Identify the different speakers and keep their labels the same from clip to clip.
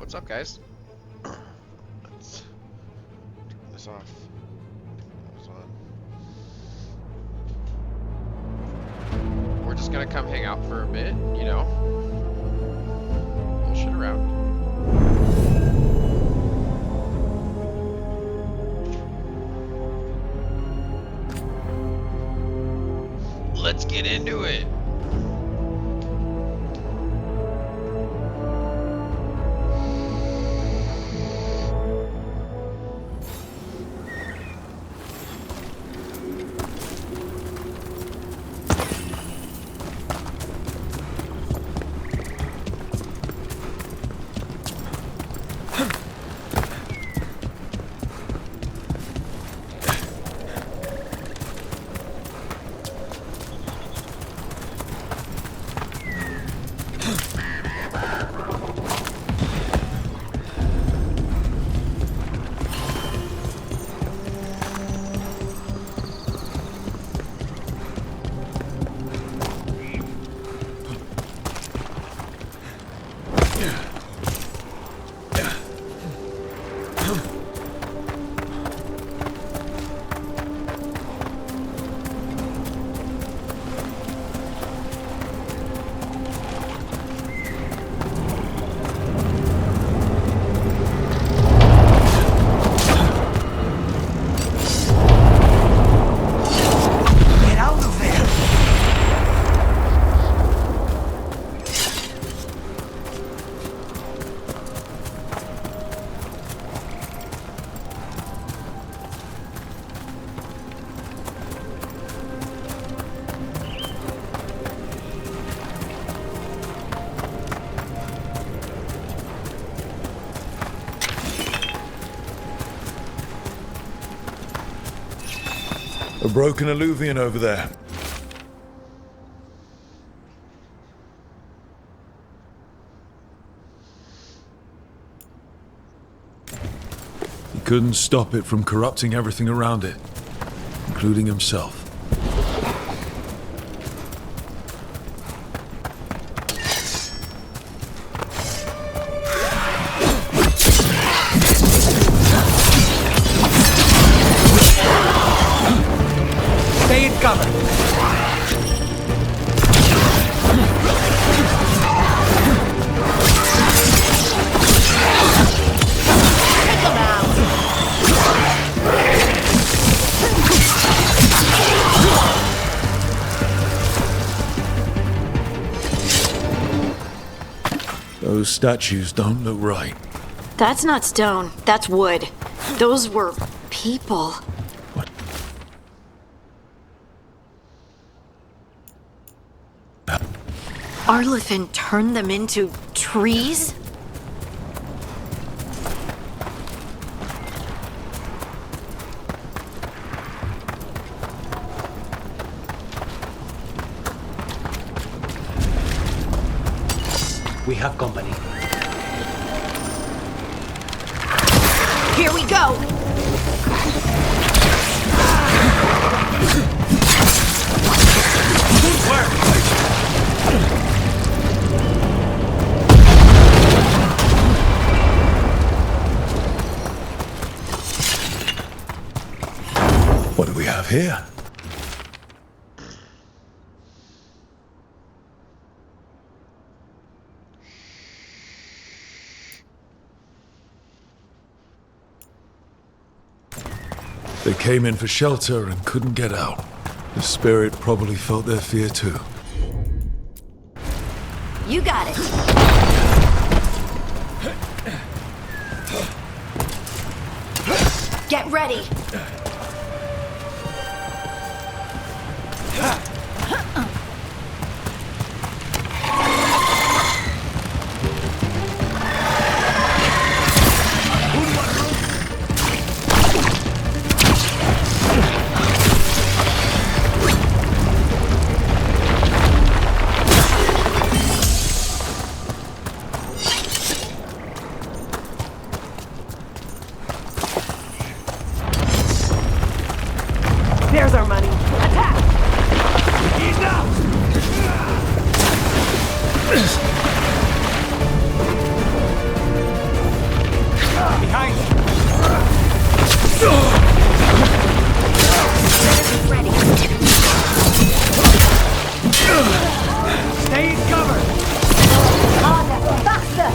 Speaker 1: What's up, guys? Let's turn this off. Turn this on. We're just gonna come hang out for a bit, you know. Bullshit around. Let's get into it.
Speaker 2: A broken alluvian over there. He couldn't stop it from corrupting everything around it, including himself. Those statues don't look right.
Speaker 3: That's not stone. That's wood. Those were people.
Speaker 2: What?
Speaker 3: Arlithin turned them into trees?
Speaker 4: We have company.
Speaker 3: Here we go!
Speaker 4: Good work!
Speaker 2: What do we have here? They came in for shelter and couldn't get out. The spirit probably felt their fear too.
Speaker 3: You got it. Get ready.
Speaker 4: Behind!
Speaker 3: Ready.
Speaker 4: Stay in cover!
Speaker 3: Harder, faster!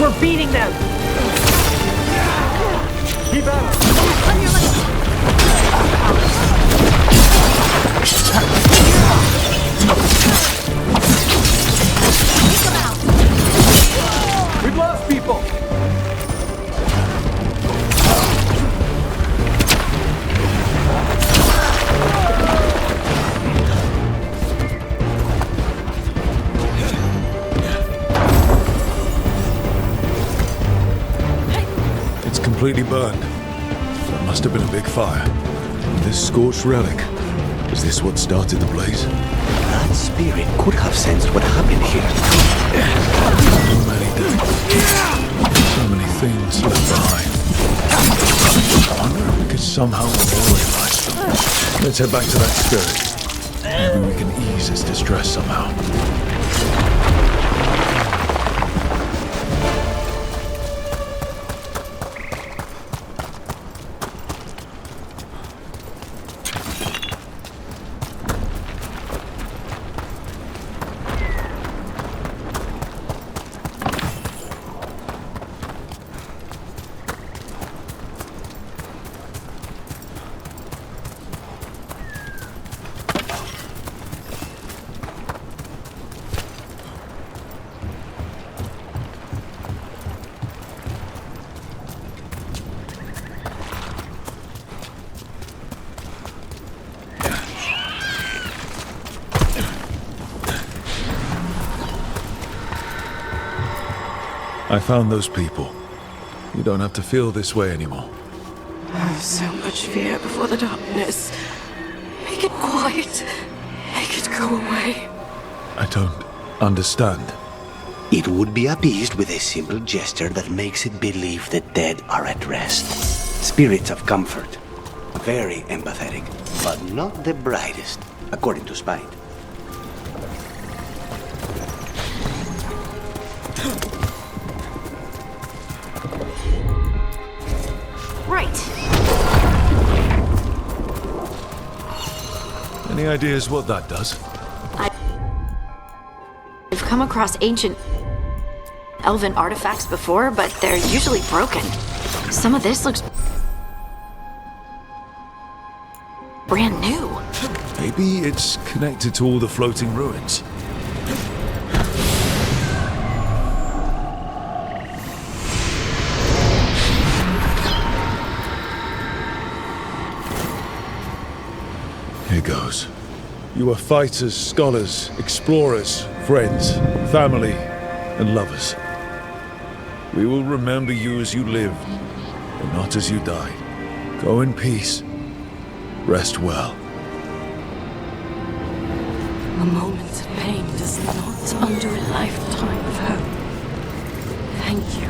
Speaker 4: We're beating them! Keep out! We've lost people!
Speaker 2: It's completely burned. That must have been a big fire. This scorched relic. Is this what started the blaze?
Speaker 5: That spirit could have sensed what happened here.
Speaker 2: So many deaths. So many things left behind. I wonder if we could somehow memorialize them. Let's head back to that spirit. Maybe we can ease its distress somehow. I found those people. You don't have to feel this way anymore.
Speaker 3: So much fear before the darkness. Make it quiet. Make it go away.
Speaker 2: I don't understand.
Speaker 5: It would be appeased with a simple gesture that makes it believe the dead are at rest. Spirits of comfort. Very empathetic, but not the brightest, according to Spite.
Speaker 3: Right.
Speaker 2: Any ideas what that does?
Speaker 3: I've come across ancient elven artifacts before, but they're usually broken. Some of this looks brand new.
Speaker 2: Maybe it's connected to all the floating ruins. Here goes. You are fighters, scholars, explorers, friends, family, and lovers. We will remember you as you lived, and not as you died. Go in peace. Rest well.
Speaker 6: A moment's pain does not undo a lifetime of hope. Thank you.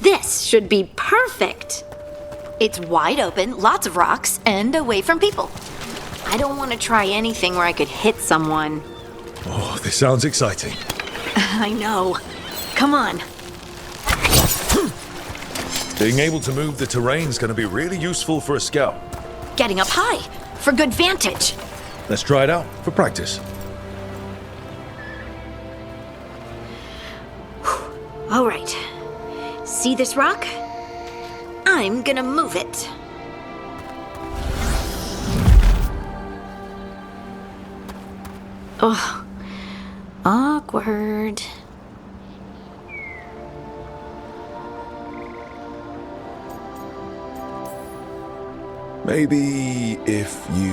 Speaker 3: This should be perfect. It's wide open, lots of rocks, and away from people. I don't want to try anything where I could hit someone.
Speaker 2: Oh, this sounds exciting.
Speaker 3: I know. Come on.
Speaker 2: Being able to move the terrain's going to be really useful for a scout.
Speaker 3: getting up high for good vantage.
Speaker 2: Let's try it out for practice.
Speaker 3: All right. See this rock? I'm gonna move it. Oh, awkward.
Speaker 2: Maybe if you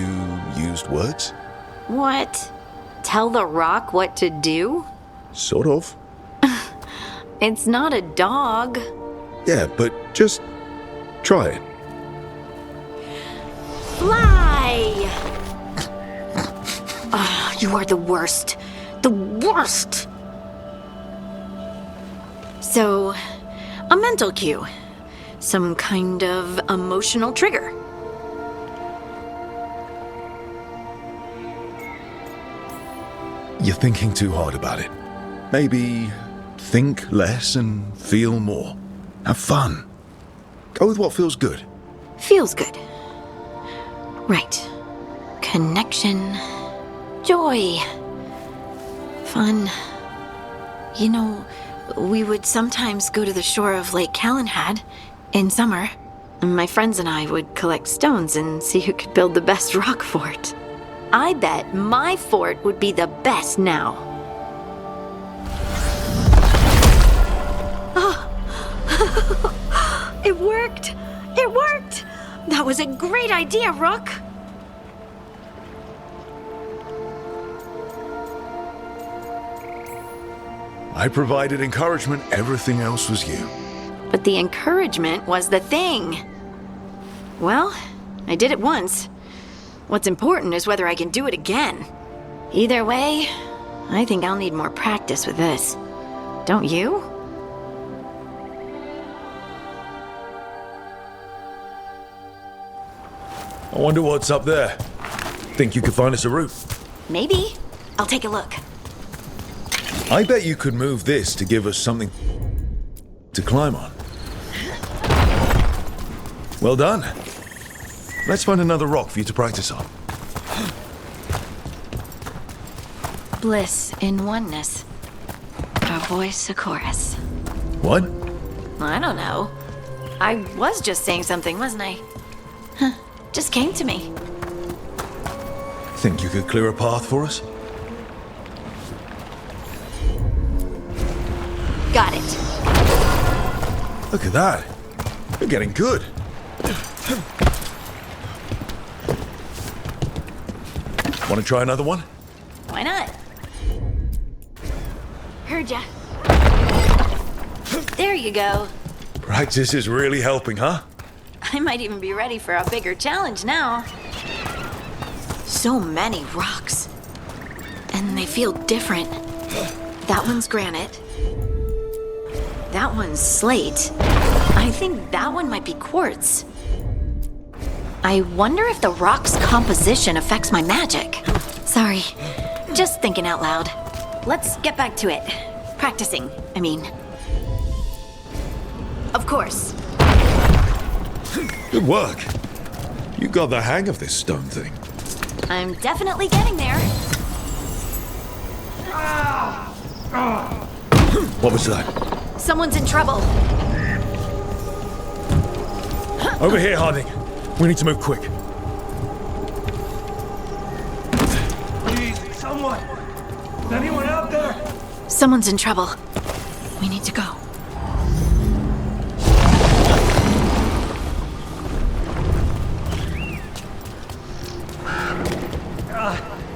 Speaker 2: used words?
Speaker 3: What? Tell the rock what to do?
Speaker 2: Sort of.
Speaker 3: It's not a dog.
Speaker 2: Yeah, but just try it.
Speaker 3: Fly! Oh, you are the worst. The worst! So, a mental cue. Some kind of emotional trigger.
Speaker 2: You're thinking too hard about it. Maybe think less and feel more. Have fun. Go with what feels good.
Speaker 3: Feels good. Right. Connection. Joy. Fun. You know, we would sometimes go to the shore of Lake Calenhad in summer. My friends and I would collect stones and see who could build the best rock fort. I bet my fort would be the best now. Oh. It worked! It worked! That was a great idea, Rook!
Speaker 2: I provided encouragement, everything else was you.
Speaker 3: But the encouragement was the thing. Well, I did it once. What's important is whether I can do it again. Either way, I think I'll need more practice with this. Don't you?
Speaker 2: I wonder what's up there. Think you could find us a route?
Speaker 3: Maybe. I'll take a look.
Speaker 2: I bet you could move this to give us something to climb on. Well done. Let's find another rock for you to practice on.
Speaker 3: Bliss in oneness. A voice, a chorus.
Speaker 2: What?
Speaker 3: I don't know. I was just saying something, wasn't I? Huh. Just came to me.
Speaker 2: Think you could clear a path for us?
Speaker 3: Got it.
Speaker 2: Look at that. You're getting good. Want to try another one?
Speaker 3: Why not? Heard ya. There you go.
Speaker 2: Practice is really helping, huh?
Speaker 3: I might even be ready for a bigger challenge now. So many rocks. And they feel different. That one's granite. That one's slate. I think that one might be quartz. I wonder if the rock's composition affects my magic. Sorry, just thinking out loud. Let's get back to it. Practicing, I mean. Of course.
Speaker 2: Good work. You got the hang of this stone thing.
Speaker 3: I'm definitely getting there.
Speaker 2: What was that?
Speaker 3: Someone's in trouble.
Speaker 2: Over here, Harding. We need to move quick.
Speaker 4: Please, someone! Is anyone out there?
Speaker 3: Someone's in trouble. We need to go.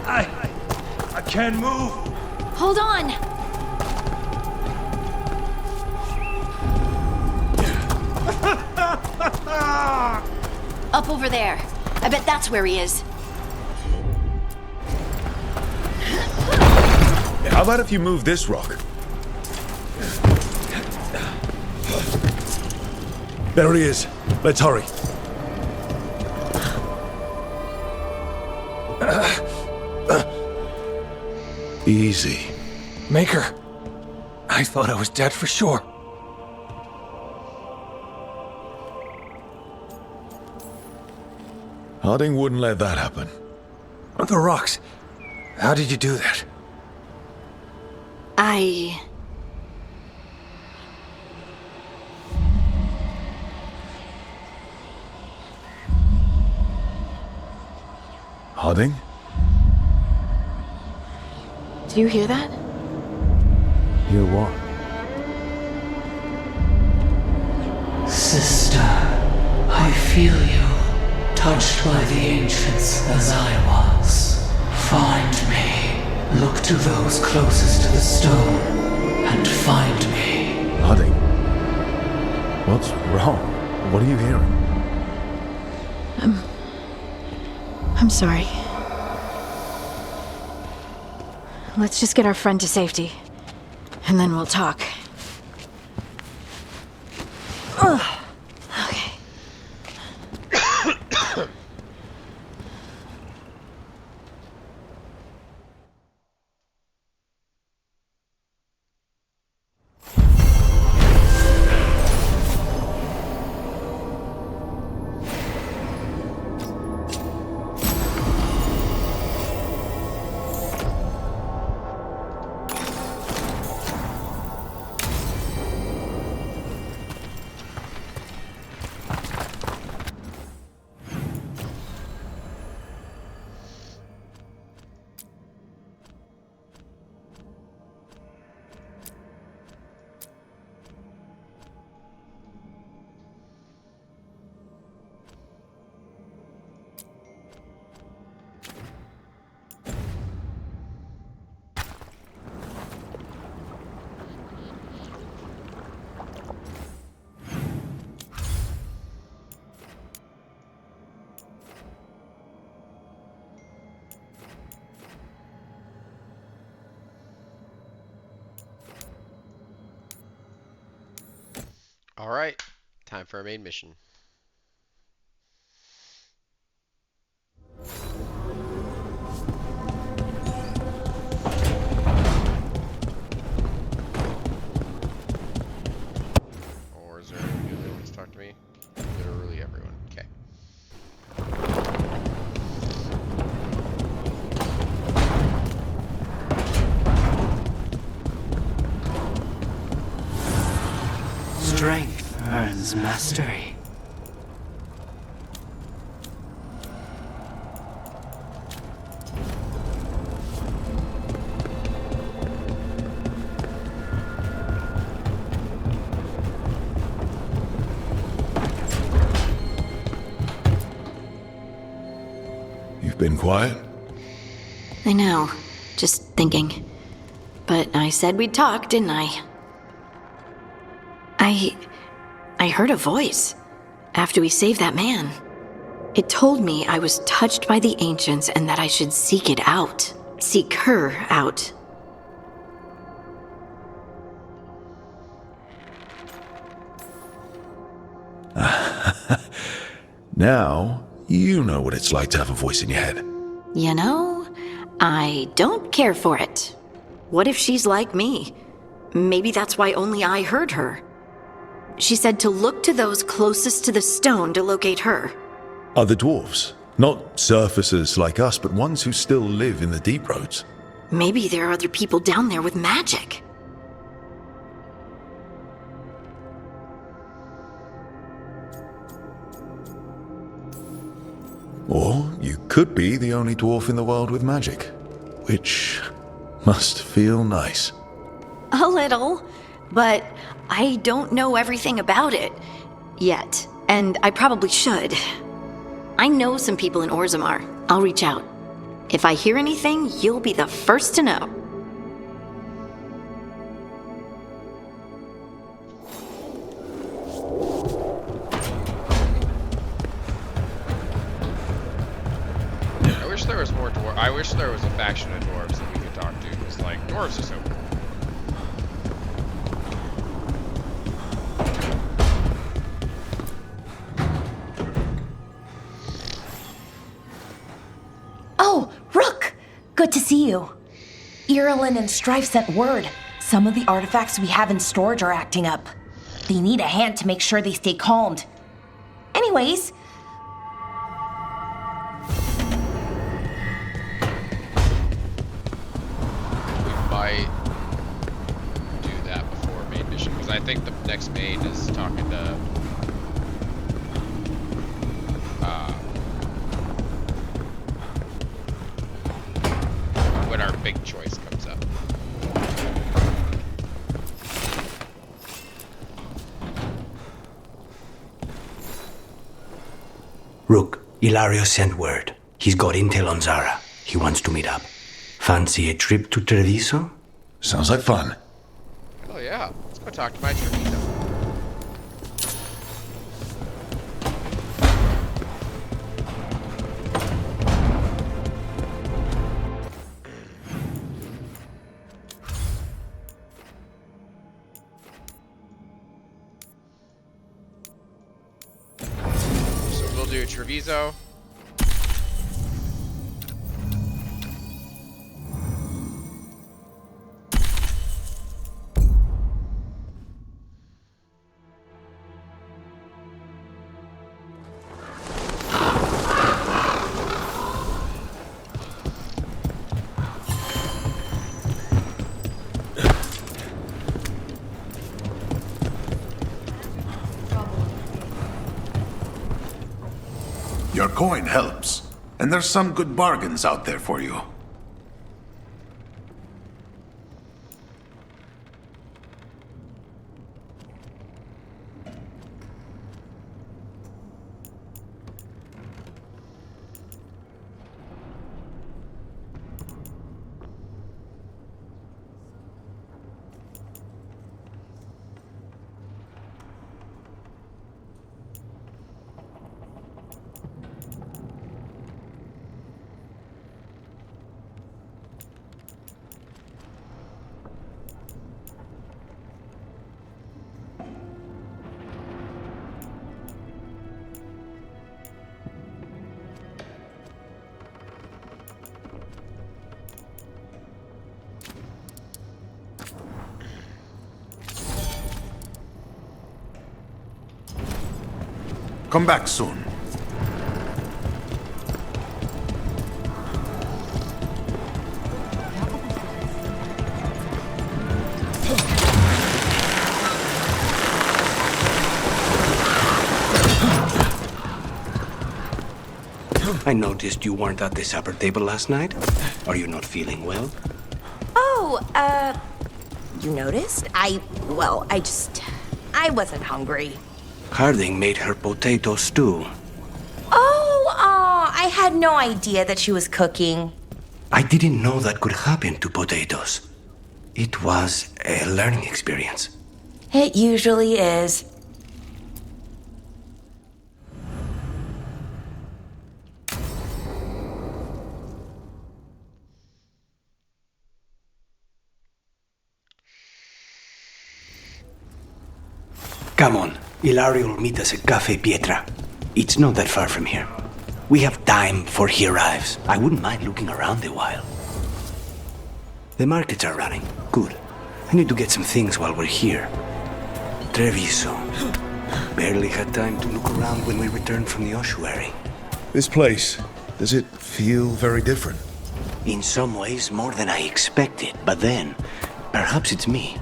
Speaker 4: I can't move.
Speaker 3: Hold on! Up over there. I bet that's where he is.
Speaker 2: How about if you move this rock? There he is. Let's hurry. Easy.
Speaker 4: Maker, I thought I was dead for sure.
Speaker 2: Harding wouldn't let that happen.
Speaker 4: The rocks. How did you do that?
Speaker 2: Harding?
Speaker 3: Do you hear that?
Speaker 2: Hear what?
Speaker 7: Sister, I feel you, touched by the ancients as I was. Find me. Look to those closest to the stone, and find me.
Speaker 2: Harding? What's wrong? What are you hearing?
Speaker 3: I'm sorry. Let's just get our friend to safety, and then we'll talk. Ugh. Okay.
Speaker 1: Alright, time for our main mission. Or is there anyone who wants to talk to me? Literally everyone. Okay.
Speaker 7: Strength earns mastery.
Speaker 2: You've been quiet?
Speaker 3: I know. Just thinking. But I said we'd talk, didn't I? I heard a voice after we saved that man. It told me I was touched by the ancients and that I should seek it out. Seek her out.
Speaker 2: Now, you know what it's like to have a voice in your head.
Speaker 3: You know, I don't care for it. What if she's like me? Maybe that's why only I heard her. She said to look to those closest to the stone to locate her.
Speaker 2: Other dwarves. Not surfacers like us, but ones who still live in the deep roads.
Speaker 3: Maybe there are other people down there with magic.
Speaker 2: Or you could be the only dwarf in the world with magic, which must feel nice.
Speaker 3: A little, but I don't know everything about it yet, and I probably should. I know some people in Orzammar. I'll reach out. If I hear anything, you'll be the first to know.
Speaker 1: I wish there was more dwarf. I wish there was a faction of dwarves that we could talk to. It's like, dwarves are so cool.
Speaker 8: Oh, Rook! Good to see you. Irulan and Strife sent word. Some of the artifacts we have in storage are acting up. They need a hand to make sure they stay calmed. Anyways,
Speaker 1: quite do that before main mission, because I think the next main is talking to when our big choice comes up.
Speaker 5: Rook, Ilario sent word. He's got intel on Zara. He wants to meet up. Fancy a trip to Treviso?
Speaker 2: Sounds like fun.
Speaker 1: Oh yeah, let's go talk to my Treviso. So we'll do Treviso.
Speaker 9: Your coin helps, and there's some good bargains out there for you. Come back soon.
Speaker 5: I noticed you weren't at the supper table last night. Are you not feeling well?
Speaker 8: Oh, you noticed? I wasn't hungry.
Speaker 5: Harding made her potato stew.
Speaker 8: Oh, I had no idea that she was cooking.
Speaker 5: I didn't know that could happen to potatoes. It was a learning experience.
Speaker 8: It usually is.
Speaker 5: Come on, Ilario will meet us at Cafe Pietra. It's not that far from here. We have time before he arrives. I wouldn't mind looking around a while. The markets are running. Good. I need to get some things while we're here. Treviso. Barely had time to look around when we returned from the ossuary.
Speaker 2: This place, does it feel very different?
Speaker 5: In some ways, more than I expected. But then, perhaps it's me.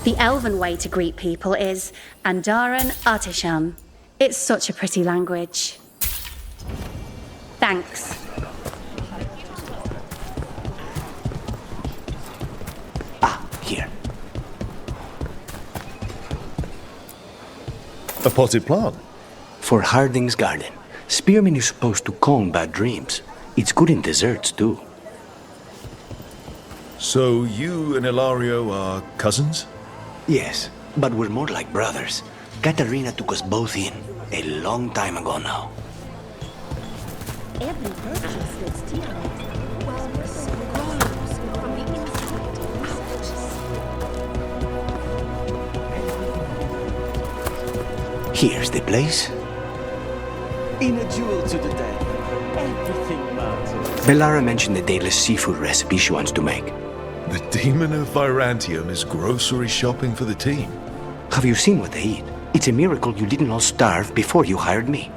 Speaker 10: The elven way to greet people is Andaran Artishan. It's such a pretty language. Thanks.
Speaker 5: Ah, here.
Speaker 2: A potted plant?
Speaker 5: For Harding's garden. Spearmint is supposed to calm bad dreams. It's good in desserts, too.
Speaker 2: So you and Ilario are cousins?
Speaker 5: Yes, but we're more like brothers. Katarina took us both in, a long time ago now. Here's the place.
Speaker 11: In a duel to the death, everything matters.
Speaker 5: Bellara mentioned the daedalus seafood recipe she wants to make.
Speaker 2: The demon of Virantium is grocery shopping for the team.
Speaker 5: Have you seen what they eat? It's a miracle you didn't all starve before you hired me.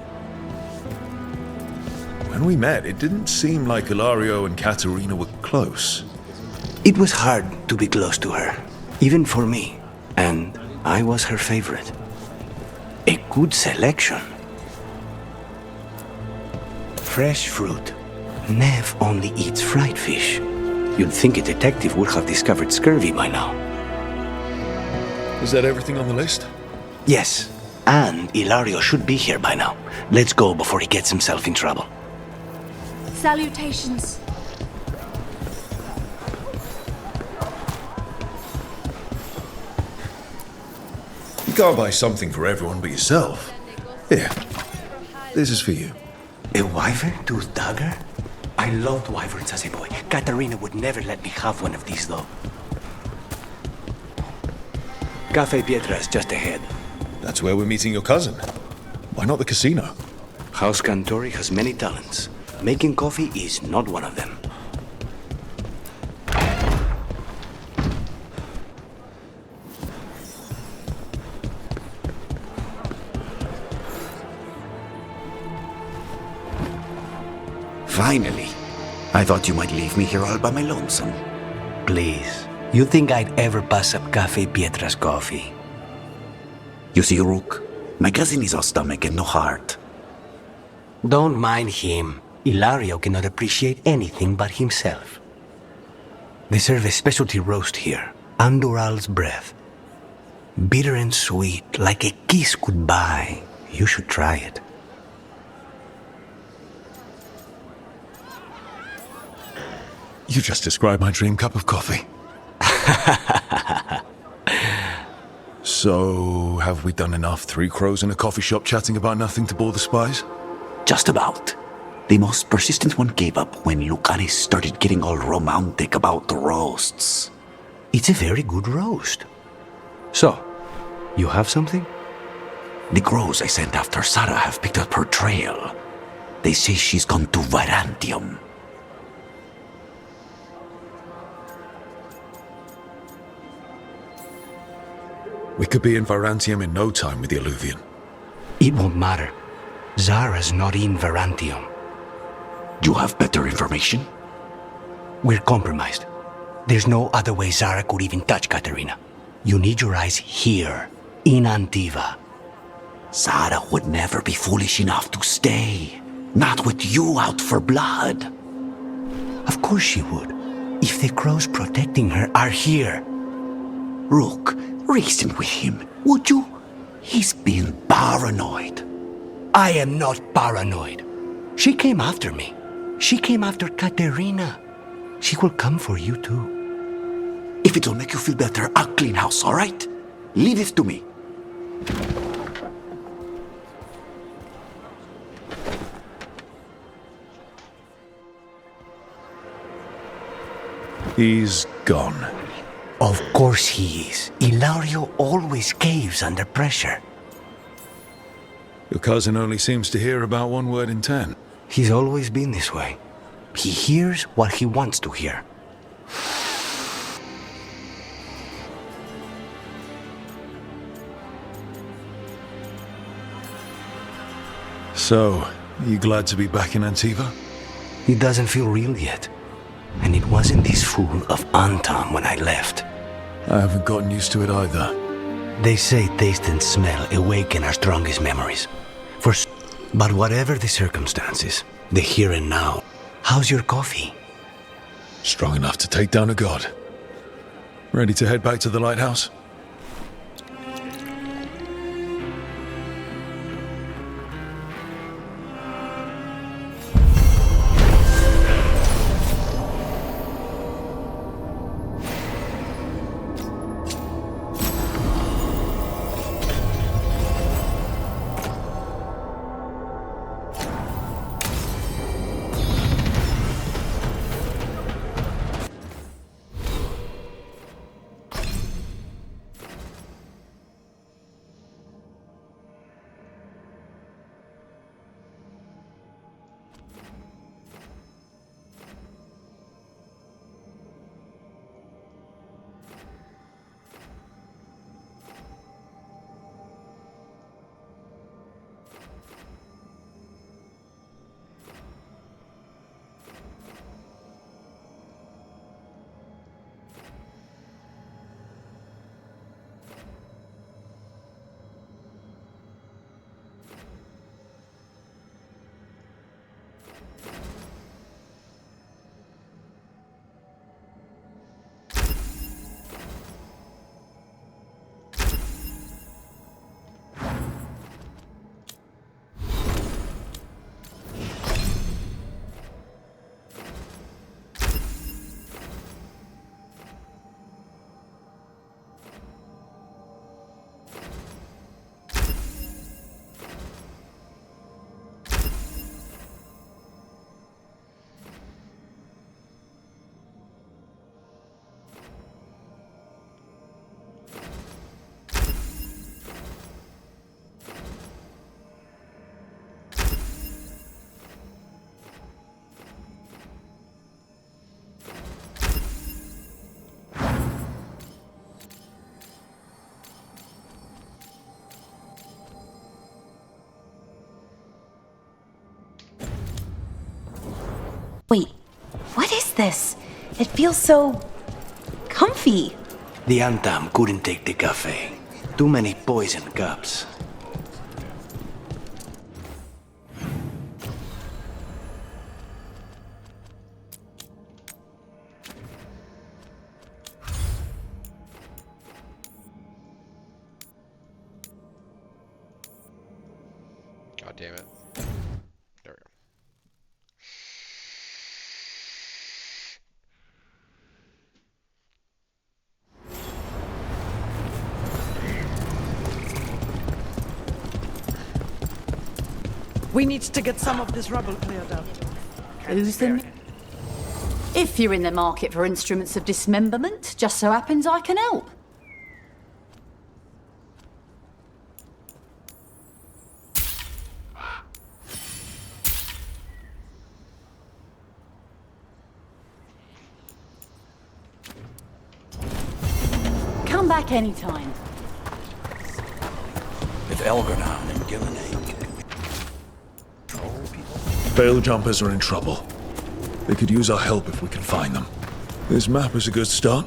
Speaker 2: When we met, it didn't seem like Ilario and Katerina were close.
Speaker 5: It was hard to be close to her, even for me, and I was her favorite. A good selection. Fresh fruit. Nev only eats fried fish. You'd think a detective would have discovered scurvy by now.
Speaker 2: Is that everything on the list?
Speaker 5: Yes, and Ilario should be here by now. Let's go before he gets himself in trouble.
Speaker 6: Salutations.
Speaker 2: You can't buy something for everyone but yourself. Here, this is for you.
Speaker 5: A wyvern-toothed dagger? I loved wyverns as a boy. Katerina would never let me have one of these, though. Cafe Pietra's just ahead.
Speaker 2: That's where we're meeting your cousin. Why not the casino?
Speaker 5: House Cantori has many talents. Making coffee is not one of them.
Speaker 12: Finally. I thought you might leave me here all by my lonesome.
Speaker 5: Please. You think I'd ever pass up Cafe Pietra's coffee?
Speaker 12: You see, Rook, my cousin is all stomach and no heart.
Speaker 5: Don't mind him. Ilario cannot appreciate anything but himself. They serve a specialty roast here, Andoral's breath. Bitter and sweet, like a kiss goodbye. You should try it.
Speaker 2: You just described my dream cup of coffee. So, have we done enough Three Crows in a coffee shop chatting about nothing to bore the spies?
Speaker 12: Just about. The most persistent one gave up when Lucaris started getting all romantic about the roasts.
Speaker 5: It's a very good roast. So, you have something?
Speaker 12: The crows I sent after Sarah have picked up her trail. They say she's gone to Virantium.
Speaker 2: We could be in Virantium in no time with the Alluvian.
Speaker 5: It won't matter. Zara's not in Virantium.
Speaker 12: You have better information?
Speaker 5: We're compromised. There's no other way Zara could even touch Katerina. You need your eyes here, in Antiva.
Speaker 12: Zara would never be foolish enough to stay. Not with you out for blood.
Speaker 5: Of course she would. If the crows protecting her are here.
Speaker 12: Rook, reason with him, would you? He's being paranoid.
Speaker 5: I am not paranoid. She came after me. She came after Katerina. She will come for you too.
Speaker 12: If it'll make you feel better, I'll clean house, all right? Leave it to me.
Speaker 2: He's gone.
Speaker 5: Of course he is. Ilario always caves under pressure.
Speaker 2: Your cousin only seems to hear about one word in 10.
Speaker 5: He's always been this way. He hears what he wants to hear.
Speaker 2: So, you glad to be back in Antiva?
Speaker 5: It doesn't feel real yet. And it wasn't this fool of Antam when I left.
Speaker 2: I haven't gotten used to it either.
Speaker 5: They say taste and smell awaken our strongest memories. But whatever the circumstances, the here and now, how's your coffee?
Speaker 2: Strong enough to take down a god. Ready to head back to the lighthouse?
Speaker 8: Wait, what is this? It feels so comfy.
Speaker 5: The Antam couldn't take the cafe. Too many poison cups.
Speaker 1: God damn it. There we go.
Speaker 11: We need to get some of this rubble cleared up.
Speaker 13: Who's the... If you're in the market for instruments of dismemberment, just so happens I can help. Come back anytime.
Speaker 12: If Elgarnon and Gillenay.
Speaker 2: Veil jumpers are in trouble. They could use our help if we can find them. This map is a good start.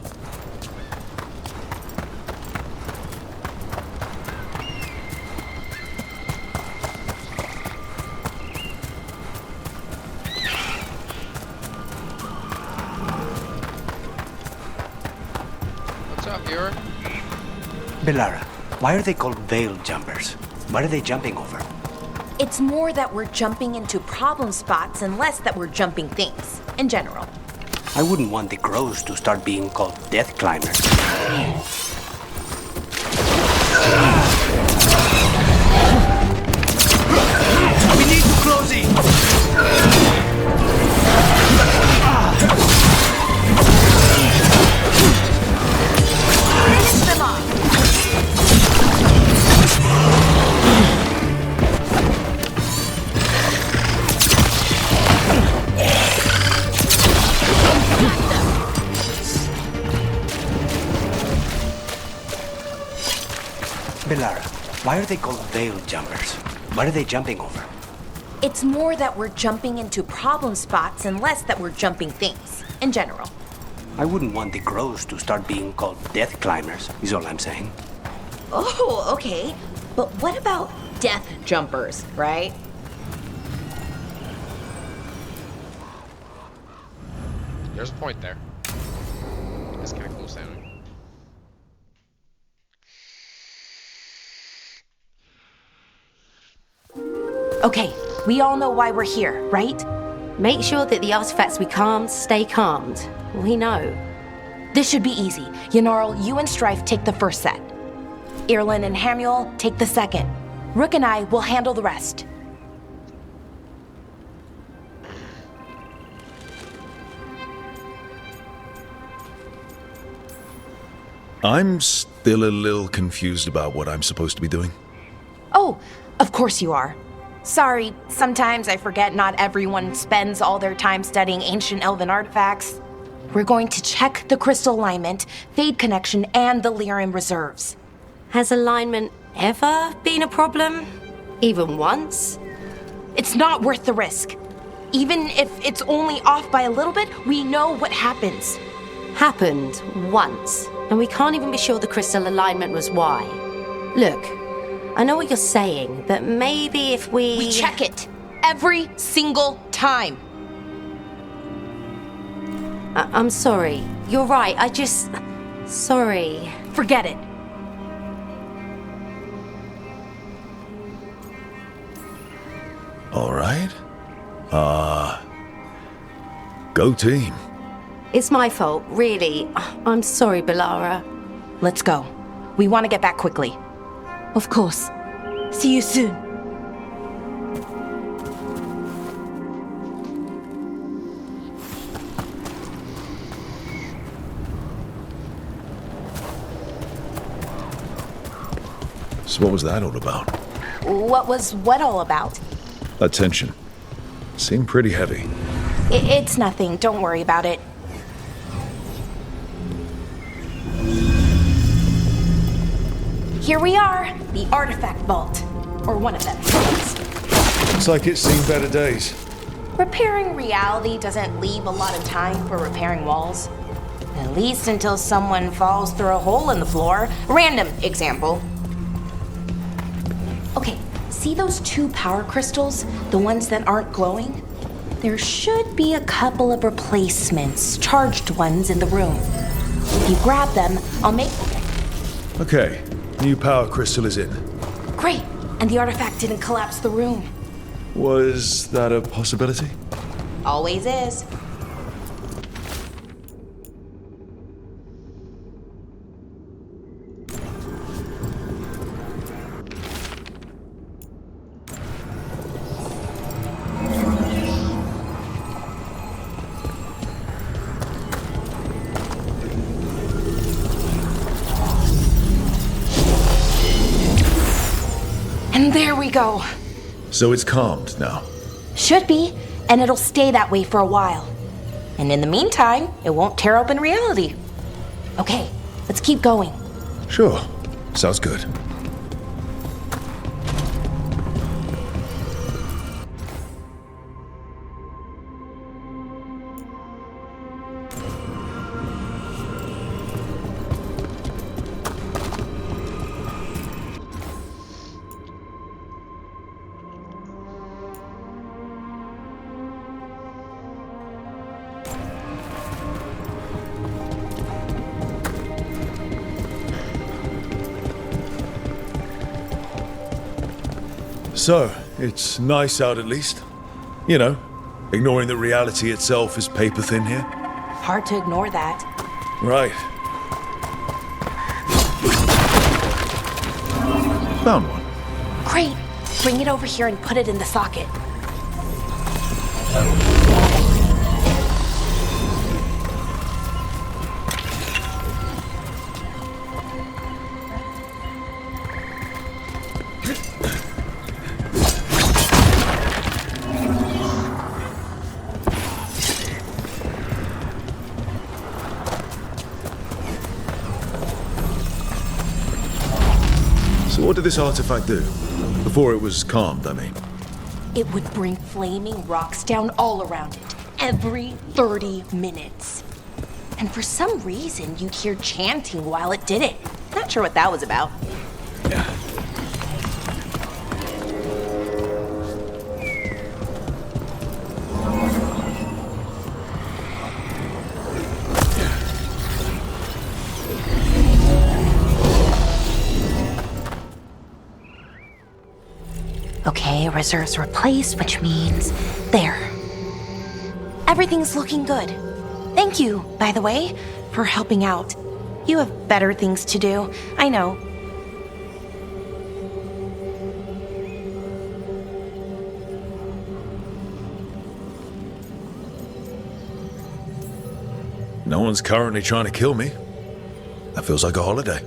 Speaker 1: What's up, Yor?
Speaker 5: Belara, why are they called veil jumpers? What are they jumping over?
Speaker 8: It's more that we're jumping into problem spots and less that we're jumping things, in general.
Speaker 5: I wouldn't want the crows to start being called death climbers. We need to close it!
Speaker 8: Finish them off!
Speaker 5: Belara, why are they called veil jumpers? What are they jumping over?
Speaker 8: It's more that we're jumping into problem spots and less that we're jumping things, in general.
Speaker 5: I wouldn't want the crows to start being called death climbers, is all I'm saying.
Speaker 8: Oh, okay. But what about death jumpers, right?
Speaker 1: There's a point there. That's kind of cool sounding.
Speaker 8: Okay, we all know why we're here, right?
Speaker 14: Make sure that the artifacts we calmed stay calmed. We know.
Speaker 8: This should be easy. Yanarl, you and Strife take the first set. Irlin and Hamuel take the second. Rook and I will handle the rest.
Speaker 2: I'm still a little confused about what I'm supposed to be doing.
Speaker 8: Oh, of course you are. Sorry, sometimes I forget not everyone spends all their time studying ancient elven artifacts. We're going to check the crystal alignment, fade connection, and the Lyran reserves.
Speaker 14: Has alignment ever been a problem? Even once?
Speaker 8: It's not worth the risk. Even if it's only off by a little bit, we know what happens.
Speaker 14: Happened once, and we can't even be sure the crystal alignment was why. Look, I know what you're saying, but maybe if we...
Speaker 8: We check it. every single time.
Speaker 14: I'm sorry. You're right. Sorry.
Speaker 8: Forget it.
Speaker 2: All right. Go team.
Speaker 14: It's my fault, really. I'm sorry, Balara.
Speaker 8: Let's go. We want to get back quickly.
Speaker 6: Of course. See you soon.
Speaker 2: So what was that all about?
Speaker 8: What was what all about?
Speaker 2: That tension. Seemed pretty heavy.
Speaker 8: It's nothing. Don't worry about it. Here we are, the artifact vault. Or one of them.
Speaker 2: Looks like it's seen better days.
Speaker 8: Repairing reality doesn't leave a lot of time for repairing walls. At least until someone falls through a hole in the floor. Random example. Okay, see those 2 power crystals? The ones that aren't glowing? There should be a couple of replacements, charged ones in the room. If you grab them, I'll make...
Speaker 2: Okay, new power crystal is in.
Speaker 8: Great, and the artifact didn't collapse the room.
Speaker 2: Was that a possibility?
Speaker 8: Always is. And there we go.
Speaker 2: So it's calmed now.
Speaker 8: Should be, and it'll stay that way for a while. And in the meantime, it won't tear open reality. Okay, let's keep going.
Speaker 2: Sure. Sounds good. So, it's nice out at least. You know, ignoring that reality itself is paper thin here.
Speaker 8: Hard to ignore that.
Speaker 2: Right. Found one.
Speaker 8: Great. Bring it over here and put it in the socket.
Speaker 2: So what did this artifact do? Before it was calmed, I mean.
Speaker 8: It would bring flaming rocks down all around it, every 30 minutes. And for some reason, you'd hear chanting while it did it. Not sure what that was about. Okay, reserves replaced, which means there. Everything's looking good. Thank you, by the way, for helping out. You have better things to do, I know.
Speaker 2: No one's currently trying to kill me. That feels like a holiday.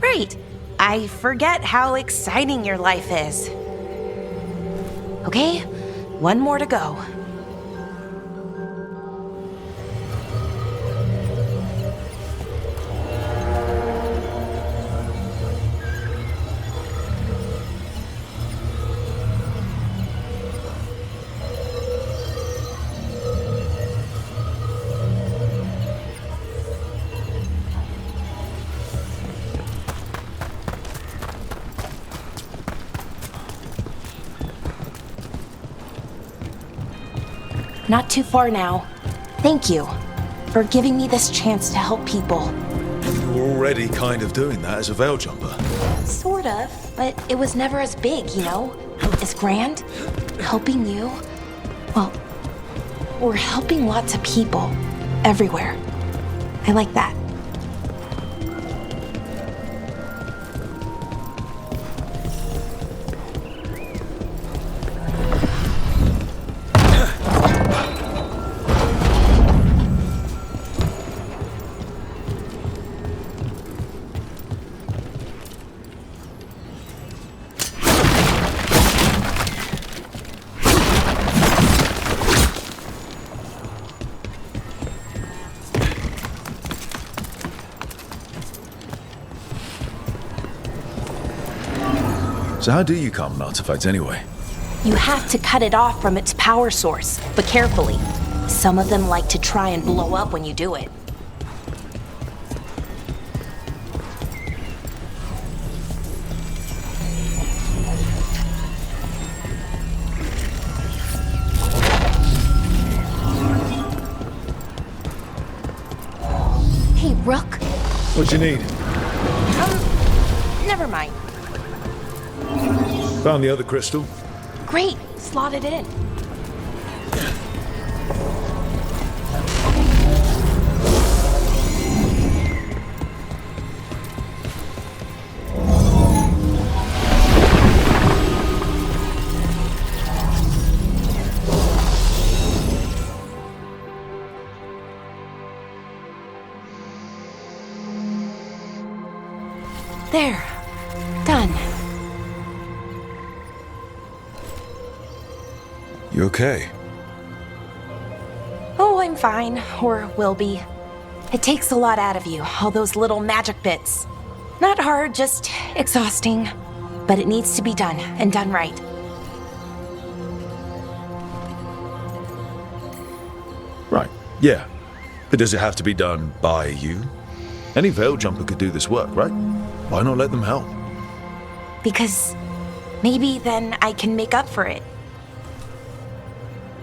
Speaker 8: Right. I forget how exciting your life is. Okay, one more to go. not too far now. Thank you for giving me this chance to help people.
Speaker 2: You're already kind of doing that as a veil jumper.
Speaker 8: Sort of, but it was never as big, you know? As grand. Helping you. Well, we're helping lots of people. Everywhere. I like that.
Speaker 2: So how do you calm an artifact anyway?
Speaker 8: You have to cut it off from its power source, but carefully. Some of them like to try and blow up when you do it. Hey, Rook.
Speaker 2: What you need?
Speaker 8: Never mind.
Speaker 2: Found the other crystal.
Speaker 8: Great, slot it in. There. Done.
Speaker 2: You okay?
Speaker 8: Oh, I'm fine. Or will be. It takes a lot out of you, all those little magic bits. Not hard, just exhausting. But it needs to be done, and done right.
Speaker 2: Right, yeah. But does it have to be done by you? Any veil jumper could do this work, right? Why not let them help?
Speaker 8: Because maybe then I can make up for it.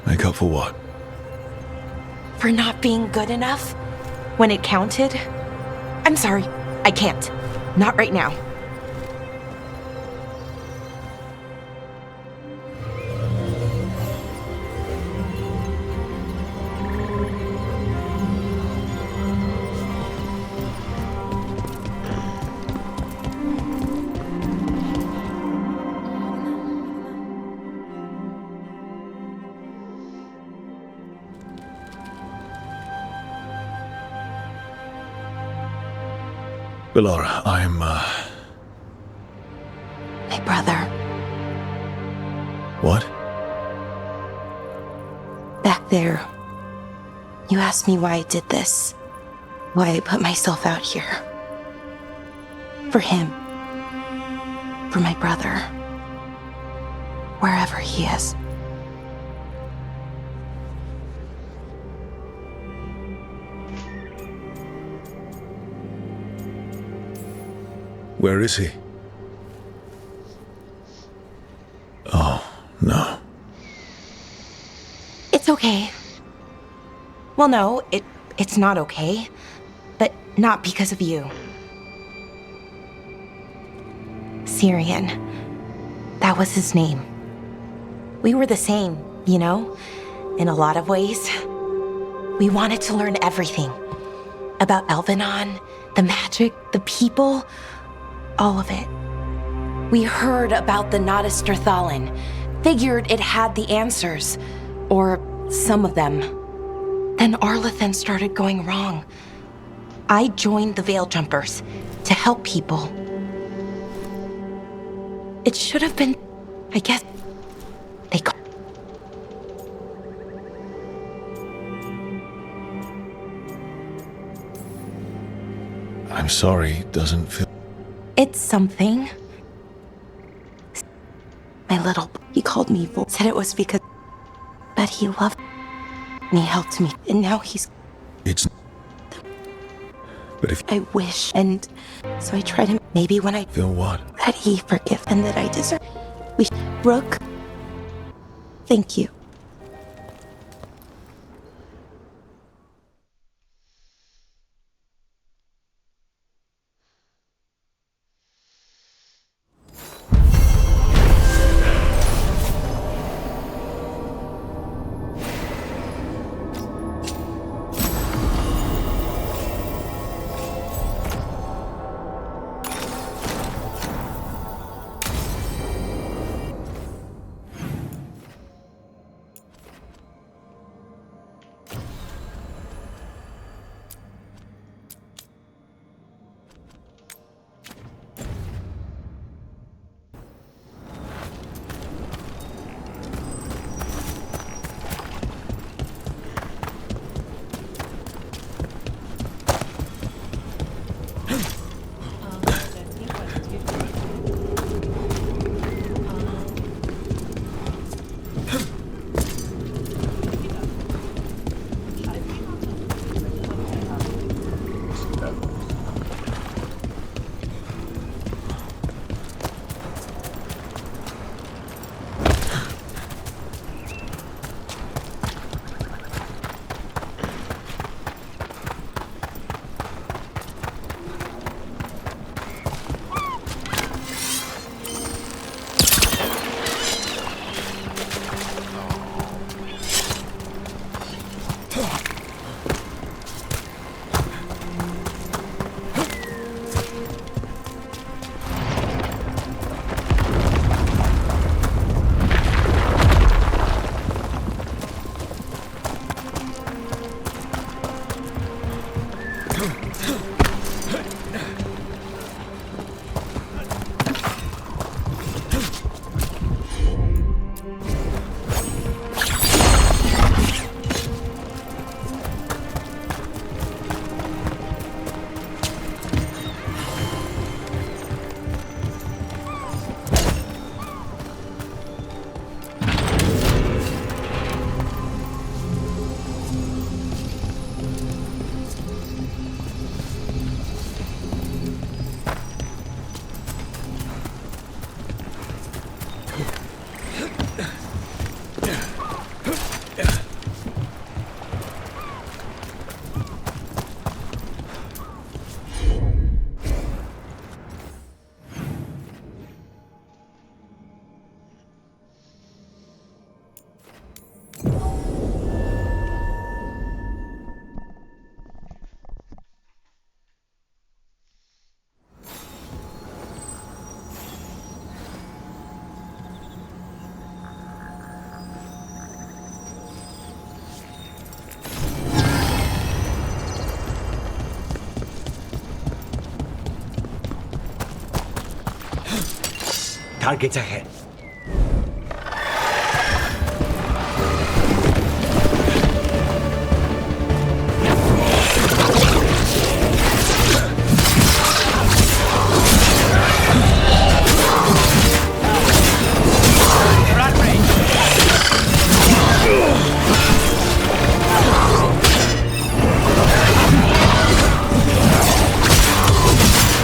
Speaker 2: Make up for what?
Speaker 8: For not being good enough when it counted? I'm sorry, I can't. Not right now.
Speaker 2: Bellara, I'm,
Speaker 8: My brother.
Speaker 2: What?
Speaker 8: Back there. You asked me why I did this. Why I put myself out here. For him. For my brother. Wherever he is.
Speaker 2: Where is he? Oh, no.
Speaker 8: It's okay. Well, no, it's not okay. But not because of you. Syrian. That was his name. We were the same, you know? In a lot of ways. We wanted to learn everything. About Elvenon, the magic, the people, all of it. We heard about the Nodus Thalin, figured it had the answers, or some of them. Then Arlathan started going wrong. I joined the Veil Jumpers to help people. It should have been, I guess, they called.
Speaker 2: I'm sorry, doesn't feel...
Speaker 8: It's something. My little, he called me evil. Said it was because, but he loved me. And he helped me. And now he's...
Speaker 2: It's... But if...
Speaker 8: I wish. And so I tried him. Maybe when I...
Speaker 2: Feel what?
Speaker 8: That he forgive and that I deserve. We... Rook. Thank you.
Speaker 12: Targets ahead.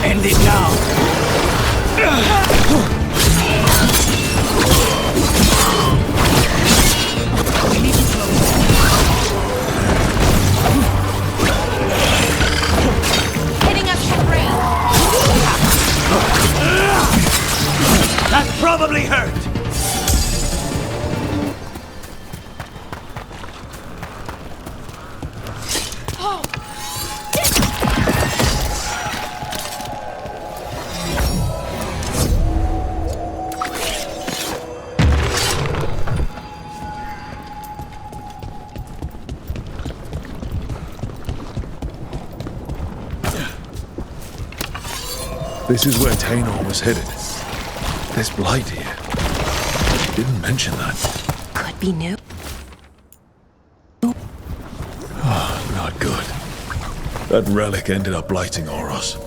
Speaker 7: End it now!
Speaker 8: Hitting us from range.
Speaker 7: That probably hurt!
Speaker 2: This is where Tainor was headed. There's blight here. Didn't mention that.
Speaker 8: Could be new.
Speaker 2: Oh, not good. That relic ended up blighting Oros.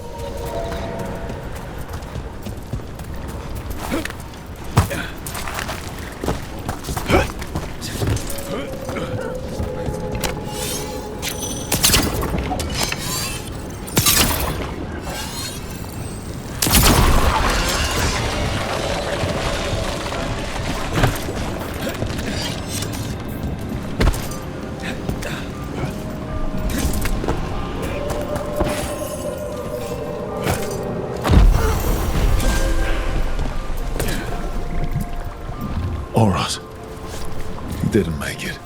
Speaker 2: Oros. He didn't make it.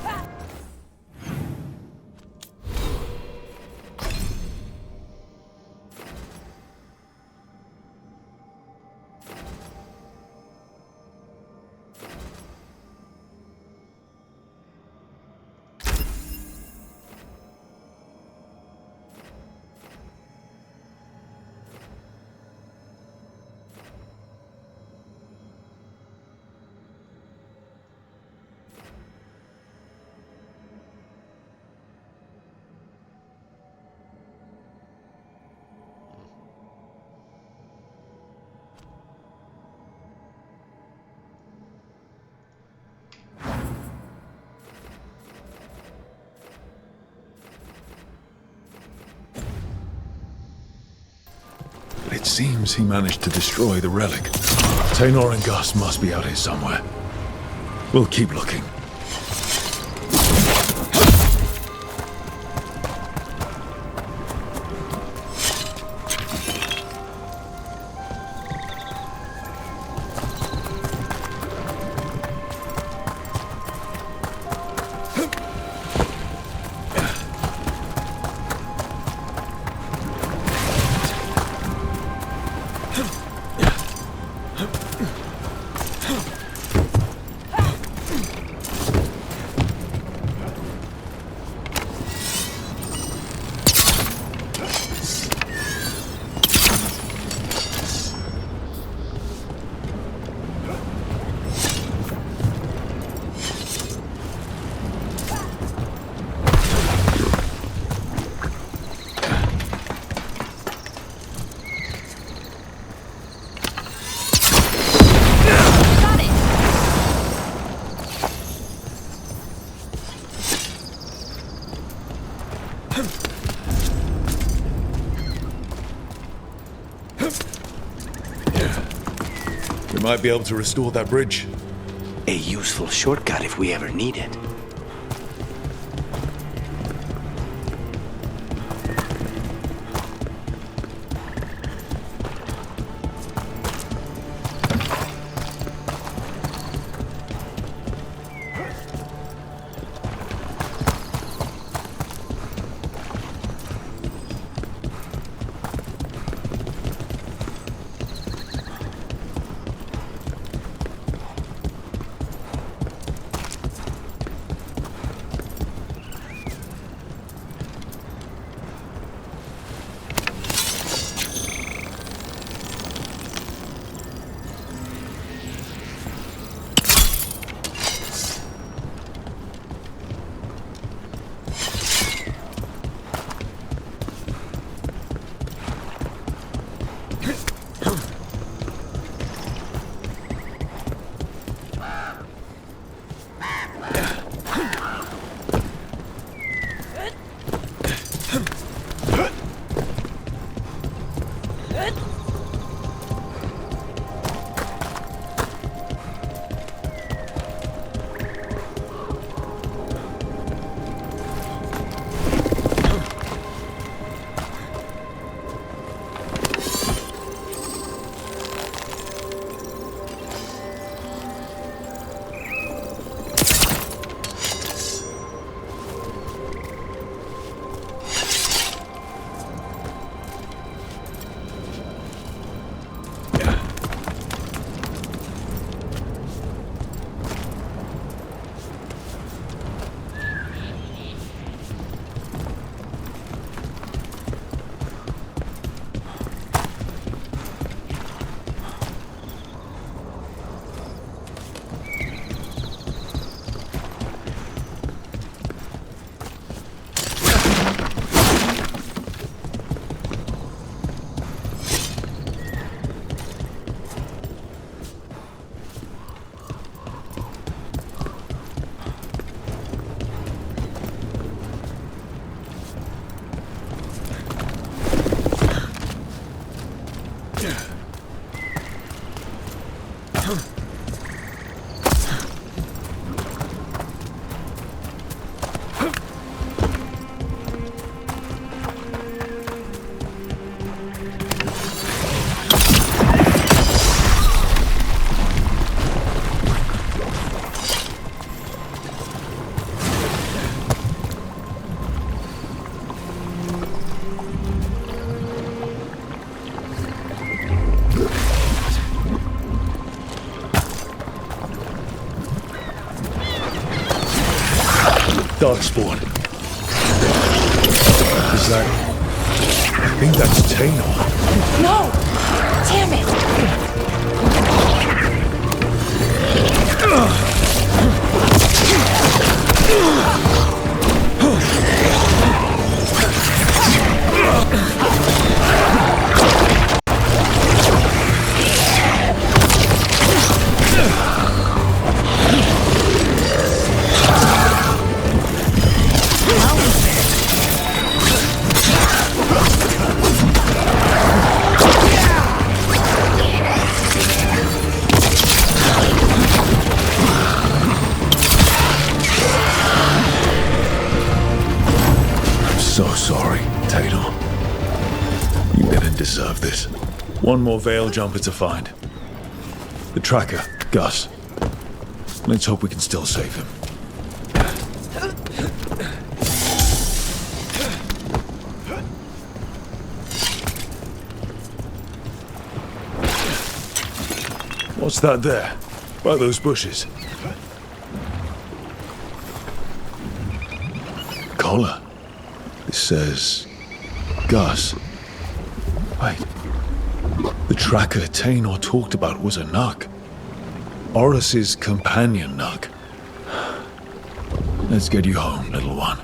Speaker 2: It seems he managed to destroy the relic. Tainor and Gus must be out here somewhere. We'll keep looking. We might be able to restore that bridge.
Speaker 5: A useful shortcut if we ever need it.
Speaker 2: Darkspawn. Is that... I think that's Tainor.
Speaker 8: No! Damn it!
Speaker 2: So sorry, Tainor. You didn't deserve this. One more Veil jumper to find. The tracker, Gus. Let's hope we can still save him. What's that there? By those bushes? Collar. It says... Gus. Wait. The tracker Tainor talked about was a Nug. Oris's companion Nug. Let's get you home, little one.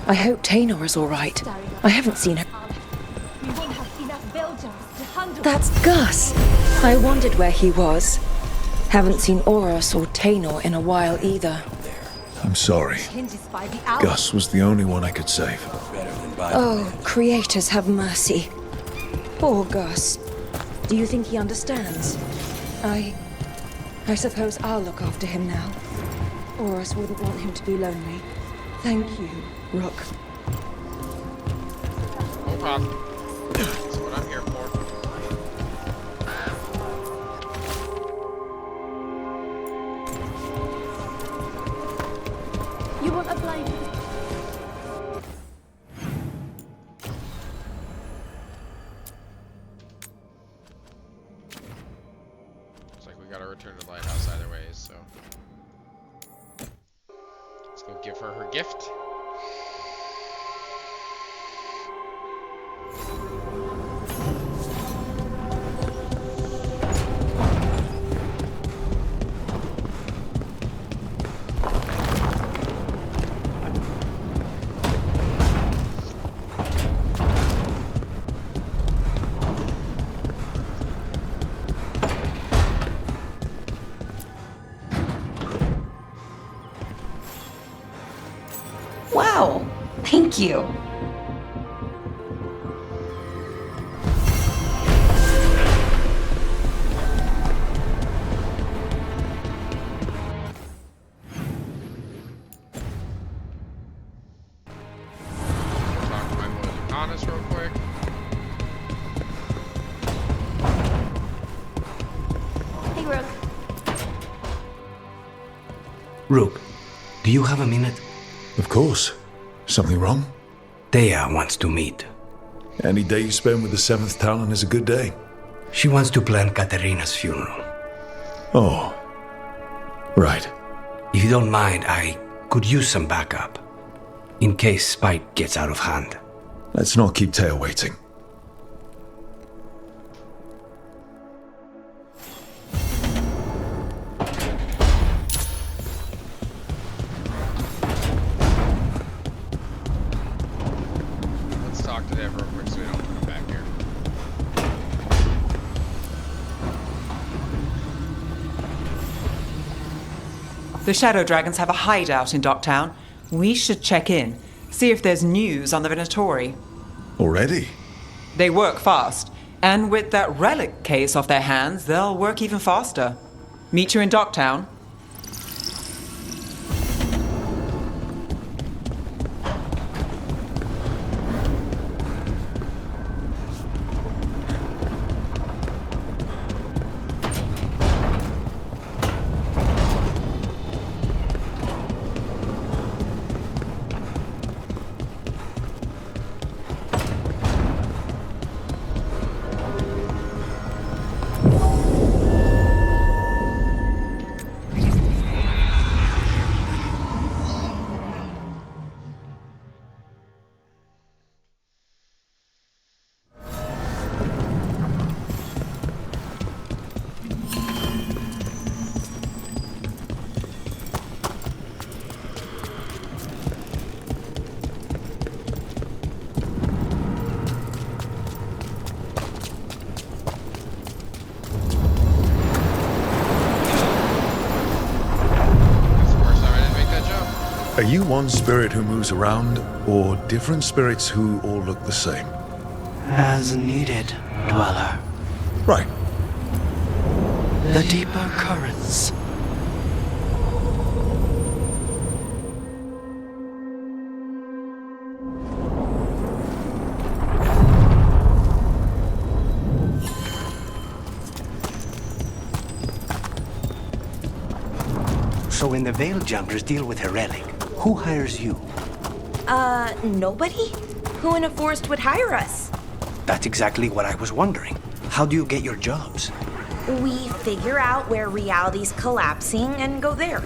Speaker 8: I hope Tainor is all right. I haven't seen her. That's Gus. I wondered where he was. Haven't seen Oros or Tainor in a while either.
Speaker 2: I'm sorry. Gus was the only one I could save.
Speaker 8: Oh, creators have mercy. Poor Gus. Do you think he understands? I suppose I'll look after him now. Oros wouldn't want him to be lonely. Thank you, Rook.
Speaker 1: No problem. That's what I'm here for.
Speaker 6: You want a blade?
Speaker 1: return to the lighthouse either way, so. Let's go give her her gift.
Speaker 8: Wow, thank you.
Speaker 1: Talk to my boy Lucanus real quick.
Speaker 3: Hey, Rogue.
Speaker 5: Rogue, do you have a minute?
Speaker 2: Of course. Something wrong?
Speaker 5: Thea wants to meet.
Speaker 2: Any day you spend with the 7th Talon is a good day.
Speaker 5: She wants to plan Katerina's funeral.
Speaker 2: Oh. Right.
Speaker 5: If you don't mind, I could use some backup. In case Spike gets out of hand.
Speaker 2: Let's not keep Taya waiting.
Speaker 1: Let's talk to Dev real quick so we don't come back here.
Speaker 15: The Shadow Dragons have a hideout in Docktown. We should check in, see if there's news on the Venatori.
Speaker 2: Already?
Speaker 15: They work fast, and with that relic case off their hands, they'll work even faster. Meet you in Docktown.
Speaker 2: Are you one spirit who moves around, or different spirits who all look the same?
Speaker 5: As needed, Dweller.
Speaker 2: Right.
Speaker 5: The deeper currents. So when the Veil Jumpers deal with her relic, who hires you?
Speaker 8: Nobody? Who in a forest would hire us?
Speaker 5: That's exactly what I was wondering. How do you get your jobs?
Speaker 8: We figure out where reality's collapsing and go there.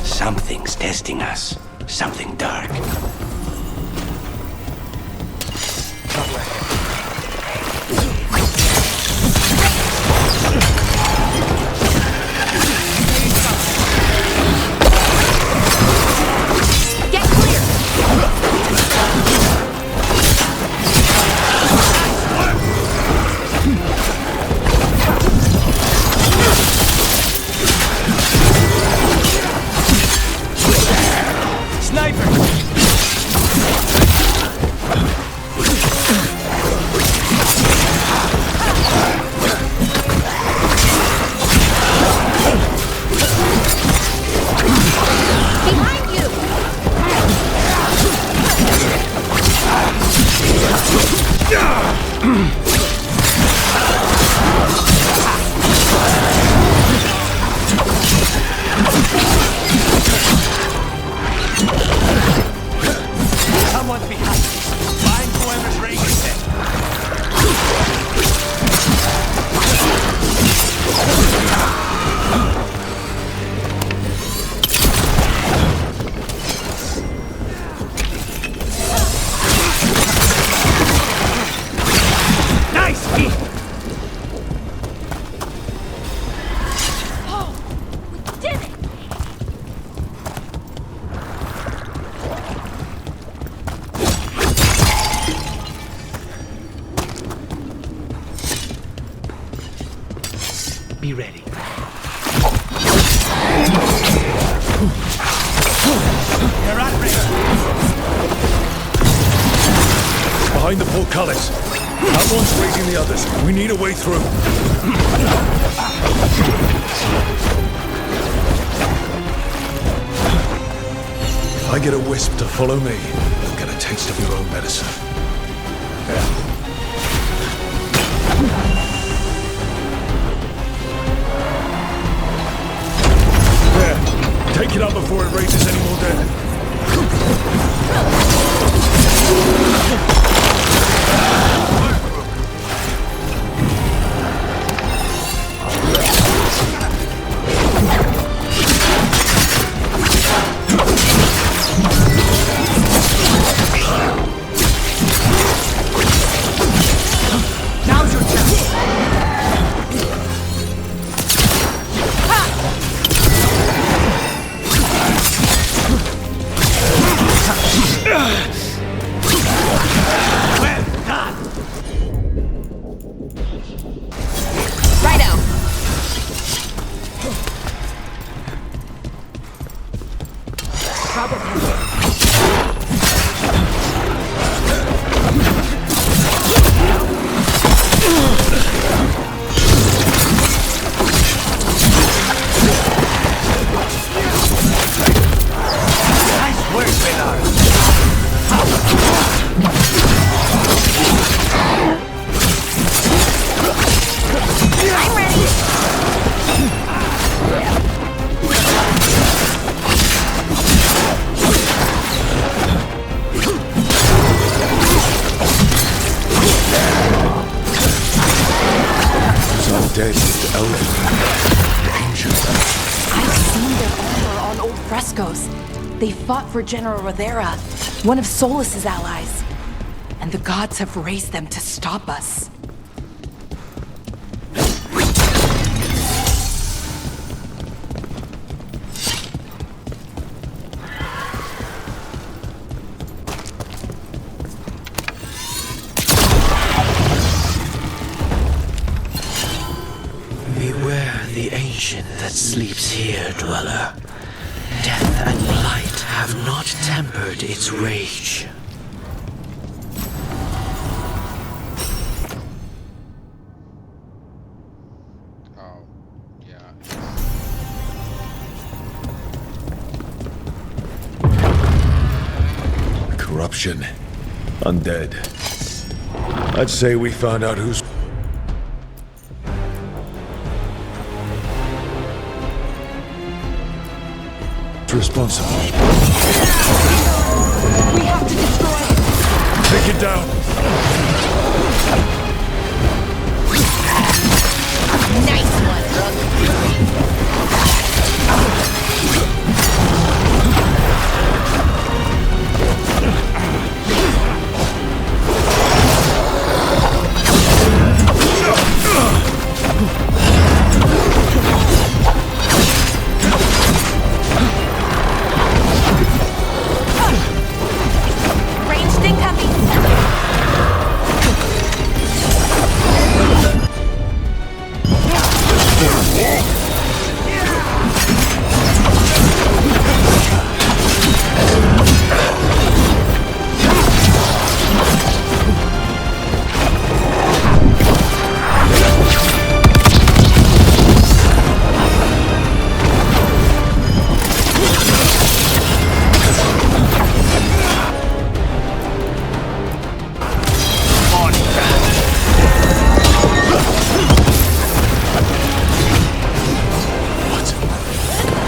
Speaker 5: Something's testing us. Something dark.
Speaker 8: Get clear!
Speaker 5: Be ready.
Speaker 2: Behind the portcullis. That one's raising the others. We need a way through. If I get a wisp to follow me, you'll get a taste of your own medicine. There. Take it out before it raises any more dead.
Speaker 11: Now's your chance. Well done.
Speaker 8: Righto.
Speaker 11: Nice work, Veilguard.
Speaker 8: I'm ready.
Speaker 2: Some dead with elven. Ancient.
Speaker 8: I've seen their armor on old frescoes. They fought for General Rothera, one of Solus's allies. And the gods have raised them to stop us.
Speaker 16: Beware the ancient that sleeps here, dweller. Death and light have not tempered its rage.
Speaker 1: Oh, yeah.
Speaker 2: Corruption. Undead. I'd say we found out who's responsible.
Speaker 8: We have to destroy it.
Speaker 2: Take it down.
Speaker 8: Nice one, Rogue. Ranged incoming.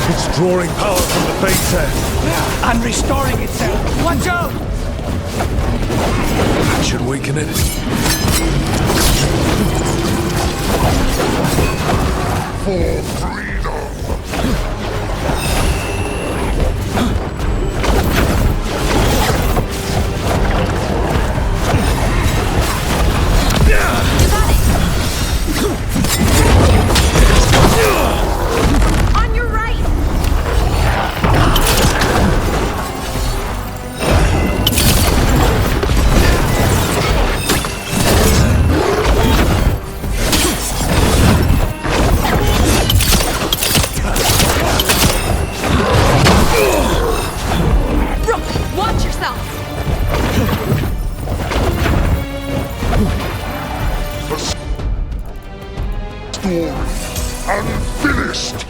Speaker 2: It's drawing power from the base end.
Speaker 11: And restoring itself. Watch out!
Speaker 2: That should weaken it.
Speaker 8: On your right.
Speaker 9: unfinished.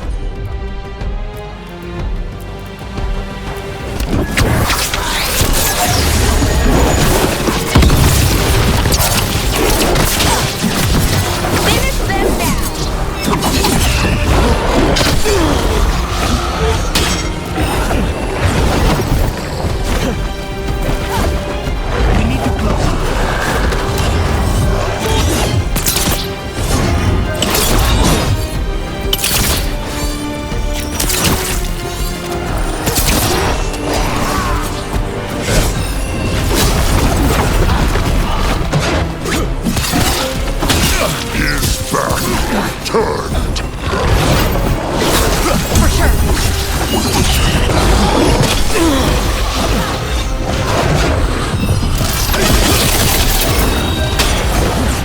Speaker 8: Finish them now!
Speaker 5: We need to close.
Speaker 9: His back turned.
Speaker 8: For sure.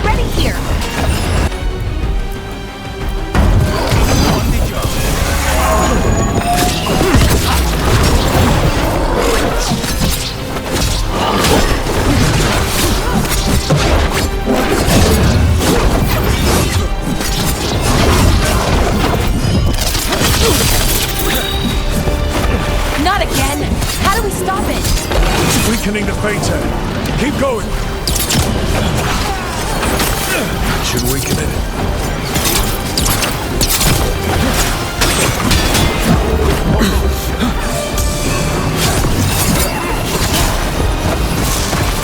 Speaker 8: Ready here. Not again. How do we stop it?
Speaker 2: Weakening the Phaeton. Keep going. Should weaken it.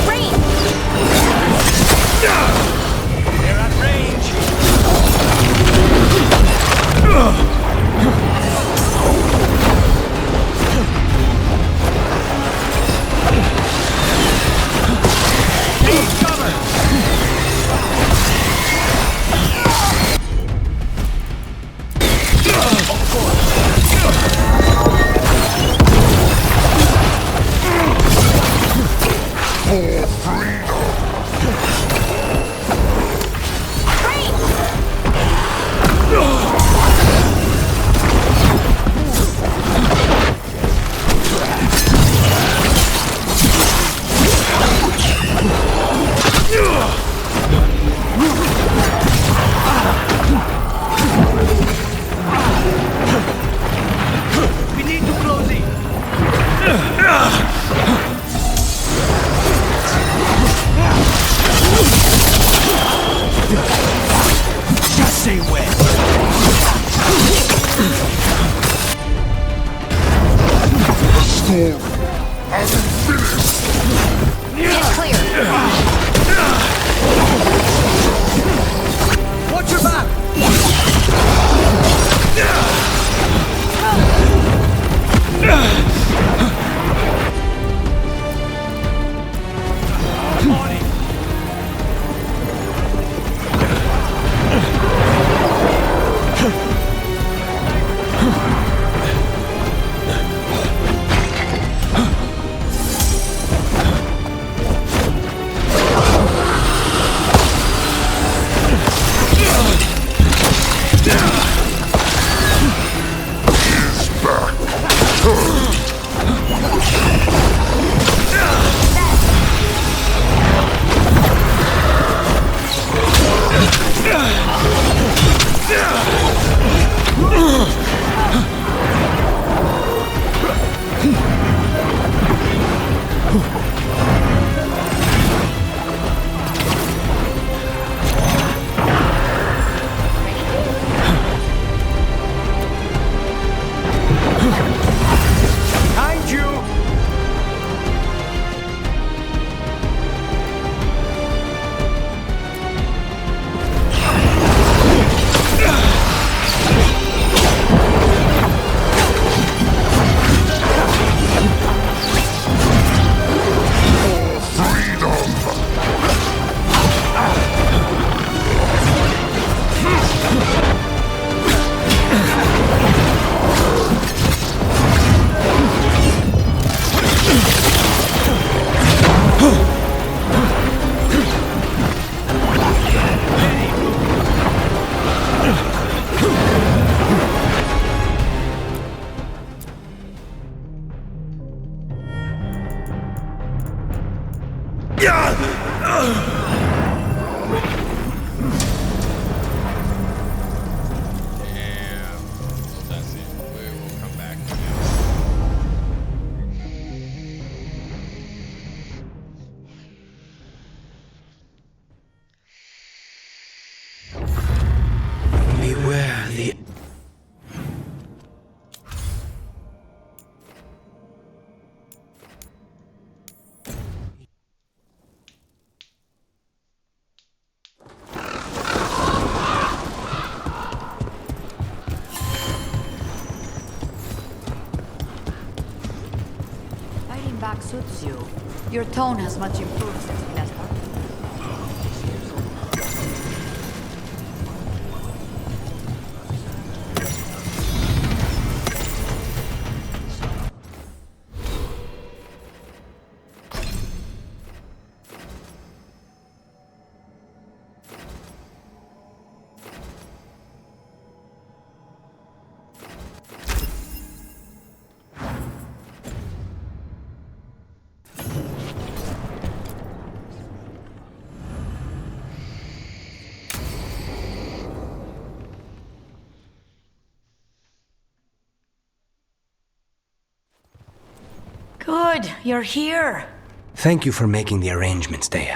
Speaker 8: Rain!
Speaker 11: They're at range. We need to close it. Just say when.
Speaker 9: The storm unfinished.
Speaker 8: Get clear.
Speaker 11: Watch your back. On it.
Speaker 13: attack suits you. Your tone has much improved since we last talked.
Speaker 17: Good, you're here.
Speaker 16: Thank you for making the arrangements, Dea.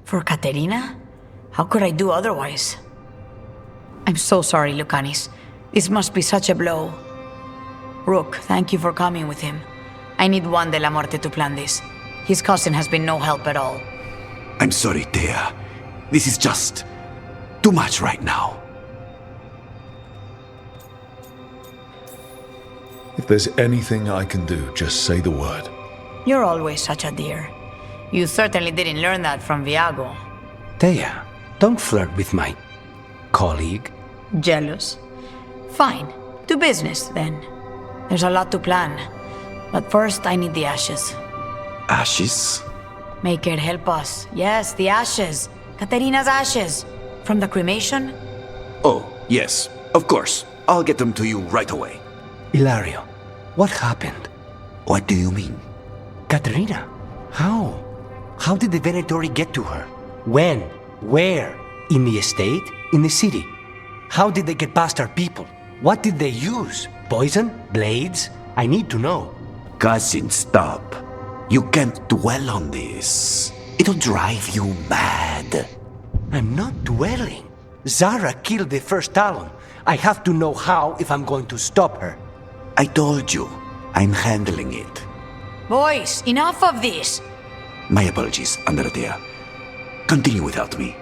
Speaker 17: For Katerina? How could I do otherwise? I'm so sorry, Lucanis. This must be such a blow. Rook, thank you for coming with him. I need Juan de la Muerte to plan this. His cousin has been no help at all.
Speaker 12: I'm sorry, Dea. This is just too much right now.
Speaker 2: If there's anything I can do, just say the word.
Speaker 17: You're always such a dear. You certainly didn't learn that from Viago.
Speaker 16: Dea, don't flirt with my colleague.
Speaker 17: Jealous? Fine. To business, then. There's a lot to plan. But first, I need the ashes.
Speaker 12: Ashes?
Speaker 17: Make it help us. Yes, the ashes. Katerina's ashes. From the cremation?
Speaker 12: Oh, yes, of course. I'll get them to you right away.
Speaker 16: Ilario, what happened?
Speaker 12: What do you mean?
Speaker 16: Katerina, how? How did the Venatori get to her? When? Where? In the estate? In the city? How did they get past our people? What did they use? Poison? Blades? I need to know.
Speaker 12: Cousin, stop. You can't dwell on this. It'll drive you mad.
Speaker 16: I'm not dwelling. Zara killed the first Talon. I have to know how if I'm going to stop her.
Speaker 12: I told you, I'm handling it.
Speaker 17: Boys, enough of this!
Speaker 12: My apologies, Andradea. Continue without me.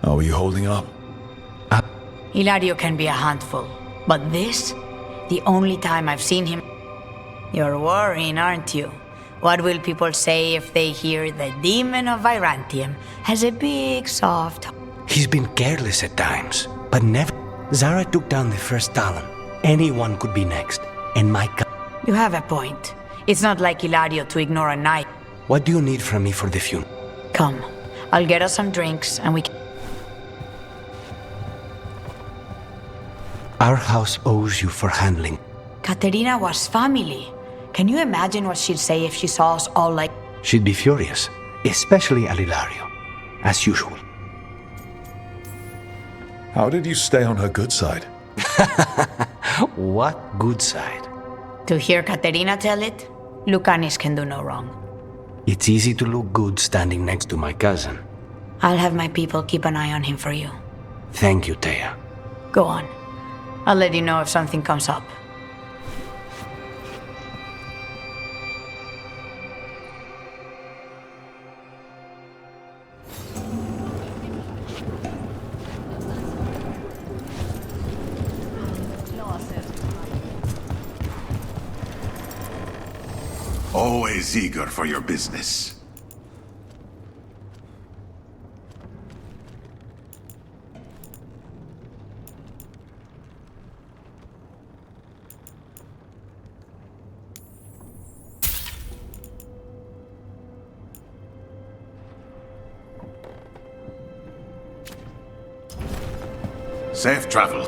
Speaker 2: How are you holding up?
Speaker 17: Hilario can be a handful, but this? The only time I've seen him... You're worrying, aren't you? What will people say if they hear the demon of Virantium has a big, soft...
Speaker 16: He's been careless at times, but never... Zara took down the first Talon. Anyone could be next, and my...
Speaker 17: You have a point. It's not like Hilario to ignore a knight.
Speaker 16: What do you need from me for the funeral?
Speaker 17: Come, I'll get us some drinks, and we can...
Speaker 16: Our house owes you for handling.
Speaker 17: Katerina was family. Can you imagine what she'd say if she saw us all like...
Speaker 16: She'd be furious, especially at Ilario, as usual.
Speaker 2: How did you stay on her good side?
Speaker 16: What good side?
Speaker 17: To hear Katerina tell it, Lucanis can do no wrong.
Speaker 16: It's easy to look good standing next to my cousin.
Speaker 17: I'll have my people keep an eye on him for you.
Speaker 16: Thank you, Dea.
Speaker 17: Go on. I'll let you know if something comes up.
Speaker 9: Always eager for your business. Safe travel.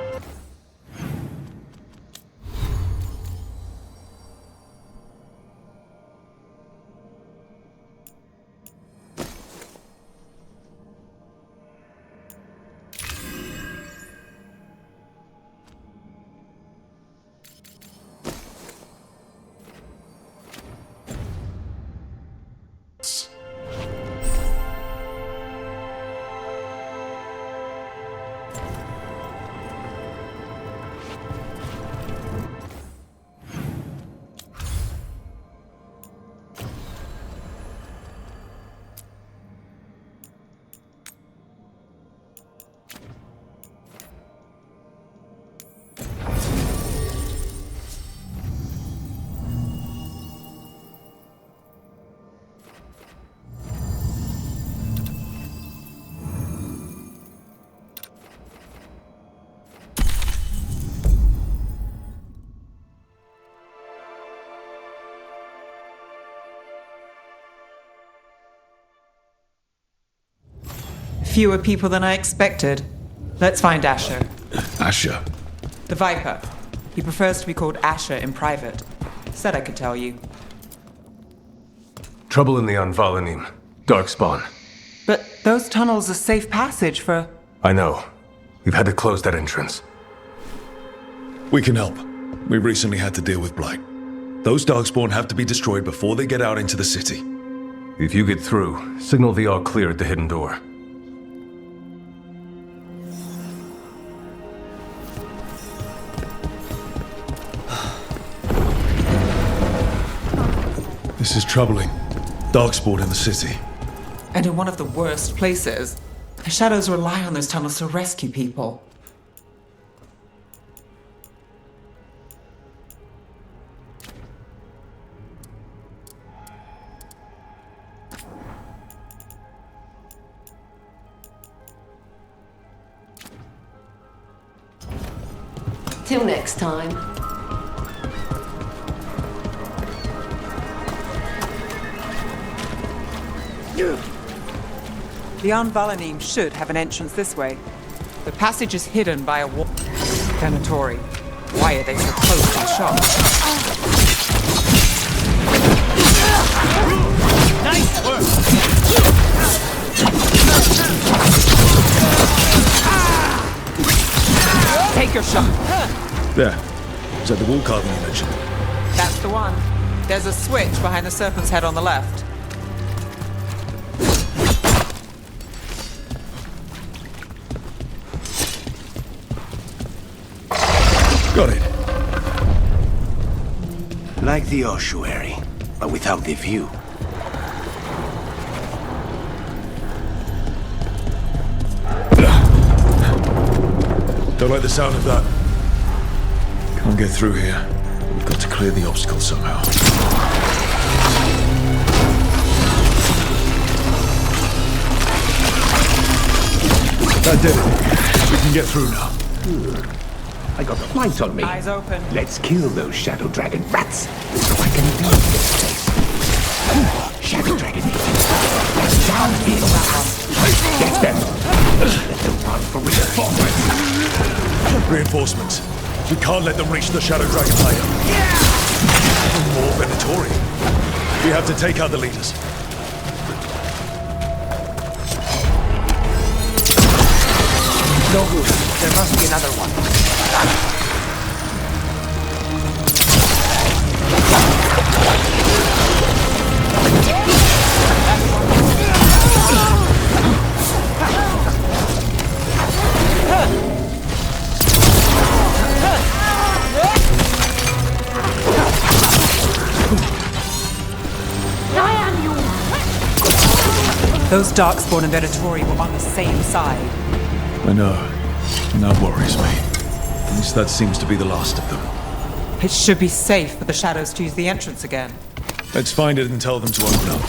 Speaker 15: fewer people than I expected. Let's find Asher.
Speaker 2: Asher?
Speaker 15: The Viper. He prefers to be called Asher in private. Said I could tell you.
Speaker 4: Trouble in the Anvalanim. Darkspawn.
Speaker 15: But those tunnels are safe passage for...
Speaker 4: I know. We've had to close that entrance.
Speaker 2: We can help. We recently had to deal with Blight. Those Darkspawn have to be destroyed before they get out into the city.
Speaker 4: If you get through, signal the all clear at the hidden door.
Speaker 2: This is troubling. Darkspawn in the city.
Speaker 15: And in one of the worst places. The Shadows rely on those tunnels to rescue people.
Speaker 14: Till next time.
Speaker 15: The Anvalanim should have an entrance this way. The passage is hidden by a wall. Venatori. Why are they so close to the shop?
Speaker 11: Nice work!
Speaker 15: Take your shot.
Speaker 2: There. Is that the wall carving you mentioned?
Speaker 15: That's the one. There's a switch behind the serpent's head on the left.
Speaker 2: Got it.
Speaker 5: Like the ossuary, but without the view.
Speaker 2: Don't like the sound of that. Can't get through here. We've got to clear the obstacle somehow. That did it. We can get through now.
Speaker 18: I got the light on me.
Speaker 15: Eyes open.
Speaker 18: Let's kill those Shadow Dragon rats so I can leave this place. Shadow Dragon agents. Down here. Get them. Let them run for reinforcements.
Speaker 2: Reinforcements. We can't let them reach the Shadow Dragon hideout. More Venatori. We have to take out the leaders.
Speaker 16: No good. There must be another one.
Speaker 15: Those Darkspawn and Venatori were on the same side.
Speaker 2: I know. And that worries me. At least that seems to be the last of them.
Speaker 15: It should be safe for the Shadows to use the entrance again.
Speaker 2: Let's find it and tell them to open up.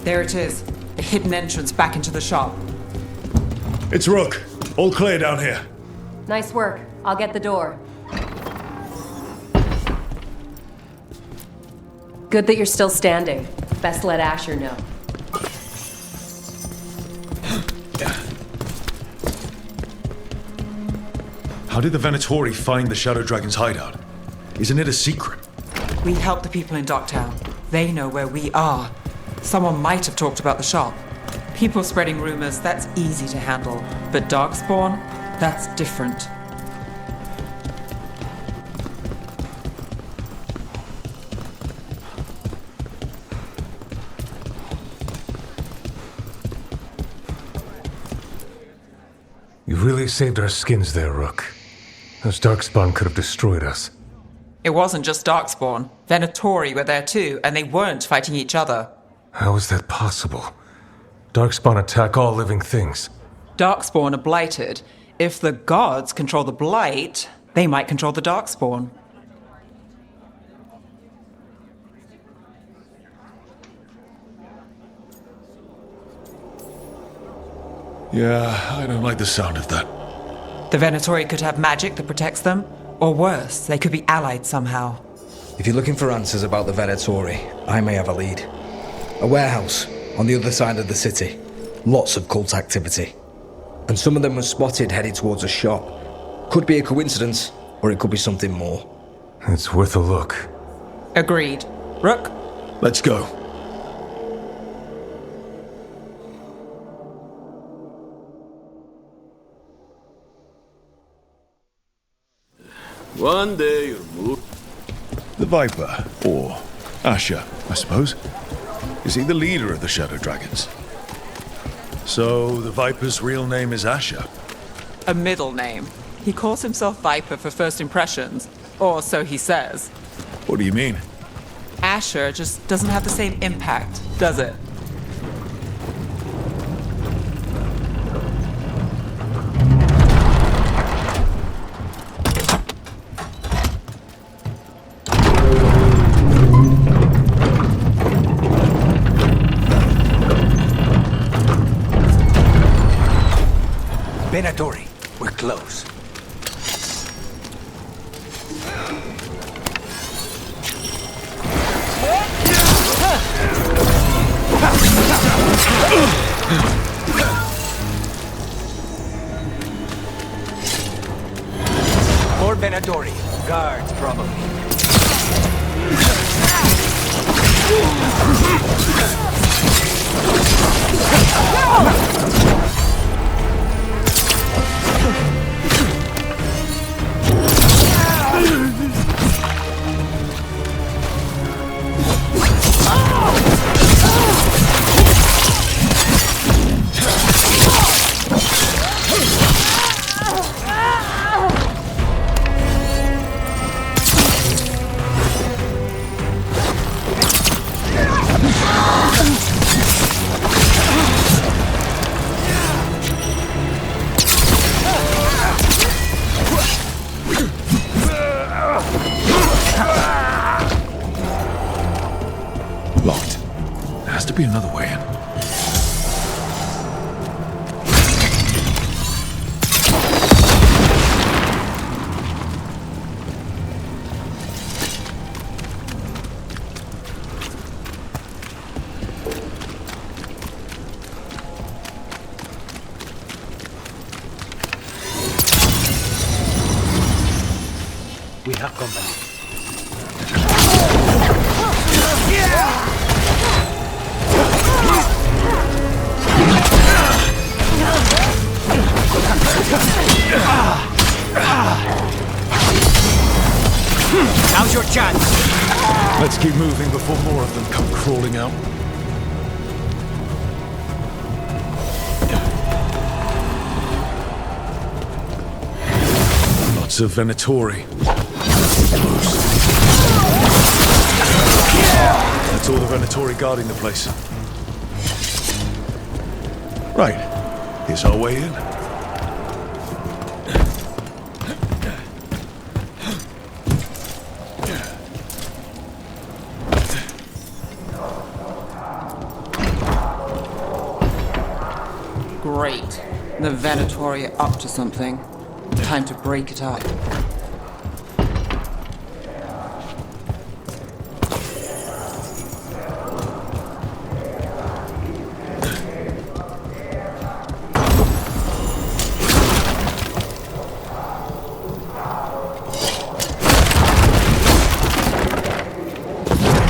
Speaker 15: There it is. The hidden entrance back into the shop.
Speaker 2: It's Rook. All clear down here.
Speaker 19: Nice work. I'll get the door. Good that you're still standing. Best let Asher know.
Speaker 2: How did the Venatori find the Shadow Dragon's hideout? Isn't it a secret?
Speaker 15: We help the people in Docktown. They know where we are. Someone might have talked about the shop. People spreading rumors, that's easy to handle. But Darkspawn, that's different.
Speaker 4: You really saved our skins there, Rook. Those Darkspawn could have destroyed us.
Speaker 15: It wasn't just Darkspawn. Venatori were there too, and they weren't fighting each other.
Speaker 4: How is that possible? Darkspawn attack all living things.
Speaker 15: Darkspawn are blighted. If the gods control the blight, they might control the Darkspawn.
Speaker 2: Yeah, I don't like the sound of that.
Speaker 15: The Venatori could have magic that protects them, or worse, they could be allied somehow.
Speaker 20: If you're looking for answers about the Venatori, I may have a lead. A warehouse on the other side of the city. Lots of cult activity. And some of them were spotted headed towards a shop. Could be a coincidence, or it could be something more.
Speaker 4: It's worth a look.
Speaker 15: Agreed. Rook?
Speaker 2: Let's go.
Speaker 21: One day you'll move.
Speaker 2: The Viper, or Asher, I suppose. Is he the leader of the Shadow Dragons? So, the Viper's real name is Asher?
Speaker 15: A middle name. He calls himself Viper for first impressions, or so he says.
Speaker 2: What do you mean?
Speaker 15: Asher just doesn't have the same impact, does it?
Speaker 16: Venatori, we're close. More Venatori. Guards, probably.
Speaker 2: Locked. There has to be another way in.
Speaker 16: We have company. Now's your chance.
Speaker 2: Let's keep moving before more of them come crawling out. Lots of Venatori. Close. That's all the Venatori guarding the place. Right. Here's our way in.
Speaker 15: Great. The Venatori are up to something. Time to break it up.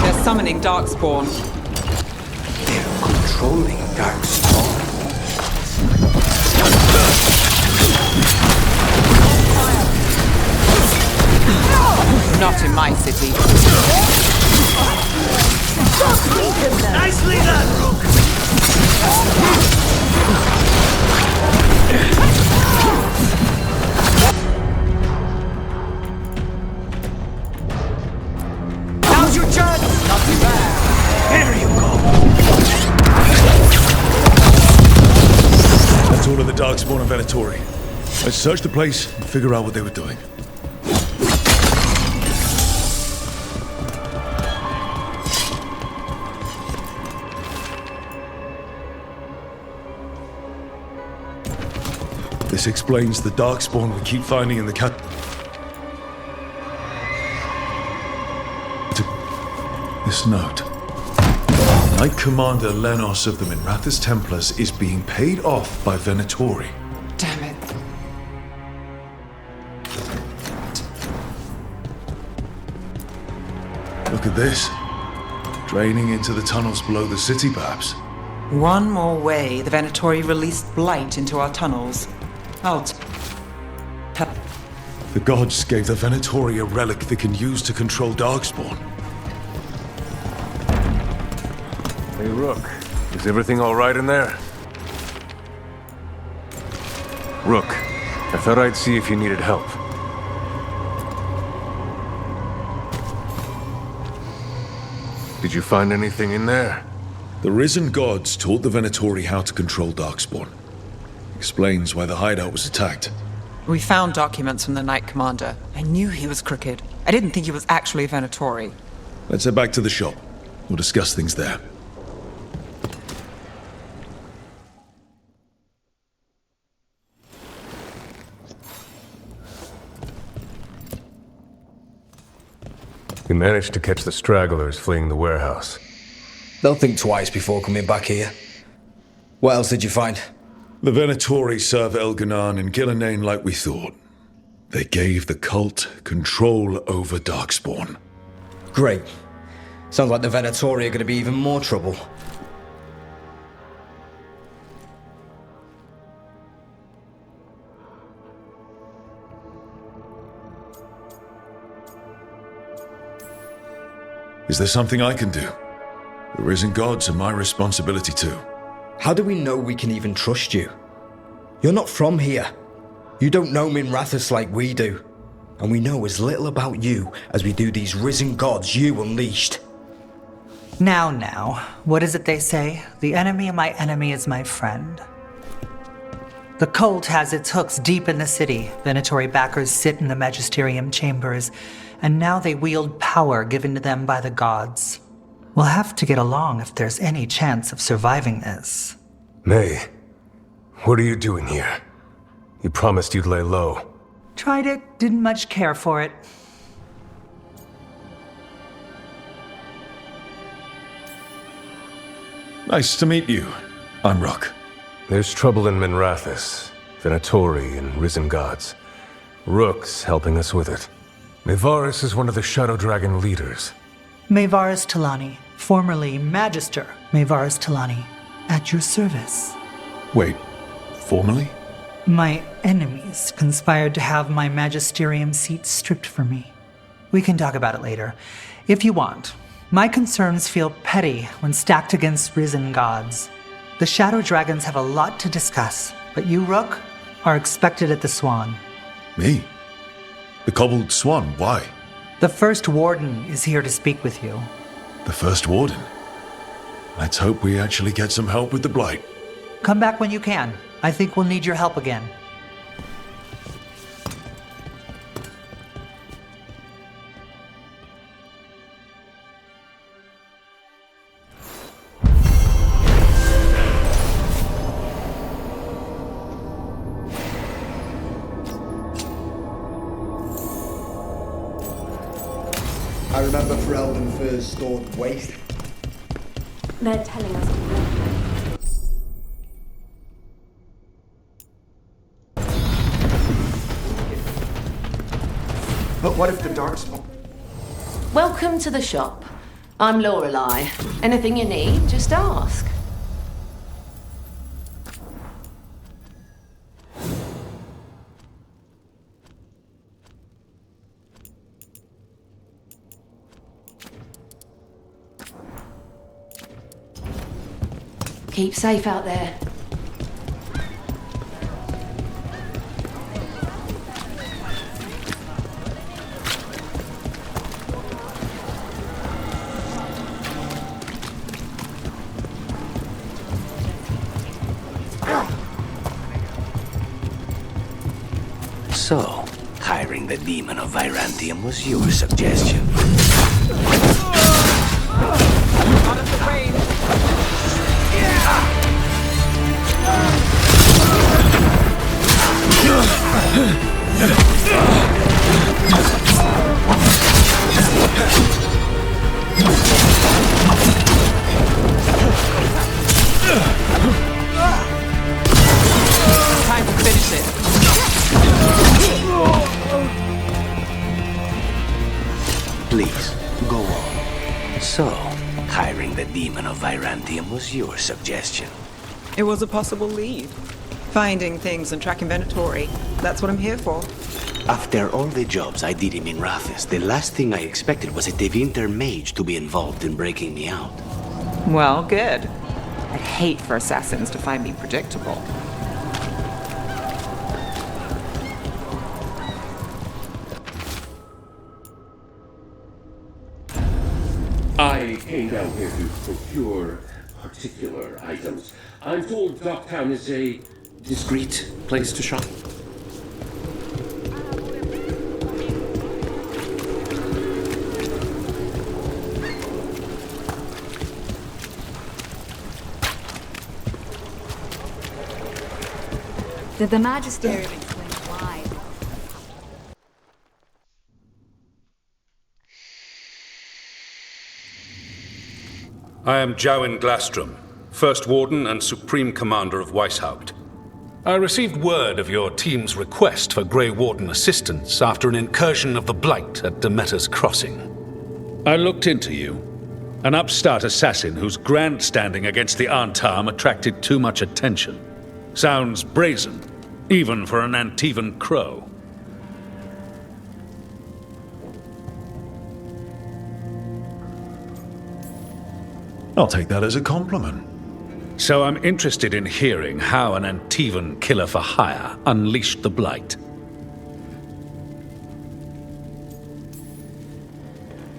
Speaker 15: They're summoning Darkspawn.
Speaker 16: They're controlling Darkspawn.
Speaker 15: Not in my city.
Speaker 21: Nicely done, Rook!
Speaker 2: Darkspawn and Venatori. Let's search the place and figure out what they were doing. This explains the Darkspawn we keep finding in the cat. This note. Knight Commander Lenos of the Minrathous Templars is being paid off by Venatori.
Speaker 15: Damn it.
Speaker 2: Look at this. Draining into the tunnels below the city, perhaps.
Speaker 15: One more way, the Venatori released blight into our tunnels.
Speaker 2: The gods gave the Venatori a relic they can use to control Darkspawn.
Speaker 4: Hey, Rook. Is everything all right in there? Rook, I thought I'd see if you needed help. Did you find anything in there?
Speaker 2: The risen gods taught the Venatori how to control Darkspawn. Explains why the hideout was attacked.
Speaker 15: We found documents from the Knight Commander. I knew he was crooked. I didn't think he was actually a Venatori.
Speaker 2: Let's head back to the shop. We'll discuss things there.
Speaker 4: We managed to catch the stragglers fleeing the warehouse.
Speaker 20: They'll think twice before coming back here. What else did you find?
Speaker 2: The Venatori serve Elganan and Gillenane like we thought. They gave the cult control over Darkspawn.
Speaker 20: Great. Sounds like the Venatori are going to be even more trouble.
Speaker 2: Is there something I can do? The risen gods are my responsibility too.
Speaker 20: How do we know we can even trust you? You're not from here. You don't know Minrathous like we do. And we know as little about you as we do these risen gods you unleashed.
Speaker 21: Now, what is it they say? The enemy of my enemy is my friend. The cult has its hooks deep in the city. Venatori backers sit in the magisterium chambers, and now they wield power given to them by the gods. We'll have to get along if there's any chance of surviving this.
Speaker 4: May, what are you doing here? You promised you'd lay low.
Speaker 21: Tried it, didn't much care for it.
Speaker 2: Nice to meet you. I'm Rook.
Speaker 4: There's trouble in Minrathous, Venatori, and risen gods. Rook's helping us with it. Mayvaris is one of the Shadow Dragon leaders.
Speaker 21: Mayvaris Talani, formerly Magister Mayvaris Talani, at your service.
Speaker 2: Wait, formally?
Speaker 21: My enemies conspired to have my magisterium seat stripped from me. We can talk about it later, if you want. My concerns feel petty when stacked against risen gods. The Shadow Dragons have a lot to discuss, but you, Rook, are expected at the Swan.
Speaker 2: Me? The Cobbled Swan, why?
Speaker 21: The First Warden is here to speak with you.
Speaker 2: The First Warden? Let's hope we actually get some help with the Blight.
Speaker 21: Come back when you can. I think we'll need your help again.
Speaker 22: I remember Ferelden first stored waste.
Speaker 19: They're telling us to
Speaker 22: But what if the Darkspawn?
Speaker 14: Welcome to the shop. I'm Lorelei. Anything you need, just ask. Keep safe out there.
Speaker 5: So, hiring the demon of Virantium was your suggestion.
Speaker 15: Out of the way! Time to finish it.
Speaker 5: Please, go on. So, hiring the demon of Virantium was your suggestion.
Speaker 15: It was a possible lead. Finding things and tracking Venatori. That's what I'm here for.
Speaker 5: After all the jobs I did in Minrathis, the last thing I expected was a Tevinter mage to be involved in breaking me out.
Speaker 15: Well, good. I'd hate for assassins to find me predictable.
Speaker 7: I came down here to procure particular items. I'm told Docktown is a discreet place to shop.
Speaker 10: Did the Magisterium explain why?
Speaker 23: I am Jowen Glastrom, First Warden and Supreme Commander of Weishaupt. I received word of your team's request for Grey Warden assistance after an incursion of the Blight at Demeter's Crossing. I looked into you. An upstart assassin whose grandstanding against the Antarm attracted too much attention. Sounds brazen, even for an Antivan crow.
Speaker 2: I'll take that as a compliment.
Speaker 23: So I'm interested in hearing how an Antivan killer for hire unleashed the Blight.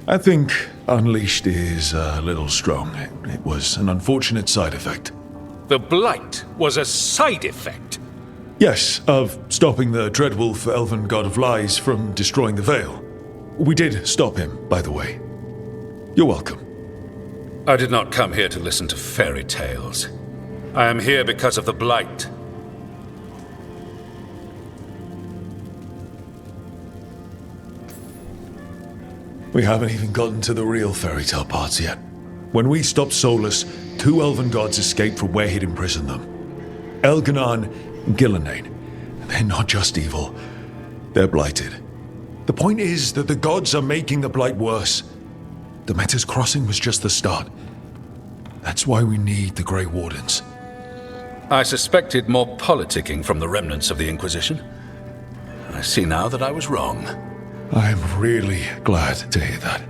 Speaker 2: I think unleashed is a little strong. It was an unfortunate side effect.
Speaker 23: The Blight was a side effect?
Speaker 2: Yes, of stopping the Dreadwolf Elven God of Lies from destroying the Veil. We did stop him, by the way. You're welcome.
Speaker 23: I did not come here to listen to fairy tales. I am here because of the Blight.
Speaker 2: We haven't even gotten to the real fairy tale parts yet. When we stopped Solus, 2 elven gods escaped from where he'd imprisoned them. Elganon and Gillenane. They're not just evil, they're blighted. The point is that the gods are making the Blight worse. Demeter's Crossing was just the start. That's why we need the Grey Wardens.
Speaker 23: I suspected more politicking from the remnants of the Inquisition. I see now that I was wrong.
Speaker 2: I'm really glad to hear that.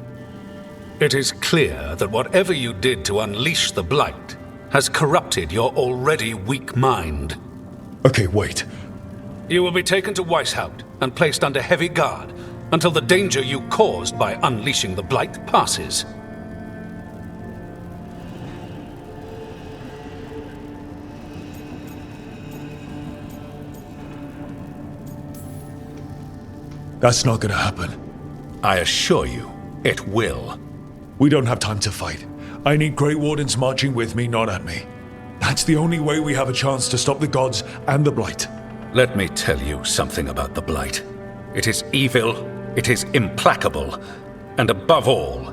Speaker 23: It is clear that whatever you did to unleash the Blight has corrupted your already weak mind.
Speaker 2: Okay, wait.
Speaker 23: You will be taken to Weishaupt and placed under heavy guard until the danger you caused by unleashing the Blight passes.
Speaker 2: That's not gonna happen.
Speaker 23: I assure you, it will.
Speaker 2: We don't have time to fight. I need Grey Wardens marching with me, not at me. That's the only way we have a chance to stop the gods and the Blight.
Speaker 23: Let me tell you something about the Blight. It is evil, it is implacable, and above all,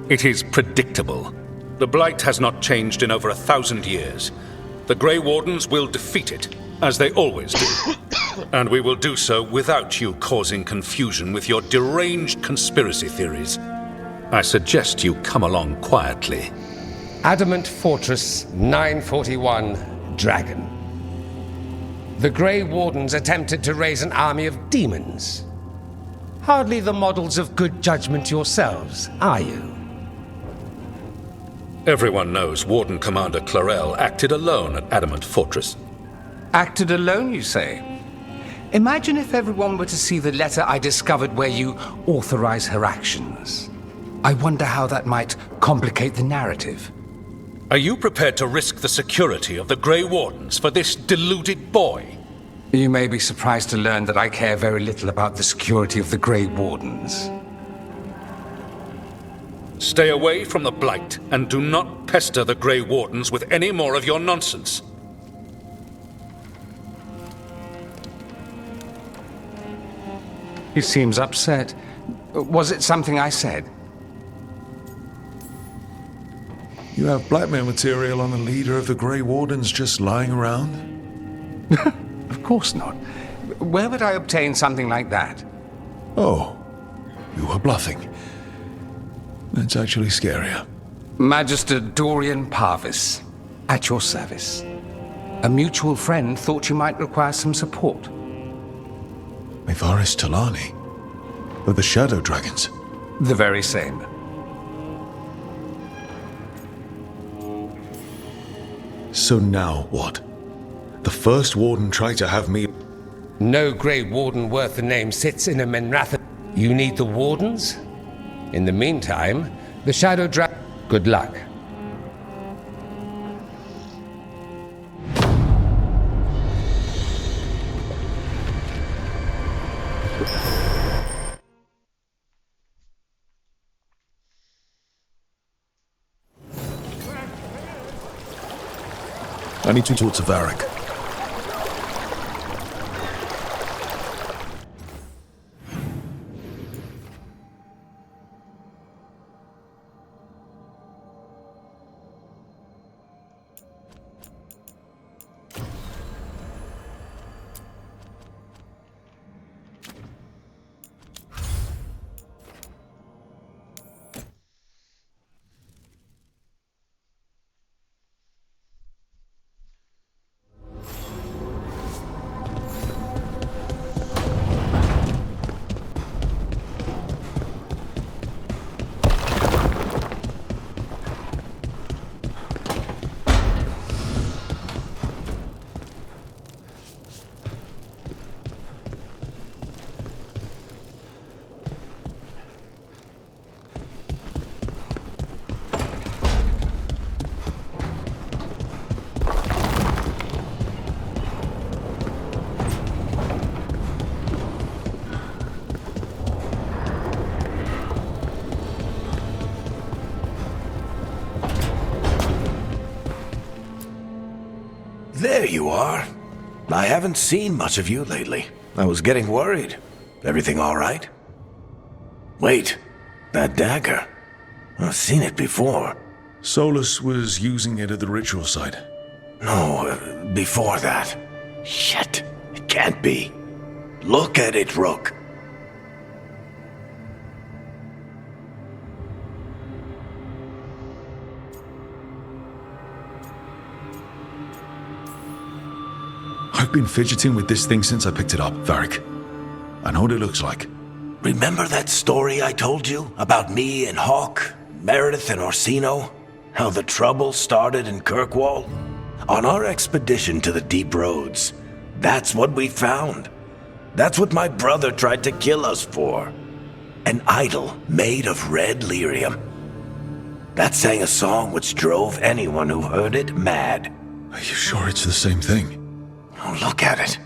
Speaker 23: it is predictable. The Blight has not changed in over 1,000 years. The Grey Wardens will defeat it, as they always do. And we will do so without you causing confusion with your deranged conspiracy theories. I suggest you come along quietly.
Speaker 7: Adamant Fortress 941, Dragon. The Grey Wardens attempted to raise an army of demons. Hardly the models of good judgment yourselves, are you?
Speaker 23: Everyone knows Warden Commander Clarel acted alone at Adamant Fortress.
Speaker 7: Acted alone, you say? Imagine if everyone were to see the letter I discovered where you authorize her actions. I wonder how that might complicate the narrative.
Speaker 23: Are you prepared to risk the security of the Grey Wardens for this deluded boy?
Speaker 7: You may be surprised to learn that I care very little about the security of the Grey Wardens.
Speaker 23: Stay away from the Blight, and do not pester the Grey Wardens with any more of your nonsense.
Speaker 7: He seems upset. Was it something I said?
Speaker 2: You have blackmail material on the leader of the Grey Wardens just lying around?
Speaker 7: Of course not. Where would I obtain something like that?
Speaker 2: Oh, you were bluffing. That's actually scarier.
Speaker 7: Magister Dorian Parvis, at your service. A mutual friend thought you might require some support.
Speaker 2: Mevaris Talani? Of the Shadow Dragons?
Speaker 7: The very same.
Speaker 2: So now what? The first Warden tried to have me...
Speaker 7: No Grey Warden worth the name sits in a Menratha. You need the Wardens? In the meantime, the Shadow Dragon... Good luck.
Speaker 2: I need to talk to Varric.
Speaker 1: There you are. I haven't seen much of you lately. I was getting worried. Everything all right? Wait, that dagger. I've seen it before.
Speaker 2: Solus was using it at the ritual site.
Speaker 1: No, before that. Shit, it can't be. Look at it, Rook.
Speaker 2: I've been fidgeting with this thing since I picked it up, Varric. I know what it looks like.
Speaker 1: Remember that story I told you about me and Hawk, Meredith and Orsino? How the trouble started in Kirkwall? On our expedition to the Deep Roads, that's what we found. That's what my brother tried to kill us for. An idol made of red lyrium. That sang a song which drove anyone who heard it mad.
Speaker 2: Are you sure it's the same thing?
Speaker 1: Oh, look at it.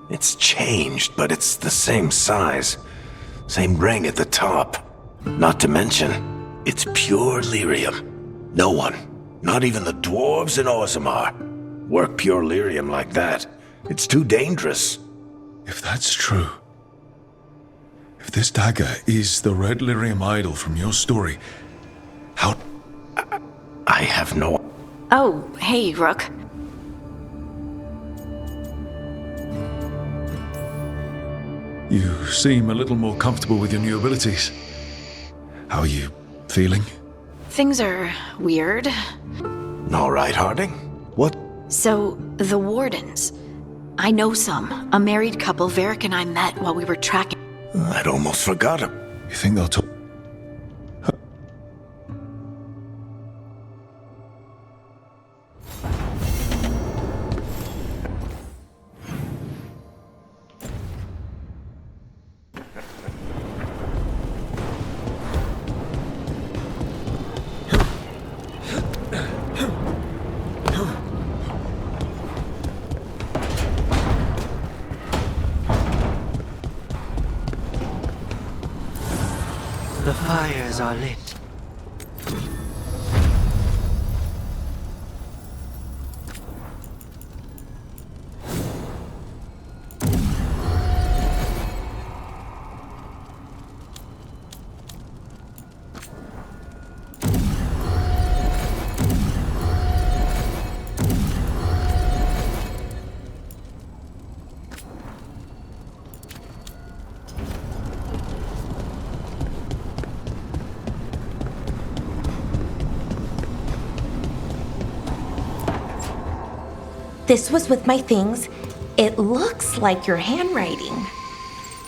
Speaker 1: It's changed, but it's the same size. Same ring at the top. Not to mention, it's pure lyrium. No one, not even the dwarves in Orzammar, work pure lyrium like that. It's too dangerous.
Speaker 2: If that's true, if this dagger is the red lyrium idol from your story, how...
Speaker 1: I have no...
Speaker 8: Oh, hey, Rook.
Speaker 2: You seem a little more comfortable with your new abilities. How are you feeling?
Speaker 8: Things are weird.
Speaker 1: All right, Harding. What?
Speaker 8: So, the Wardens. I know some. A married couple Varric and I met while we were tracking.
Speaker 1: I'd almost forgot him.
Speaker 2: You think they'll talk?
Speaker 5: fires are lit.
Speaker 8: This was with my things. It looks like your handwriting.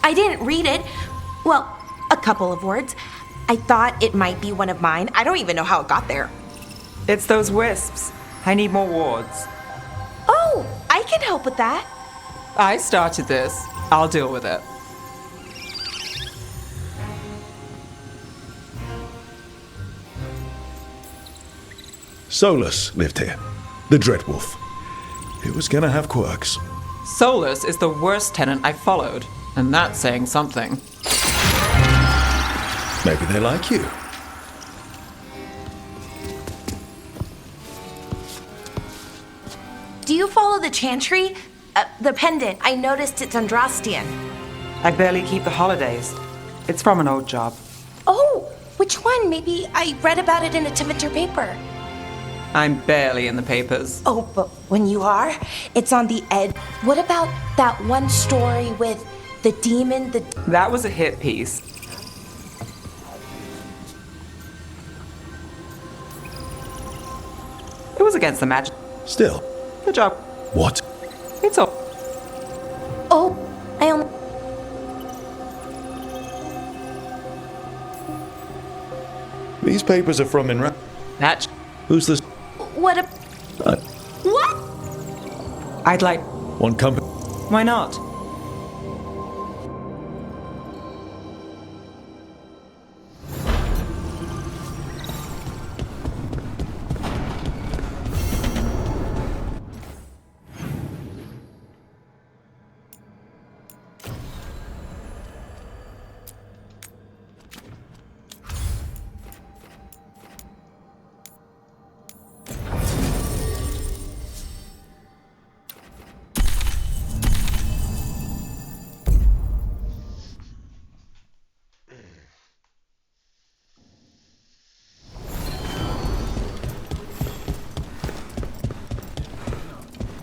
Speaker 8: I didn't read it. Well, a couple of words. I thought it might be one of mine. I don't even know how it got there.
Speaker 15: It's those wisps. I need more wards.
Speaker 8: Oh, I can help with that.
Speaker 15: I started this. I'll deal with it.
Speaker 2: Solus lived here. The Dreadwolf. He was gonna have quirks.
Speaker 15: Solus is the worst tenant I followed, and that's saying something.
Speaker 2: Maybe they like you.
Speaker 8: Do you follow the chantry? The pendant. I noticed it's Andrastian.
Speaker 21: I barely keep the holidays. It's from an old job.
Speaker 8: Oh, which one? Maybe I read about it in a Timiter paper.
Speaker 15: I'm barely in the papers.
Speaker 8: Oh, but when you are, it's on the edge. What about that one story with the demon,
Speaker 15: That was a hit piece. It was against the magic.
Speaker 2: Still.
Speaker 15: Good job.
Speaker 2: What?
Speaker 15: It's all.
Speaker 8: Oh, I only...
Speaker 2: These papers are from Minra.
Speaker 15: Natch.
Speaker 2: Who's this?
Speaker 8: What a... What?
Speaker 15: I'd like...
Speaker 2: One company.
Speaker 15: Why not?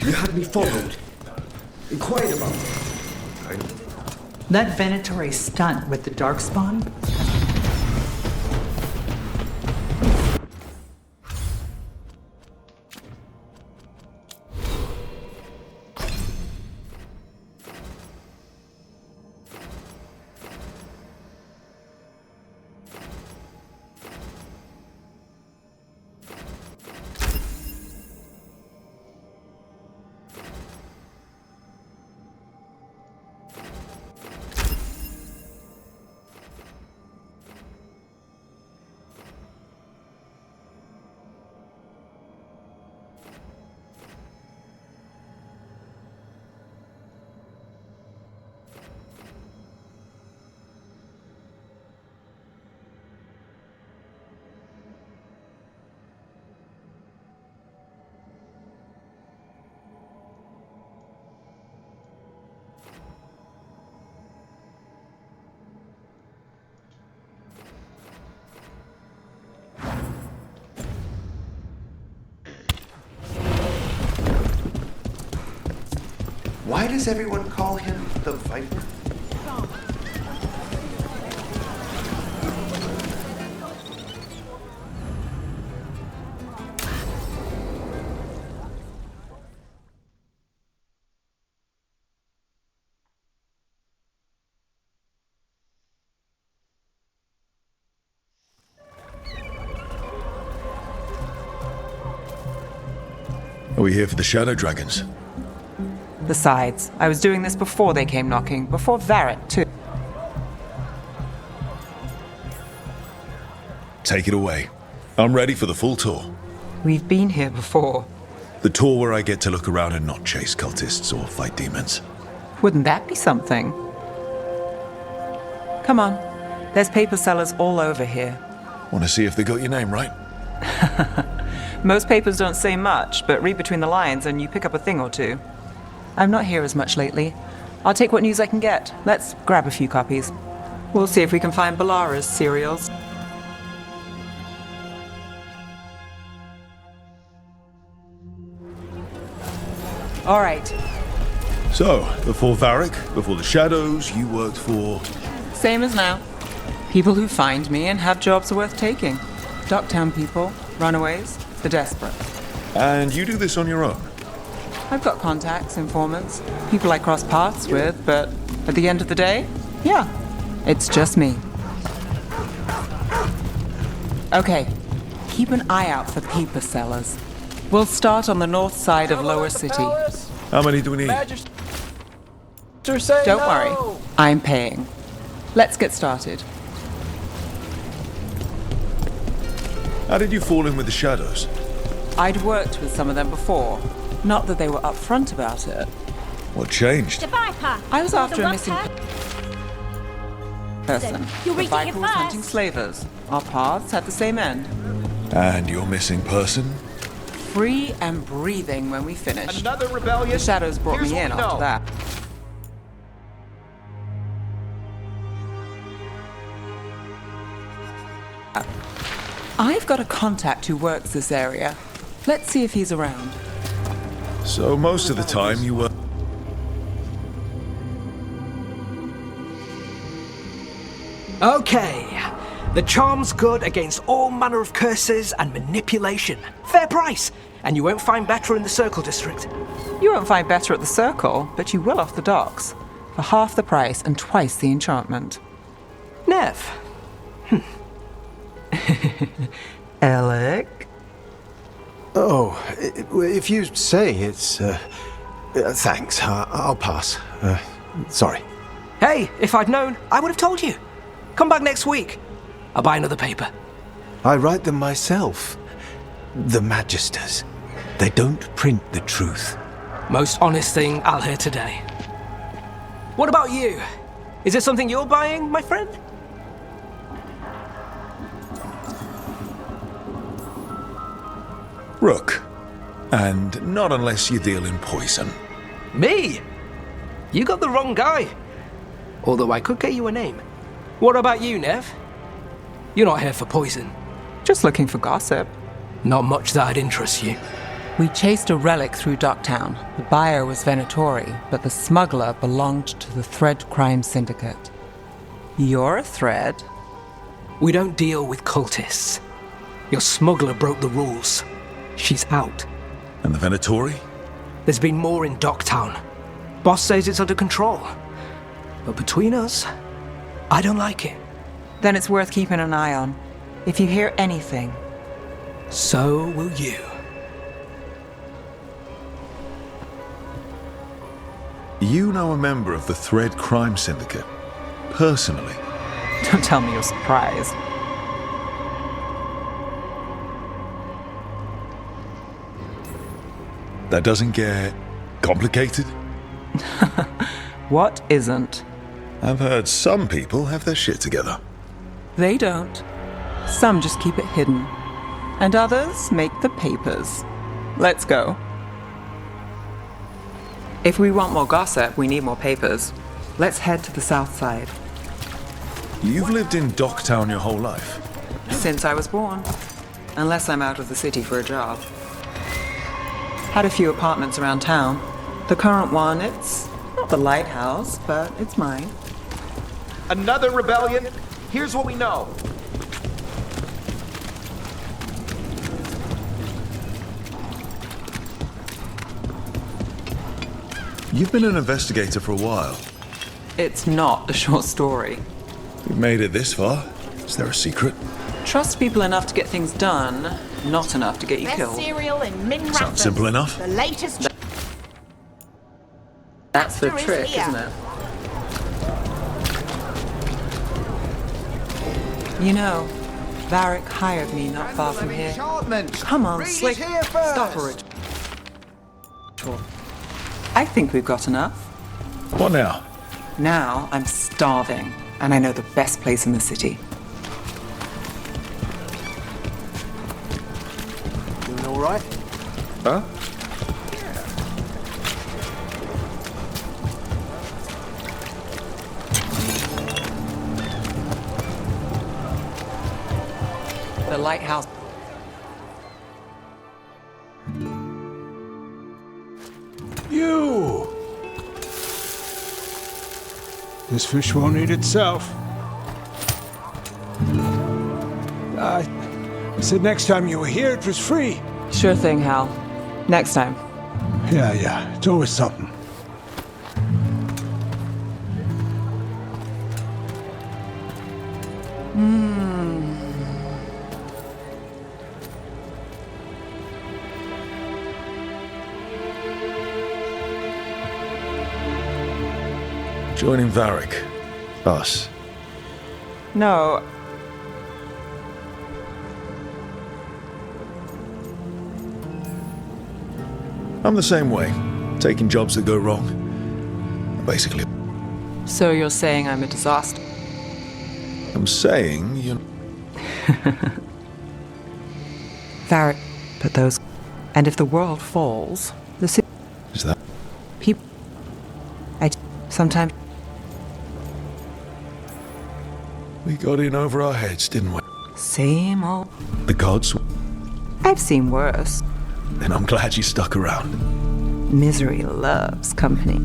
Speaker 16: You had me followed. Inquired about it.
Speaker 21: That Venatori stunt with the Darkspawn?
Speaker 5: Why does everyone call him the Viper?
Speaker 2: Are we here for the Shadow Dragons?
Speaker 15: Besides, I was doing this before they came knocking, before Varret, too.
Speaker 2: Take it away. I'm ready for the full tour.
Speaker 15: We've been here before.
Speaker 2: The tour where I get to look around and not chase cultists or fight demons.
Speaker 15: Wouldn't that be something? Come on, There's paper sellers all over here.
Speaker 2: Want to see if they got your name right?
Speaker 15: Most papers don't say much, but read between the lines and you pick up a thing or two. I'm not here as much lately. I'll take what news I can get. Let's grab a few copies. We'll see if we can find Balara's cereals. All right.
Speaker 2: So, before Varric, before the Shadows, you worked for...
Speaker 15: Same as now. People who find me and have jobs worth taking. Docktown people, runaways, the desperate.
Speaker 2: And you do this on your own?
Speaker 15: I've got contacts, informants, people I cross paths with, but at the end of the day, yeah, it's just me. Okay, keep an eye out for paper sellers. We'll start on the north side of Lower City.
Speaker 2: How many do we need?
Speaker 15: Don't worry, I'm paying. Let's get started.
Speaker 2: How did you fall in with the Shadows?
Speaker 15: I'd worked with some of them before. Not that they were upfront about it.
Speaker 2: What changed?
Speaker 15: I was after a missing person. The Viper was hunting slavers. Our paths had the same end.
Speaker 2: And your missing person?
Speaker 15: Free and breathing when we finished.
Speaker 11: Another rebellion?
Speaker 15: The Shadows brought me in after that. I've got a contact who works this area. Let's see if he's around.
Speaker 2: So most of the time you were...
Speaker 3: Okay. The charm's good against all manner of curses and manipulation. Fair price. And you won't find better in the Circle District.
Speaker 15: You won't find better at the Circle, but you will off the docks. For half the price and twice the enchantment.
Speaker 3: Nev.
Speaker 21: Alec?
Speaker 6: Oh, if you say it's... thanks, I'll pass. Sorry.
Speaker 3: Hey, if I'd known, I would have told you. Come back next week. I'll buy another paper.
Speaker 6: I write them myself. The Magisters. They don't print the truth.
Speaker 3: Most honest thing I'll hear today. What about you? Is it something you're buying, my friend?
Speaker 2: Rook. And not unless you deal in poison.
Speaker 3: Me? You got the wrong guy. Although I could get you a name. What about you, Nev? You're not here for poison.
Speaker 15: Just looking for gossip.
Speaker 3: Not much that'd interest you.
Speaker 15: We chased a relic through Docktown. The buyer was Venatori, but the smuggler belonged to the Thread Crime Syndicate. You're a Thread?
Speaker 3: We don't deal with cultists. Your smuggler broke the rules. She's out.
Speaker 2: And the Venatori?
Speaker 3: There's been more in Docktown. Boss says it's under control. But between us, I don't like it.
Speaker 15: Then it's worth keeping an eye on. If you hear anything.
Speaker 3: So will you.
Speaker 2: You know a member of the Thread Crime Syndicate? Personally?
Speaker 15: Don't tell me you're surprised.
Speaker 2: That doesn't get complicated?
Speaker 15: What isn't?
Speaker 2: I've heard some people have their shit together.
Speaker 15: They don't. Some just keep it hidden. And others make the papers. Let's go. If we want more gossip, we need more papers. Let's head to the south side.
Speaker 2: You've lived in Docktown your whole life?
Speaker 15: Since I was born. Unless I'm out of the city for a job. Had a few apartments around town. The current one, it's not the lighthouse, but it's mine.
Speaker 11: Another rebellion? Here's what we know.
Speaker 2: You've been an investigator for a while.
Speaker 15: It's not a short story.
Speaker 2: You've made it this far. Is there a secret?
Speaker 15: Trust people enough to get things done, not enough to get you
Speaker 8: Best
Speaker 15: killed.
Speaker 8: cereal in Min
Speaker 2: Sounds
Speaker 8: Rapids.
Speaker 2: simple enough.
Speaker 8: The latest.
Speaker 15: That's the
Speaker 8: Master is
Speaker 15: trick,
Speaker 8: here.
Speaker 15: isn't it? You know, Varric hired me not far from here. Come on, Slick. Stop a ritual. I think we've got enough.
Speaker 2: What now?
Speaker 15: Now I'm starving. and I know the best place in the city.
Speaker 11: Doing all right?
Speaker 2: Huh?
Speaker 15: The lighthouse.
Speaker 12: You! This fish won't eat itself. I said next time you were here it was free.
Speaker 15: Sure thing, Hal. Next time.
Speaker 12: Yeah, it's always something.
Speaker 2: Joining Varric. Us.
Speaker 15: No.
Speaker 2: I'm the same way. Taking jobs that go wrong. Basically.
Speaker 15: So you're saying I'm a disaster?
Speaker 2: I'm saying you...
Speaker 15: Varric put those... And if the world falls, the city...
Speaker 2: Is that...
Speaker 15: People... Sometimes...
Speaker 2: We got in over our heads, didn't we?
Speaker 15: Same old...
Speaker 2: The gods?
Speaker 15: I've seen worse.
Speaker 2: Then I'm glad you stuck around.
Speaker 15: Misery loves company.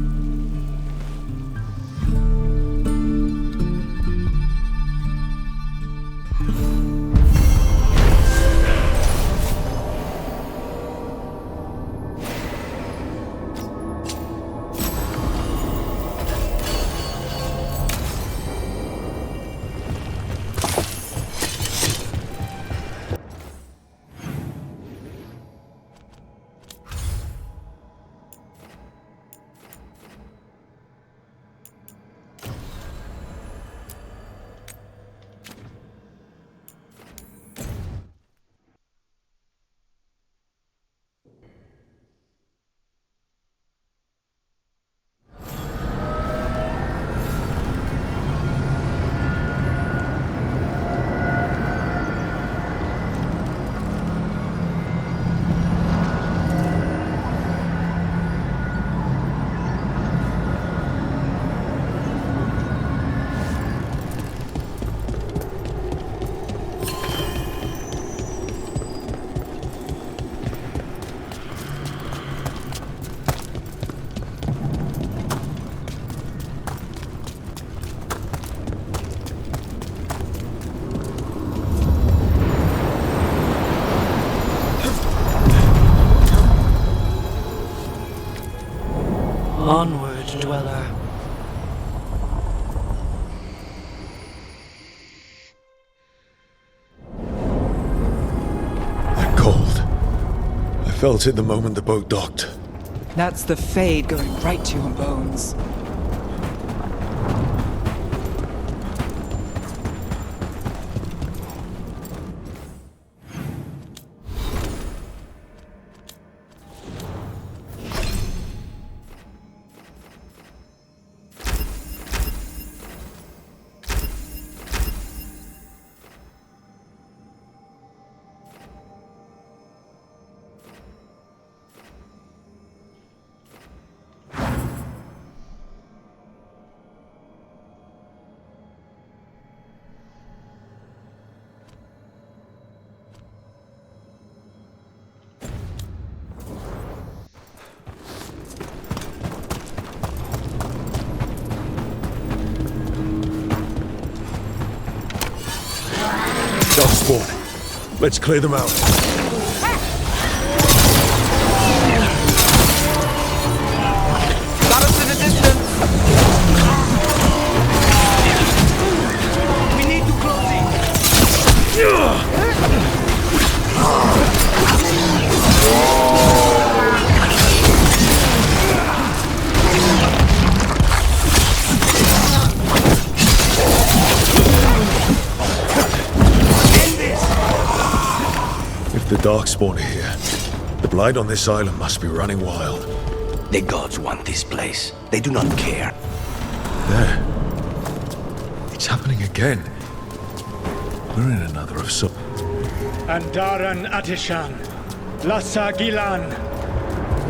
Speaker 11: Onward, dweller.
Speaker 2: That cold. I felt it the moment the boat docked.
Speaker 15: That's the Fade going right to your bones.
Speaker 2: Dock spawn. Let's clear them out.
Speaker 11: Got us in the distance. We need to close
Speaker 2: If the Darkspawn are here, the Blight on this island must be running wild.
Speaker 5: The gods want this place. They do not care.
Speaker 2: There. It's happening again. We're in another of so.
Speaker 12: Andaran Atishan, Lassa Gilan.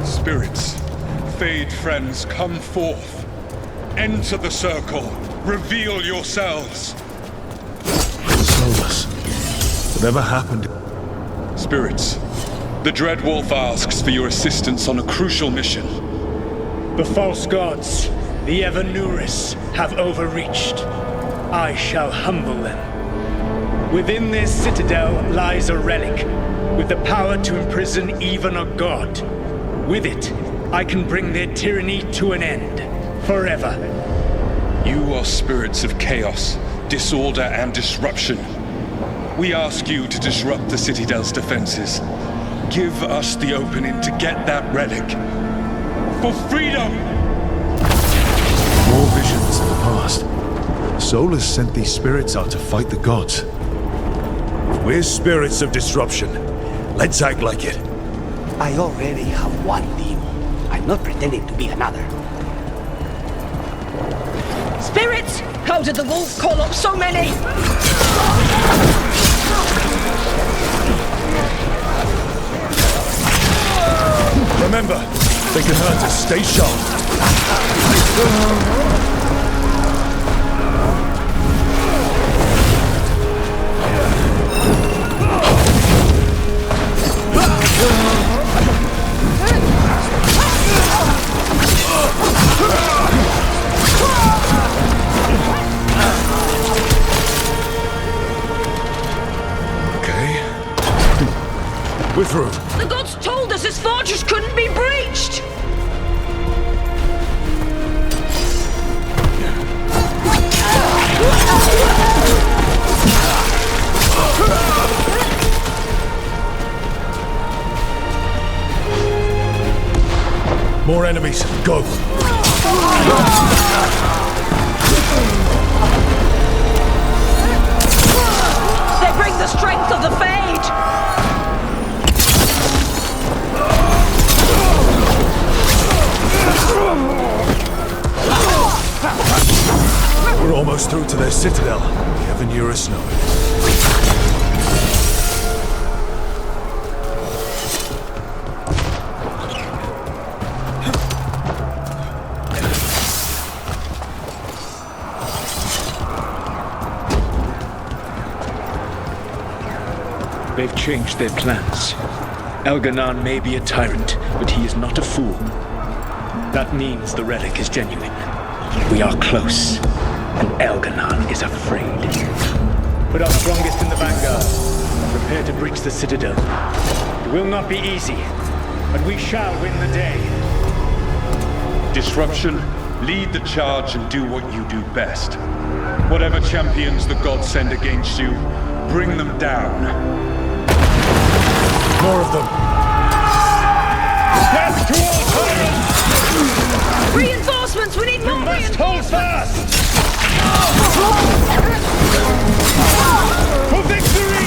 Speaker 9: Spirits, Fade friends, come forth. Enter the circle. Reveal yourselves.
Speaker 2: Solus, whatever happened?
Speaker 9: Spirits, the Dread Wolf asks for your assistance on a crucial mission.
Speaker 12: The false gods, the Evanuris, have overreached. I shall humble them. Within this citadel lies a relic, with the power to imprison even a god. With it, I can bring their tyranny to an end, forever.
Speaker 9: You are spirits of chaos, disorder, and disruption. We ask you to disrupt the Citadel's defenses. Give us the opening to get that relic. For freedom!
Speaker 2: More visions of the past. Solus sent these spirits out to fight the gods. We're spirits of disruption. Let's act like it.
Speaker 5: I already have one demon. I'm not pretending to be another.
Speaker 13: Spirits! How did the wolf call up so many?
Speaker 2: Remember, they can hurt us. Stay sharp. Okay. We're through.
Speaker 13: The gods told us this fortress couldn't be breached!
Speaker 2: More enemies. Go.
Speaker 13: They bring the strength of the Fade!
Speaker 2: We're almost through to their citadel. The Evanuris know it.
Speaker 12: They've changed their plans. Elganon may be a tyrant, but he is not a fool. That means the relic is genuine. We are close, and Elganon is afraid. Put our strongest in the vanguard. Prepare to breach the citadel. It will not be easy, but we shall win the day.
Speaker 9: Disruption, lead the charge and do what you do best. Whatever champions the gods send against you, bring them down.
Speaker 2: More of them.
Speaker 12: Death to all tyrants!
Speaker 13: Reinforcements! We need more
Speaker 12: reinforcements! Hold fast! For victory!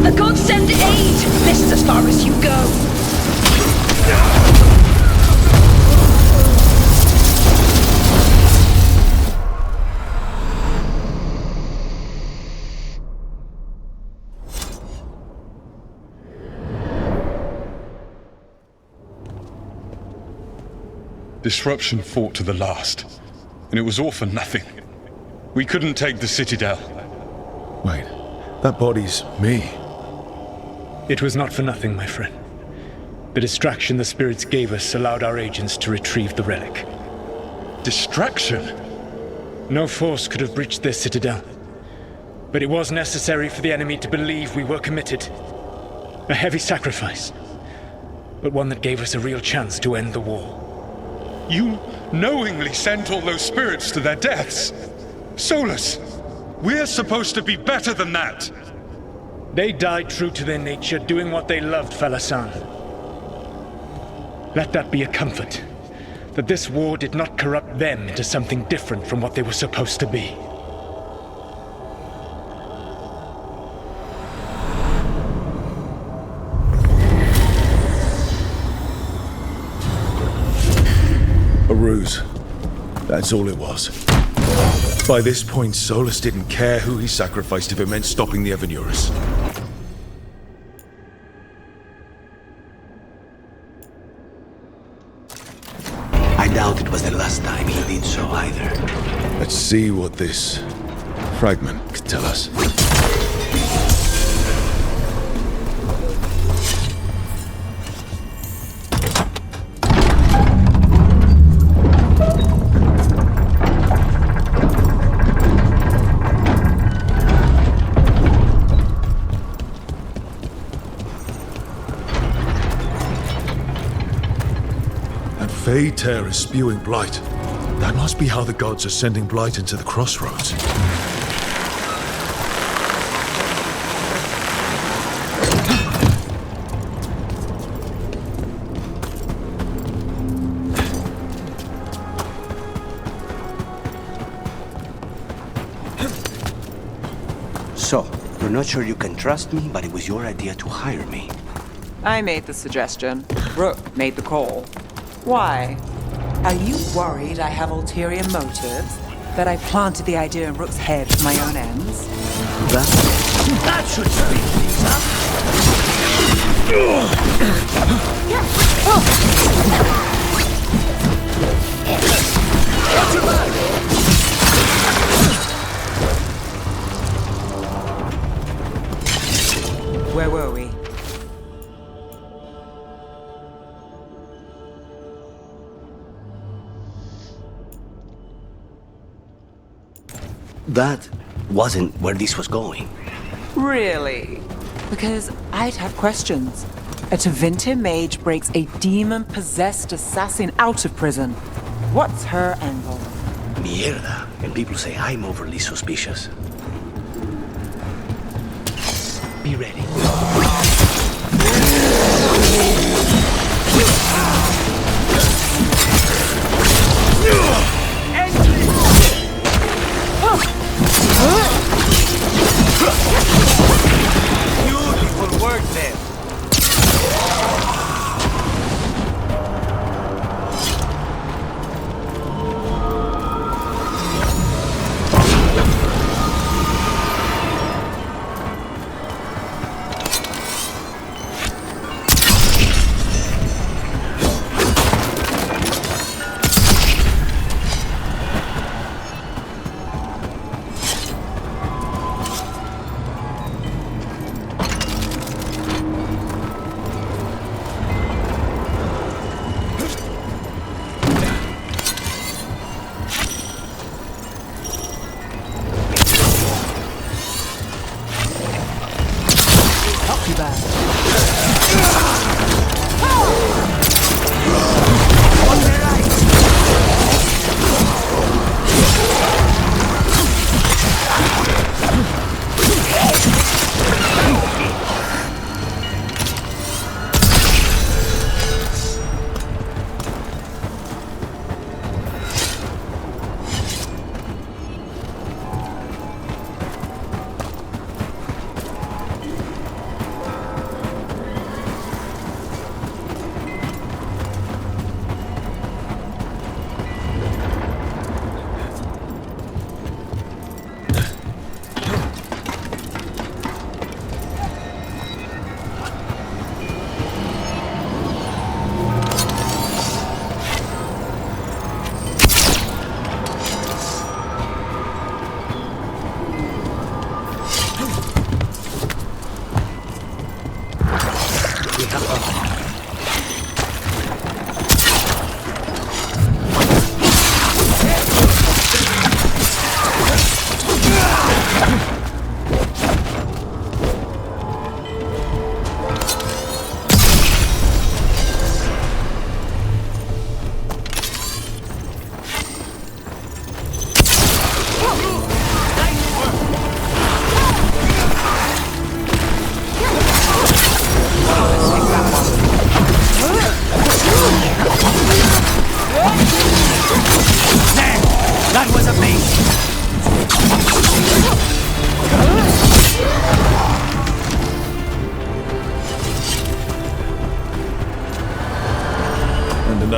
Speaker 13: The gods send aid! This is as far as you go!
Speaker 9: Disruption fought to the last, and it was all for nothing. We couldn't take the Citadel.
Speaker 2: Wait, that body's me.
Speaker 12: It was not for nothing, my friend. The distraction the spirits gave us allowed our agents to retrieve the relic.
Speaker 9: Distraction?
Speaker 12: No force could have breached this citadel. But it was necessary for the enemy to believe we were committed. A heavy sacrifice, but one that gave us a real chance to end the war.
Speaker 9: You knowingly sent all those spirits to their deaths. Solus, we're supposed to be better than that.
Speaker 12: They died true to their nature, doing what they loved, Falasan. Let that be a comfort, that this war did not corrupt them into something different from what they were supposed to be.
Speaker 2: A ruse. That's all it was. By this point, Solus didn't care who he sacrificed if it meant stopping the Evanurus.
Speaker 5: I doubt it was the last time he did so either.
Speaker 2: Let's see what this fragment could tell us. Fade Tear is spewing blight. That must be how the gods are sending blight into the crossroads.
Speaker 5: So, you're not sure you can trust me, but it was your idea to hire me.
Speaker 15: I made the suggestion. Rook made the call. Why? Are you worried I have ulterior motives? That I planted the idea in Rook's head for my own ends?
Speaker 1: That should speed things up. Watch your back!
Speaker 15: Where were we?
Speaker 5: That wasn't where this was going.
Speaker 15: Really? Because I'd have questions. A Tevinter mage breaks a demon-possessed assassin out of prison. What's her angle?
Speaker 5: Mierda. And people say I'm overly suspicious. Be ready.
Speaker 1: Beautiful work there.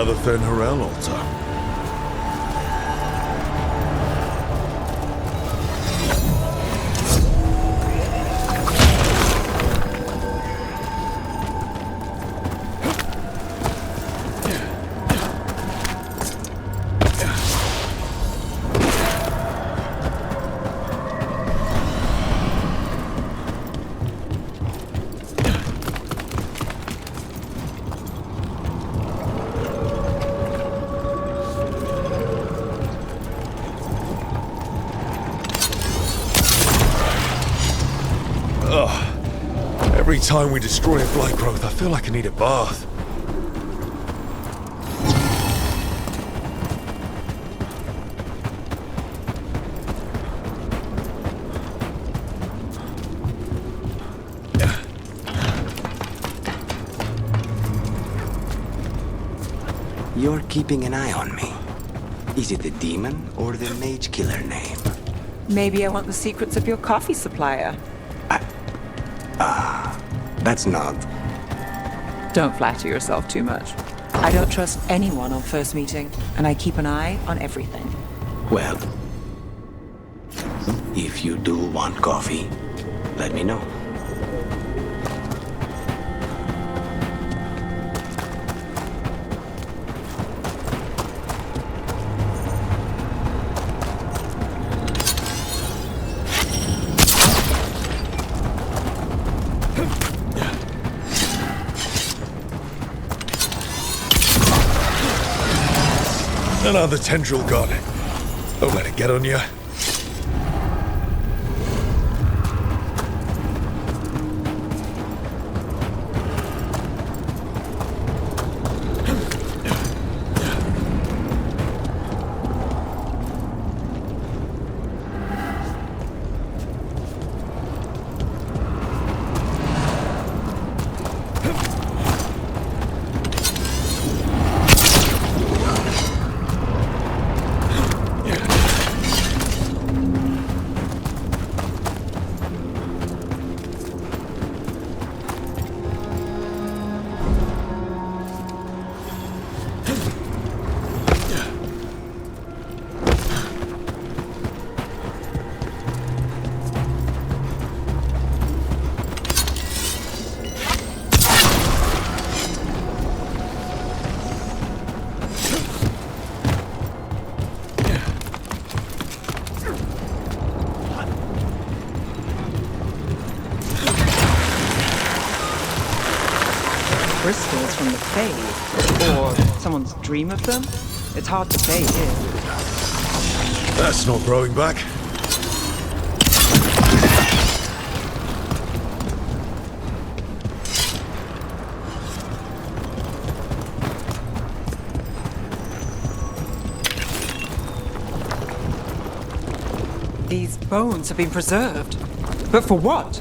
Speaker 2: Another Fen'Harel altar. Every time we destroy a blight growth, I feel like I need a bath.
Speaker 5: You're keeping an eye on me. Is it the demon or the mage killer name?
Speaker 15: Maybe I want the secrets of your coffee supplier.
Speaker 5: That's not.
Speaker 15: Don't flatter yourself too much. I don't trust anyone on first meeting, and I keep an eye on everything.
Speaker 5: Well, if you do want coffee, let me know.
Speaker 2: Another tendril god. Don't let it get on you.
Speaker 15: Crystals from the Fade, or someone's dream of them? It's hard to say here.
Speaker 2: That's not growing back.
Speaker 15: These bones have been preserved. But for what?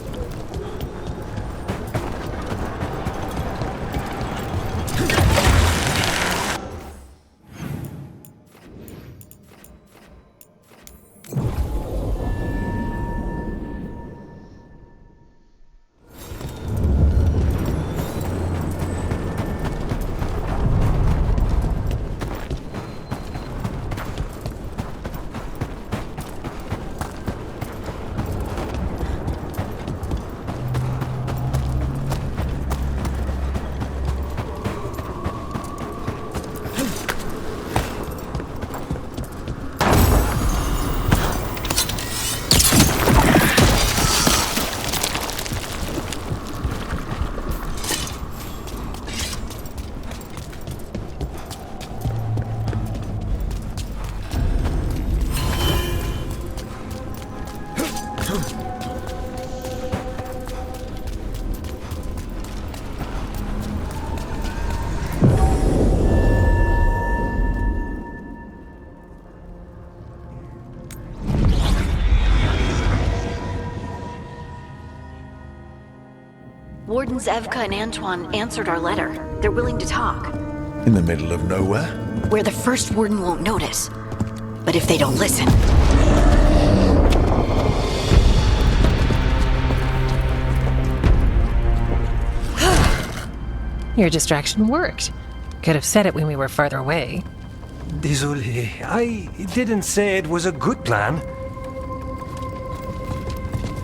Speaker 10: Wardens Evka and Antoine answered our letter. They're willing to talk.
Speaker 2: In the middle of nowhere?
Speaker 10: Where the first warden won't notice. But if they don't listen...
Speaker 19: Your distraction worked.
Speaker 17: Could have said it when we were farther away.
Speaker 18: Désolé, I didn't say it was a good plan.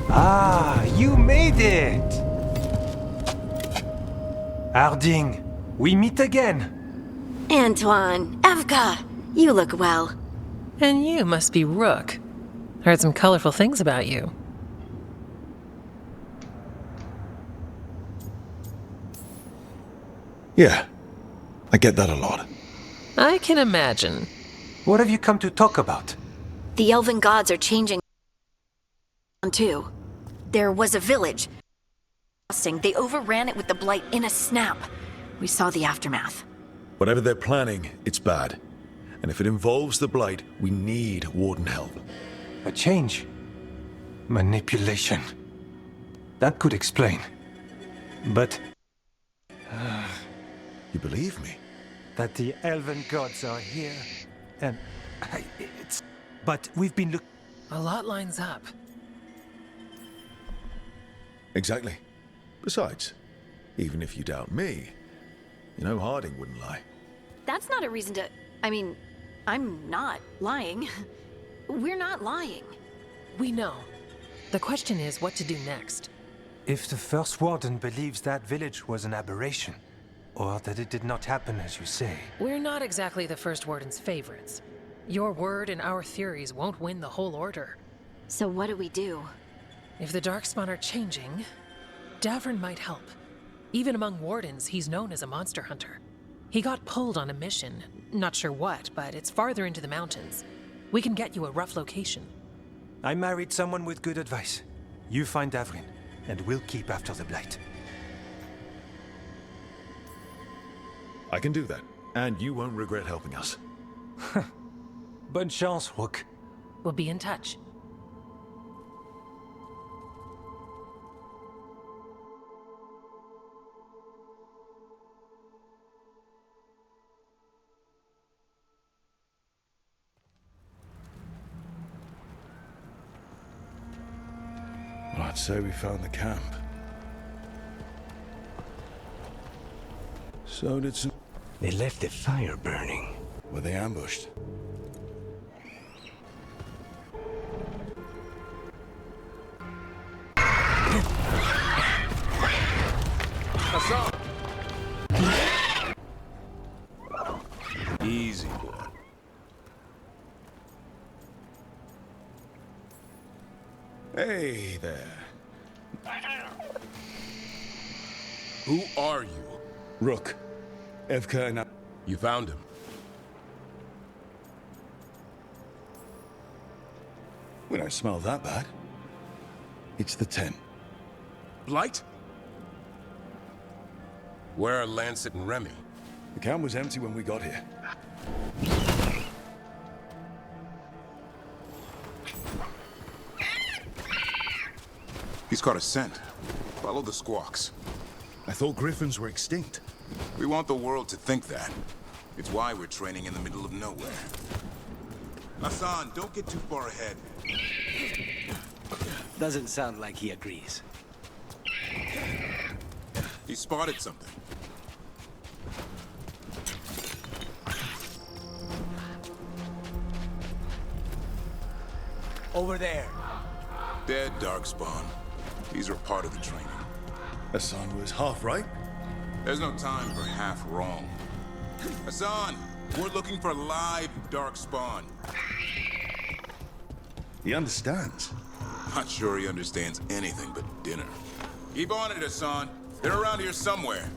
Speaker 18: Ah, you made it! Harding, we meet again.
Speaker 10: Antoine, Evka, you look well.
Speaker 17: And you must be Rook. Heard some colorful things about you.
Speaker 2: Yeah, I get that a lot.
Speaker 17: I can imagine.
Speaker 18: What have you come to talk about?
Speaker 10: The elven gods are changing too. There was a village. They overran it with the blight in a snap. We saw the aftermath.
Speaker 2: Whatever they're planning, it's bad. And if it involves the Blight, we need Warden help.
Speaker 18: A change. Manipulation. That could explain. But...
Speaker 2: You believe me?
Speaker 18: That the elven gods are here, and... But we've been
Speaker 17: A lot lines up.
Speaker 2: Exactly. Besides, even if you doubt me, you know Harding wouldn't lie.
Speaker 10: That's not a reason to... I mean, I'm not lying. We're not lying.
Speaker 17: We know. The question is what to do next.
Speaker 18: If the First Warden believes that village was an aberration, or that it did not happen as you say...
Speaker 17: We're not exactly the First Warden's favorites. Your word and our theories won't win the whole order.
Speaker 10: So what do we do?
Speaker 17: If the Darkspawn are changing, Davrin might help. Even among Wardens, he's known as a monster hunter. He got pulled on a mission. Not sure what, but it's farther into the mountains. We can get you a rough location.
Speaker 18: I married someone with good advice. You find Davrin, and we'll keep after the Blight.
Speaker 2: I can do that, and you won't regret helping us.
Speaker 18: Bonne chance, Rook.
Speaker 17: We'll be in touch.
Speaker 2: Well, I'd say we found the camp. So did some...
Speaker 5: They left the fire burning.
Speaker 2: Were they ambushed?
Speaker 20: Easy, boy.
Speaker 2: Hey there.
Speaker 20: Who are you?
Speaker 2: Rook. Evka and I...
Speaker 20: You found him.
Speaker 2: We don't smell that bad. It's the 10.
Speaker 20: Blight? Where are Lancet and Remy?
Speaker 2: The camp was empty when we got here.
Speaker 20: He's caught a scent. Follow the squawks.
Speaker 2: I thought griffins were extinct.
Speaker 20: We want the world to think that. It's why we're training in the middle of nowhere. Hassan, don't get too far ahead.
Speaker 5: Doesn't sound like he agrees.
Speaker 20: He spotted something.
Speaker 5: Over there.
Speaker 20: Dead Darkspawn. These are part of the training.
Speaker 2: Hassan was half right.
Speaker 20: There's no time for half wrong. Hassan, we're looking for live Darkspawn.
Speaker 2: He understands.
Speaker 20: Not sure he understands anything but dinner. Keep on it, Hassan. They're around here somewhere.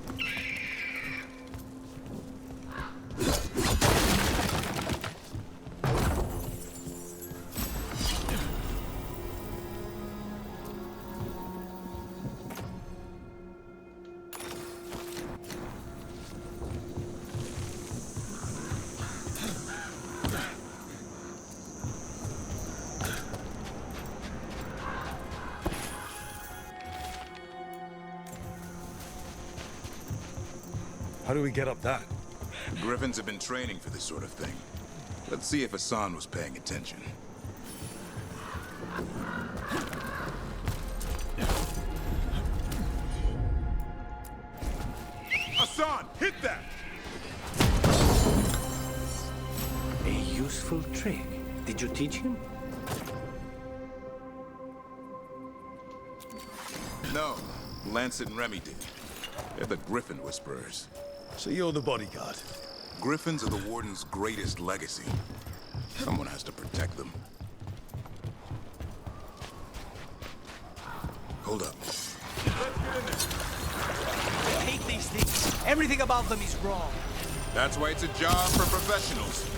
Speaker 2: How do we get up that?
Speaker 20: Griffins have been training for this sort of thing. Let's see if Hassan was paying attention. Hassan, hit that!
Speaker 5: useful trick. Did you teach him?
Speaker 20: No, Lancet and Remy did. They're the Griffin Whisperers.
Speaker 2: So you're the bodyguard?
Speaker 20: Griffins are the Warden's greatest legacy. Someone has to protect them. Hold up.
Speaker 11: I hate these things. Everything about them is wrong.
Speaker 20: That's why it's a job for professionals.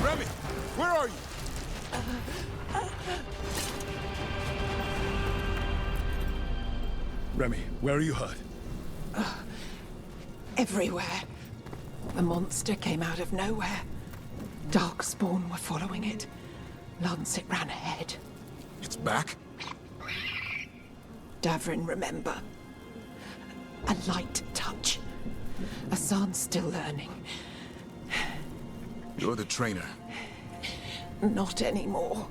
Speaker 20: Remy, where are you?
Speaker 2: Remy, where are you hurt?
Speaker 4: Everywhere. The monster came out of nowhere. Darkspawn were following it. Lancet ran ahead.
Speaker 20: It's back?
Speaker 4: Davrin, remember. A light touch. Asan's still learning.
Speaker 20: You're the trainer.
Speaker 4: Not anymore.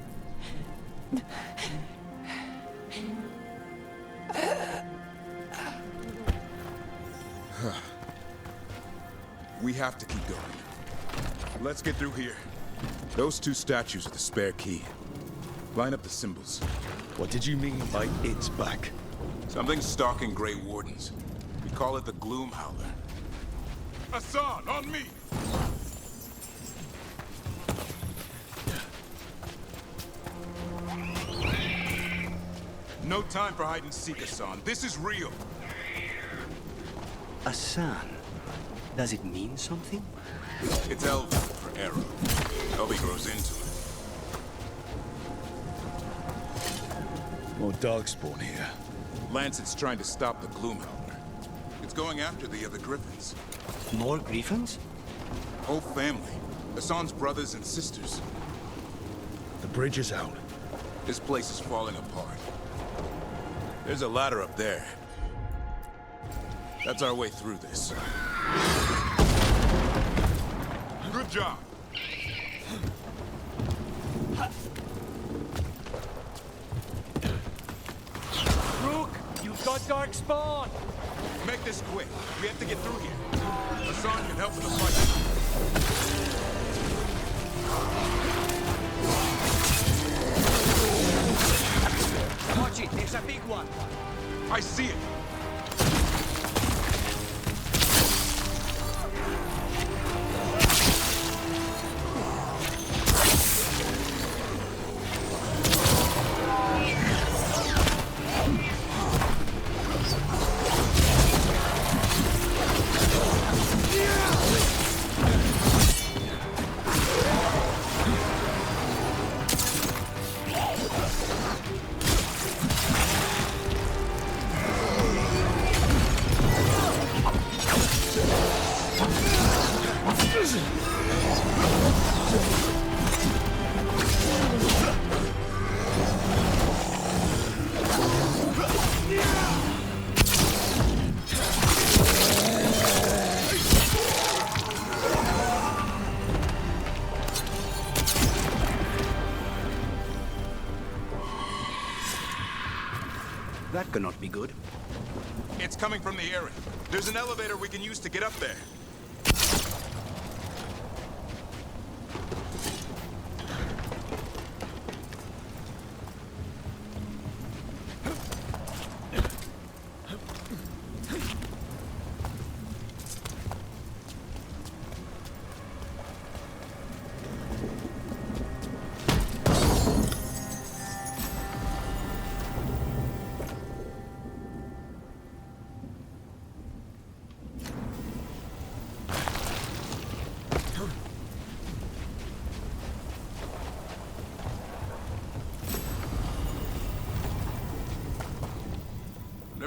Speaker 20: We have to keep going. Let's get through here. Those two statues are the spare key. Line up the symbols.
Speaker 2: What did you mean by it's back?
Speaker 20: Something's stalking Grey Wardens. We call it the Gloom Howler. Asan, on me! No time for hide and seek, Asan. This is real.
Speaker 5: Asan. Does it mean something?
Speaker 20: It's Elven for arrow. Elvi grows into it.
Speaker 2: More Darkspawn here.
Speaker 20: Lancet's trying to stop the Gloom Howler. It's going after the other Griffins.
Speaker 5: More Griffins?
Speaker 20: Whole family. Asan's brothers and sisters.
Speaker 2: The bridge is out.
Speaker 20: This place is falling apart. There's a ladder up there. That's our way through this. Good job.
Speaker 11: Rook, you've got Darkspawn!
Speaker 20: Make this quick. We have to get through here. Asan can help with the fight.
Speaker 11: Watch it, there's a big one.
Speaker 20: I see it.
Speaker 5: That cannot be good.
Speaker 20: It's coming from the area. There's an elevator we can use to get up there.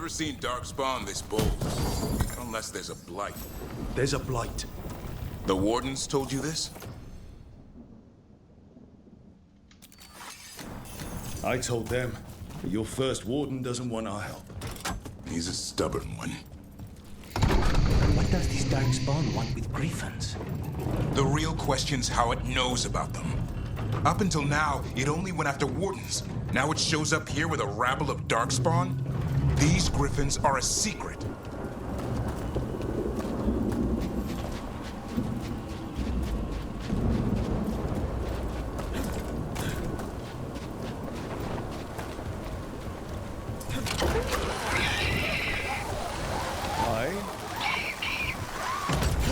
Speaker 20: Never seen Darkspawn this bold. Unless there's a blight.
Speaker 2: There's a blight.
Speaker 20: The Wardens told you this?
Speaker 2: I told them, but your first Warden doesn't want our help.
Speaker 20: He's a stubborn one.
Speaker 16: What does this Darkspawn want with Griffins?
Speaker 20: The real question's how it knows about them. Up until now, it only went after Wardens. Now it shows up here with a rabble of Darkspawn? These Griffins are a secret.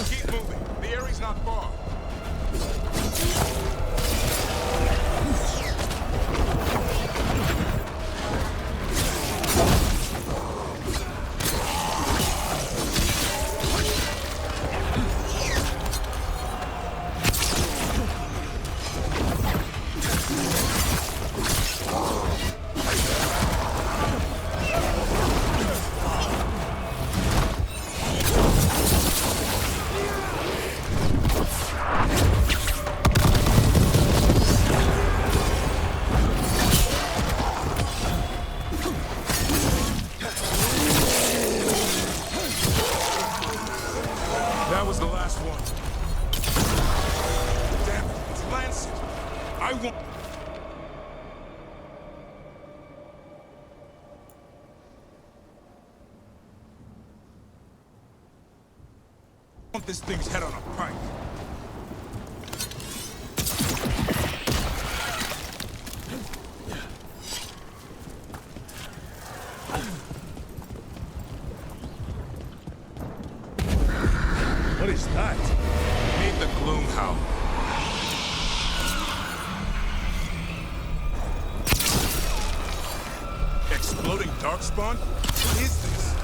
Speaker 20: Keep moving. The area's not far. That was the last one. Damn it, it's Lancet. I want this thing's head on a pike.
Speaker 2: What is that?
Speaker 20: Need the gloom howl. Exploding Darkspawn? What is this?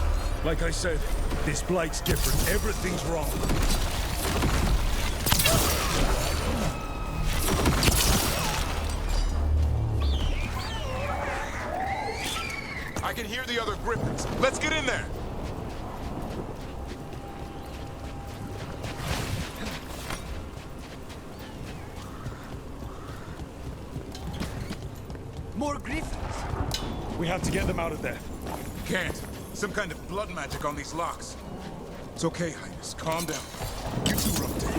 Speaker 2: Like I said, this blight's different. Everything's wrong.
Speaker 20: I can hear the other Griffins. Let's get in there.
Speaker 1: More Griffins!
Speaker 2: We have to get them out of there.
Speaker 20: Can't. Some kind of blood magic on these locks. It's okay, Highness. Calm down. You two rotate.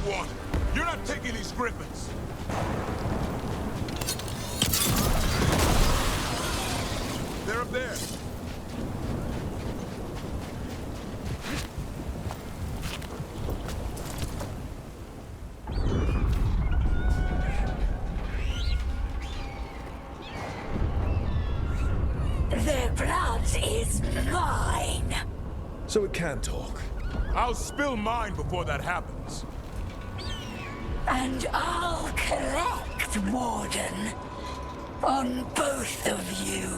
Speaker 20: want. You're not taking these griffins. They're up there.
Speaker 13: Their blood is mine.
Speaker 2: So it can talk.
Speaker 20: I'll spill mine before that happens.
Speaker 13: And I'll collect, Warden, on both of you.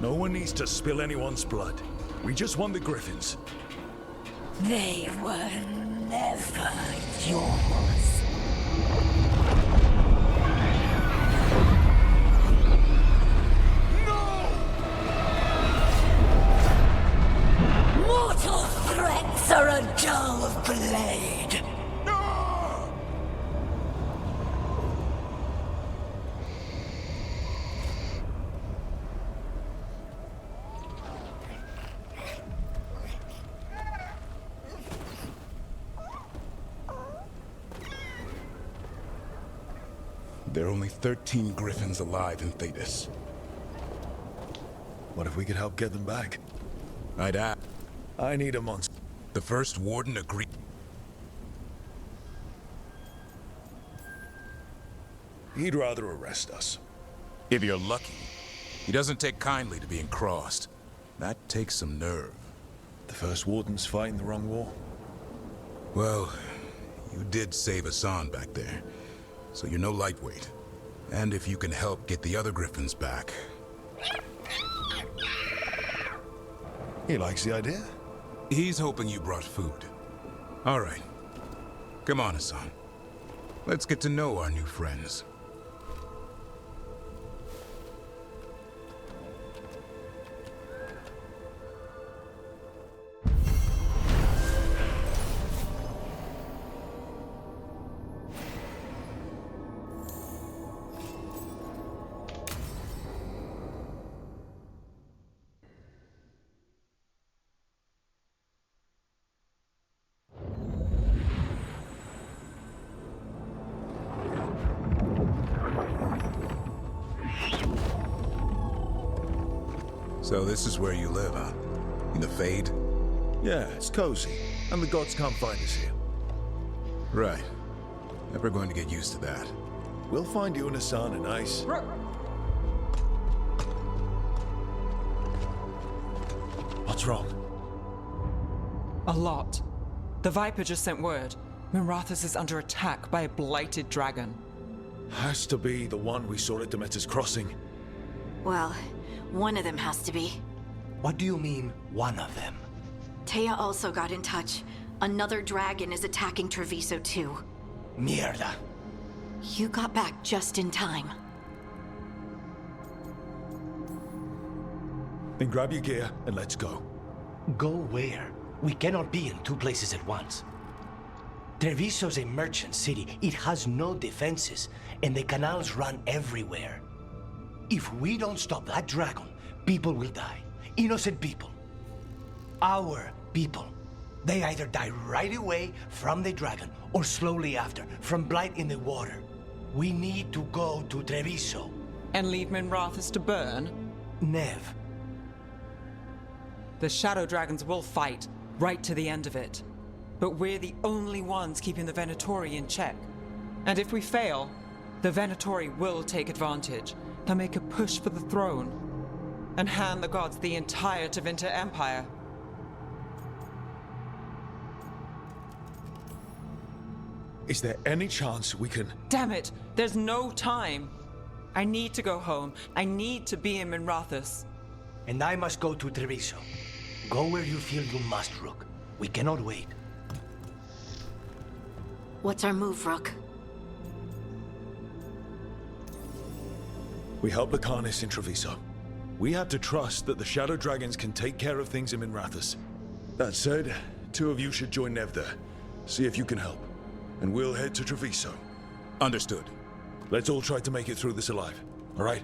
Speaker 2: No one needs to spill anyone's blood. We just want the griffins.
Speaker 13: They were never yours. Mortal threats are a dull blade.
Speaker 20: There are only 13 griffins alive in Thetis.
Speaker 2: What if we could help get them back?
Speaker 20: I'd ask.
Speaker 2: I need a monster.
Speaker 20: The first warden agreed.
Speaker 2: He'd rather arrest us.
Speaker 20: If you're lucky. He doesn't take kindly to being crossed. That takes some nerve.
Speaker 2: The first warden's fighting the wrong war.
Speaker 20: Well, you did save Hassan back there, so you're no lightweight. And if you can help get the other griffins back...
Speaker 2: He likes the idea.
Speaker 20: He's hoping you brought food. All right. Come on, Hassan. Let's get to know our new friends. So this is where you live, huh? In the Fade?
Speaker 2: Yeah, it's cozy. And the gods can't find us here.
Speaker 20: Right. Never going to get used to that.
Speaker 2: We'll find you and Hassan a nice... What's wrong?
Speaker 15: A lot. The Viper just sent word. Mirathus is under attack by a blighted dragon.
Speaker 2: Has to be the one we saw at Demeter's Crossing.
Speaker 10: Well, one of them has to be.
Speaker 16: What do you mean, one of them?
Speaker 10: Taya also got in touch. Another dragon is attacking Treviso too.
Speaker 16: Mierda.
Speaker 10: You got back just in time.
Speaker 2: Then grab your gear and let's go.
Speaker 16: Go where? We cannot be in two places at once. Treviso's a merchant city. It has no defenses, and the canals run everywhere. If we don't stop that dragon, people will die. Innocent people. Our people. They either die right away from the dragon, or slowly after, from blight in the water. We need to go to Treviso.
Speaker 15: And leave Minrathus to burn?
Speaker 16: Nev.
Speaker 15: The Shadow Dragons will fight, right to the end of it. But we're the only ones keeping the Venatori in check. And if we fail, the Venatori will take advantage. They'll make a push for the throne, and hand the gods the entire Tevinter Empire.
Speaker 2: Is there any chance we can...
Speaker 15: Damn it! There's no time! I need to go home. I need to be in Minrathus.
Speaker 16: And I must go to Treviso. Go where you feel you must, Rook. We cannot wait.
Speaker 10: What's our move, Rook?
Speaker 2: We help Lucanus in Treviso. We have to trust that the Shadow Dragons can take care of things in Minrathus. That said, two of you should join Nev there. See if you can help. And we'll head to Treviso.
Speaker 20: Understood.
Speaker 2: Let's all try to make it through this alive, all right?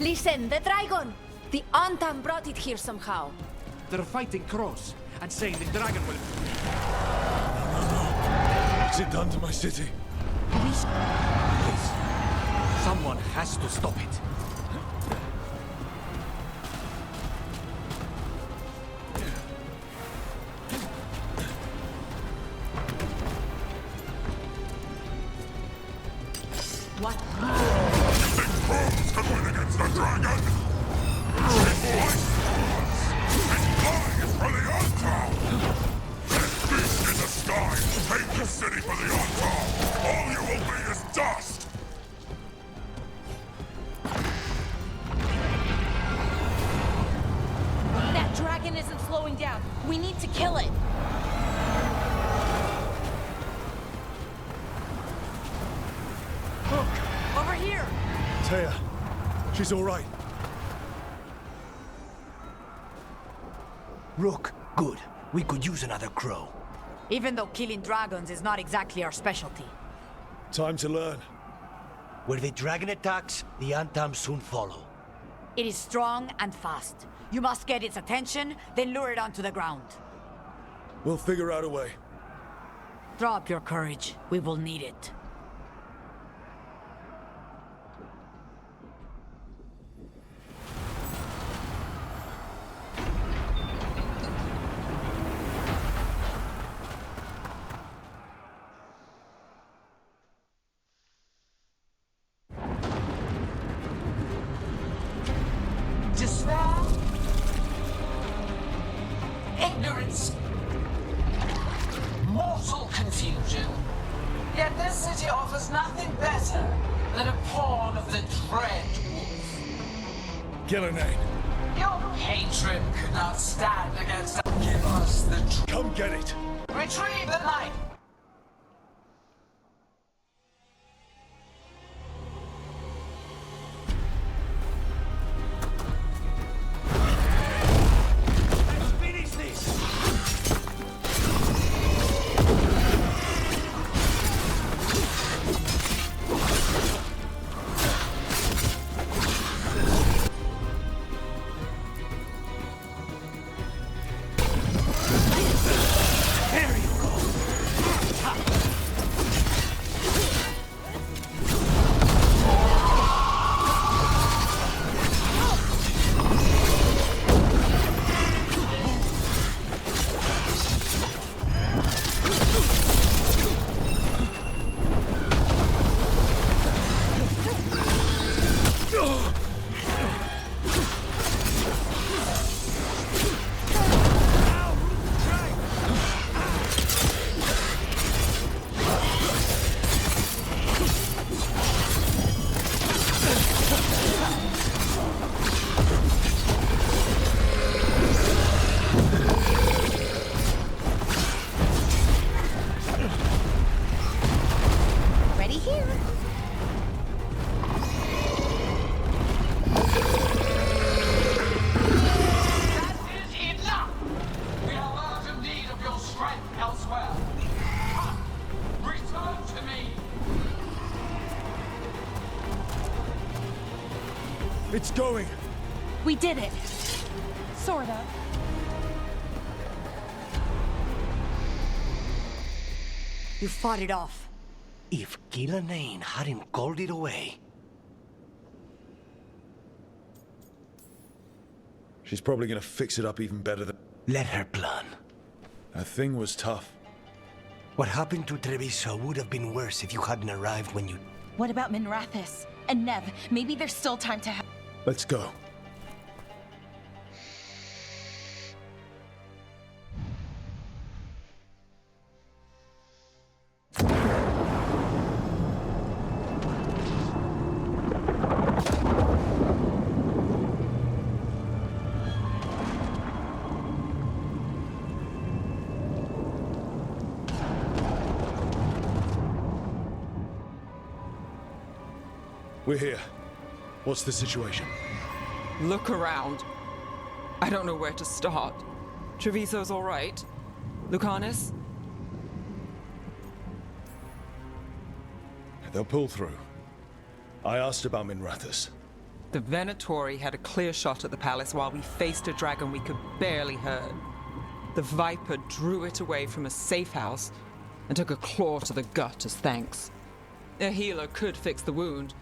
Speaker 13: Listen, the dragon! The Antam brought it here somehow.
Speaker 14: They're fighting crows and saying the dragon will...
Speaker 2: What's it done to my city?
Speaker 14: Please. Someone has to stop it.
Speaker 13: What?
Speaker 22: Crows can win against the dragon! For the Antam! This beast in the sky! Take the city for the Antam! All you will be is dust!
Speaker 13: That dragon isn't slowing down. We need to kill it. Look, over here.
Speaker 2: Taya, she's all right.
Speaker 1: Rook, good. We could use another crow.
Speaker 23: Even though killing dragons is not exactly our specialty.
Speaker 2: Time to learn.
Speaker 1: Where the dragon attacks, the Antam soon follow.
Speaker 23: It is strong and fast. You must get its attention, then lure it onto the ground.
Speaker 2: We'll figure out a way.
Speaker 23: Drop your courage. We will need it.
Speaker 24: Despair, ignorance, mortal confusion. Yet this city offers nothing better than a pawn of the Dread Wolf.
Speaker 2: Gillenane.
Speaker 24: Your hatred could not stand against us. Give us the truth.
Speaker 2: Come get it.
Speaker 24: Retrieve the light.
Speaker 2: It's going!
Speaker 8: We did it. Sort of.
Speaker 23: You fought it off.
Speaker 1: If Gillenane hadn't called it away...
Speaker 2: She's probably gonna fix it up even better than...
Speaker 1: Let her plan.
Speaker 2: That thing was tough.
Speaker 1: What happened to Treviso would have been worse if you hadn't arrived when you...
Speaker 8: What about Minrathis? And Nev? Maybe there's still time to help.
Speaker 2: Let's go. We're here. What's the situation?
Speaker 15: Look around. I don't know where to start. Treviso's all right. Lucanus?
Speaker 2: They'll pull through. I asked about Minrathis.
Speaker 15: The Venatori had a clear shot at the palace while we faced a dragon we could barely hurt. The Viper drew it away from a safe house and took a claw to the gut as thanks. A healer could fix the wound,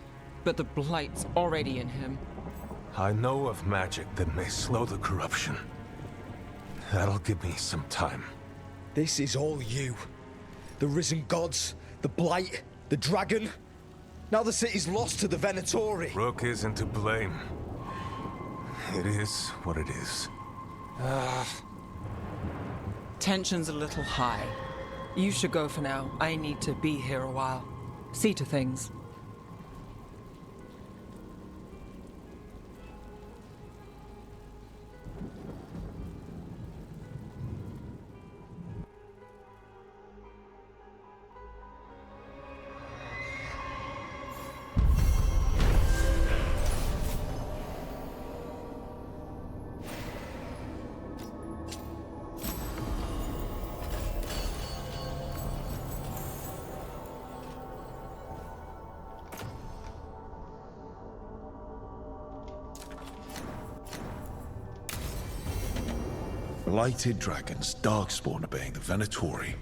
Speaker 15: but the blight's already in him.
Speaker 2: I know of magic that may slow the corruption. That'll give me some time.
Speaker 3: This is all you. The risen gods, the blight, the dragon. Now the city's lost to the Venatori.
Speaker 2: Rook isn't to blame. It is what it is.
Speaker 15: Tension's a little high. You should go for now. I need to be here a while. See to things.
Speaker 2: Blighted dragons, darkspawn obeying the Venatori.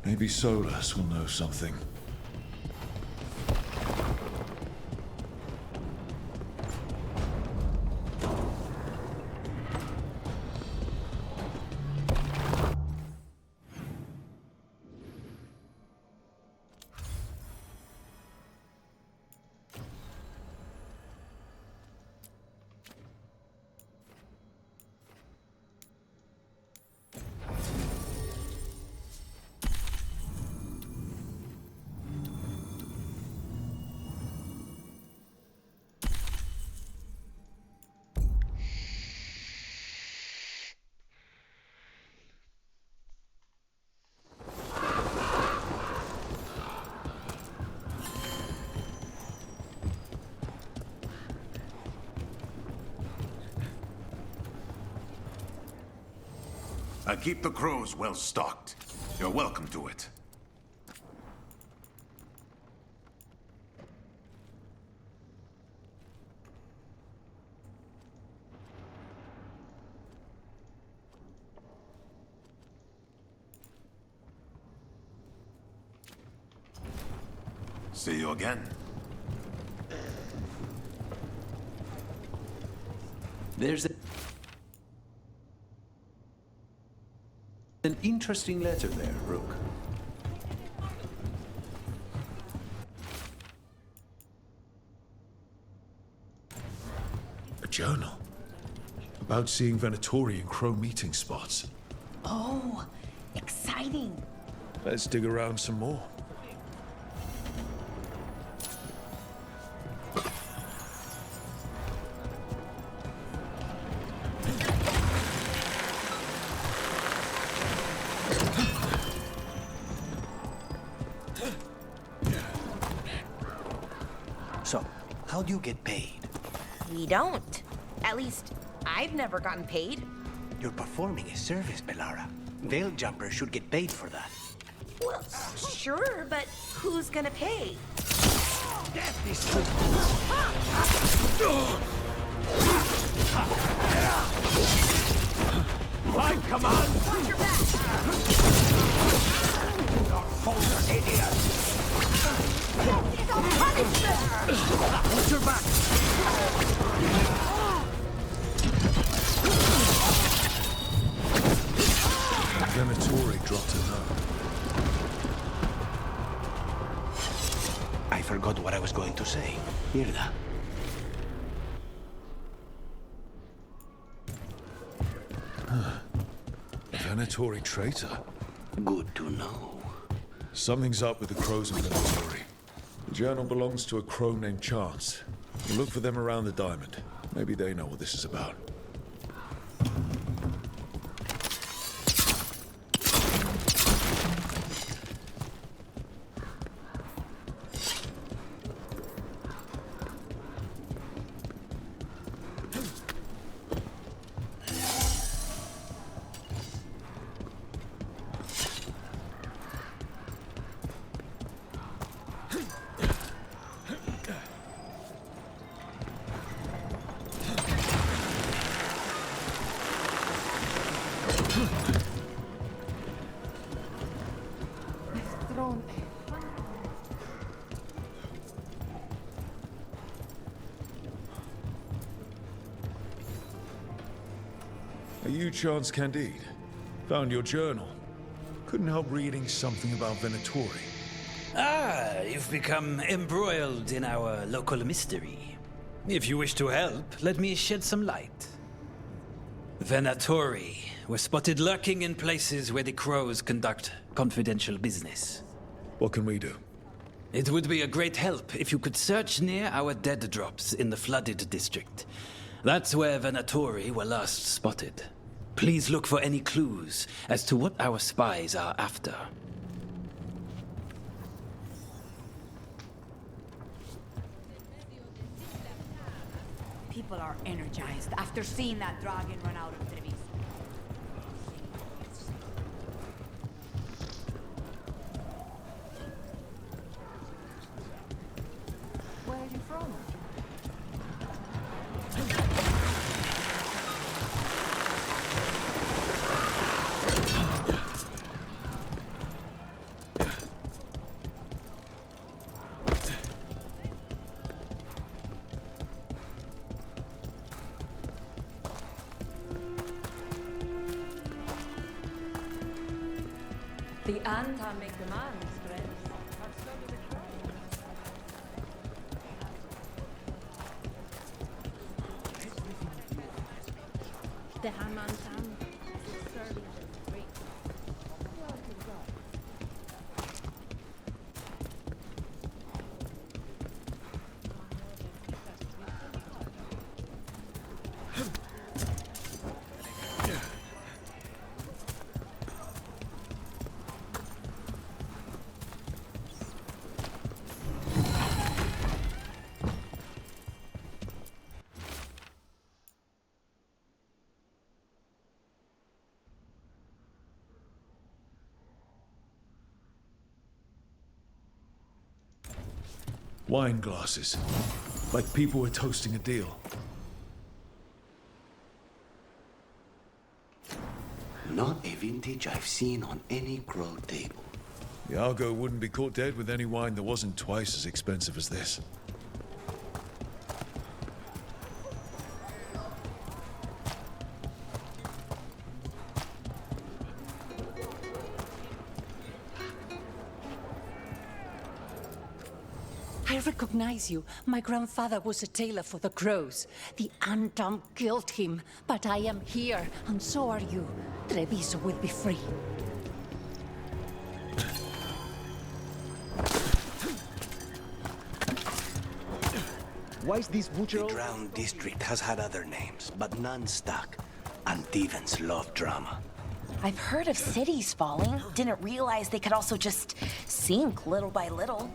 Speaker 2: Maybe Solus will know something.
Speaker 22: I keep the crows well stocked. You're welcome to it. See you again.
Speaker 6: There's an interesting letter there, Rook.
Speaker 2: A journal. About seeing Venatori and Crow meeting spots.
Speaker 8: Oh, exciting.
Speaker 2: Let's dig around some more.
Speaker 5: So, how do you get paid?
Speaker 8: We don't. At least, I've never gotten paid.
Speaker 5: You're performing a service, Bellara. Veil Jumper should get paid for that.
Speaker 8: Well, sure, but who's gonna pay?
Speaker 5: Death is
Speaker 3: My command!
Speaker 8: Watch your back!
Speaker 3: Hold idiot!
Speaker 8: Death is our punishment!
Speaker 3: Watch your back!
Speaker 2: Venatori dropped a note.
Speaker 5: I forgot what I was going to say. Mirda.
Speaker 2: A Venatori traitor.
Speaker 5: Good to know.
Speaker 2: Something's up with the crows and Venatori. The journal belongs to a crow named Chance. We'll look for them around the diamond. Maybe they know what this is about. Are you Chance Candide? Found your journal. Couldn't help reading something about Venatori.
Speaker 7: Ah, you've become embroiled in our local mystery. If you wish to help, let me shed some light. Venatori were spotted lurking in places where the crows conduct confidential business.
Speaker 2: What can we do?
Speaker 7: It would be a great help if you could search near our dead drops in the flooded district. That's where Venatori were last spotted. Please look for any clues as to what our spies are after.
Speaker 23: People are energized after seeing that dragon run out of Trevis.
Speaker 4: Where are you from?
Speaker 19: The Anta make demands, friends.
Speaker 10: The Hamantam.
Speaker 2: Wine glasses. Like people were toasting a deal.
Speaker 5: Not a vintage I've seen on any crow table.
Speaker 2: Iago wouldn't be caught dead with any wine that wasn't twice as expensive as this.
Speaker 13: I recognize you. My grandfather was a tailor for the crows. The Antam killed him, but I am here, and so are you. Treviso will be free.
Speaker 5: Why is this butcher? The drowned district has had other names, but none stuck. Antevans love drama.
Speaker 8: I've heard of cities falling. Didn't realize they could also just sink little by little.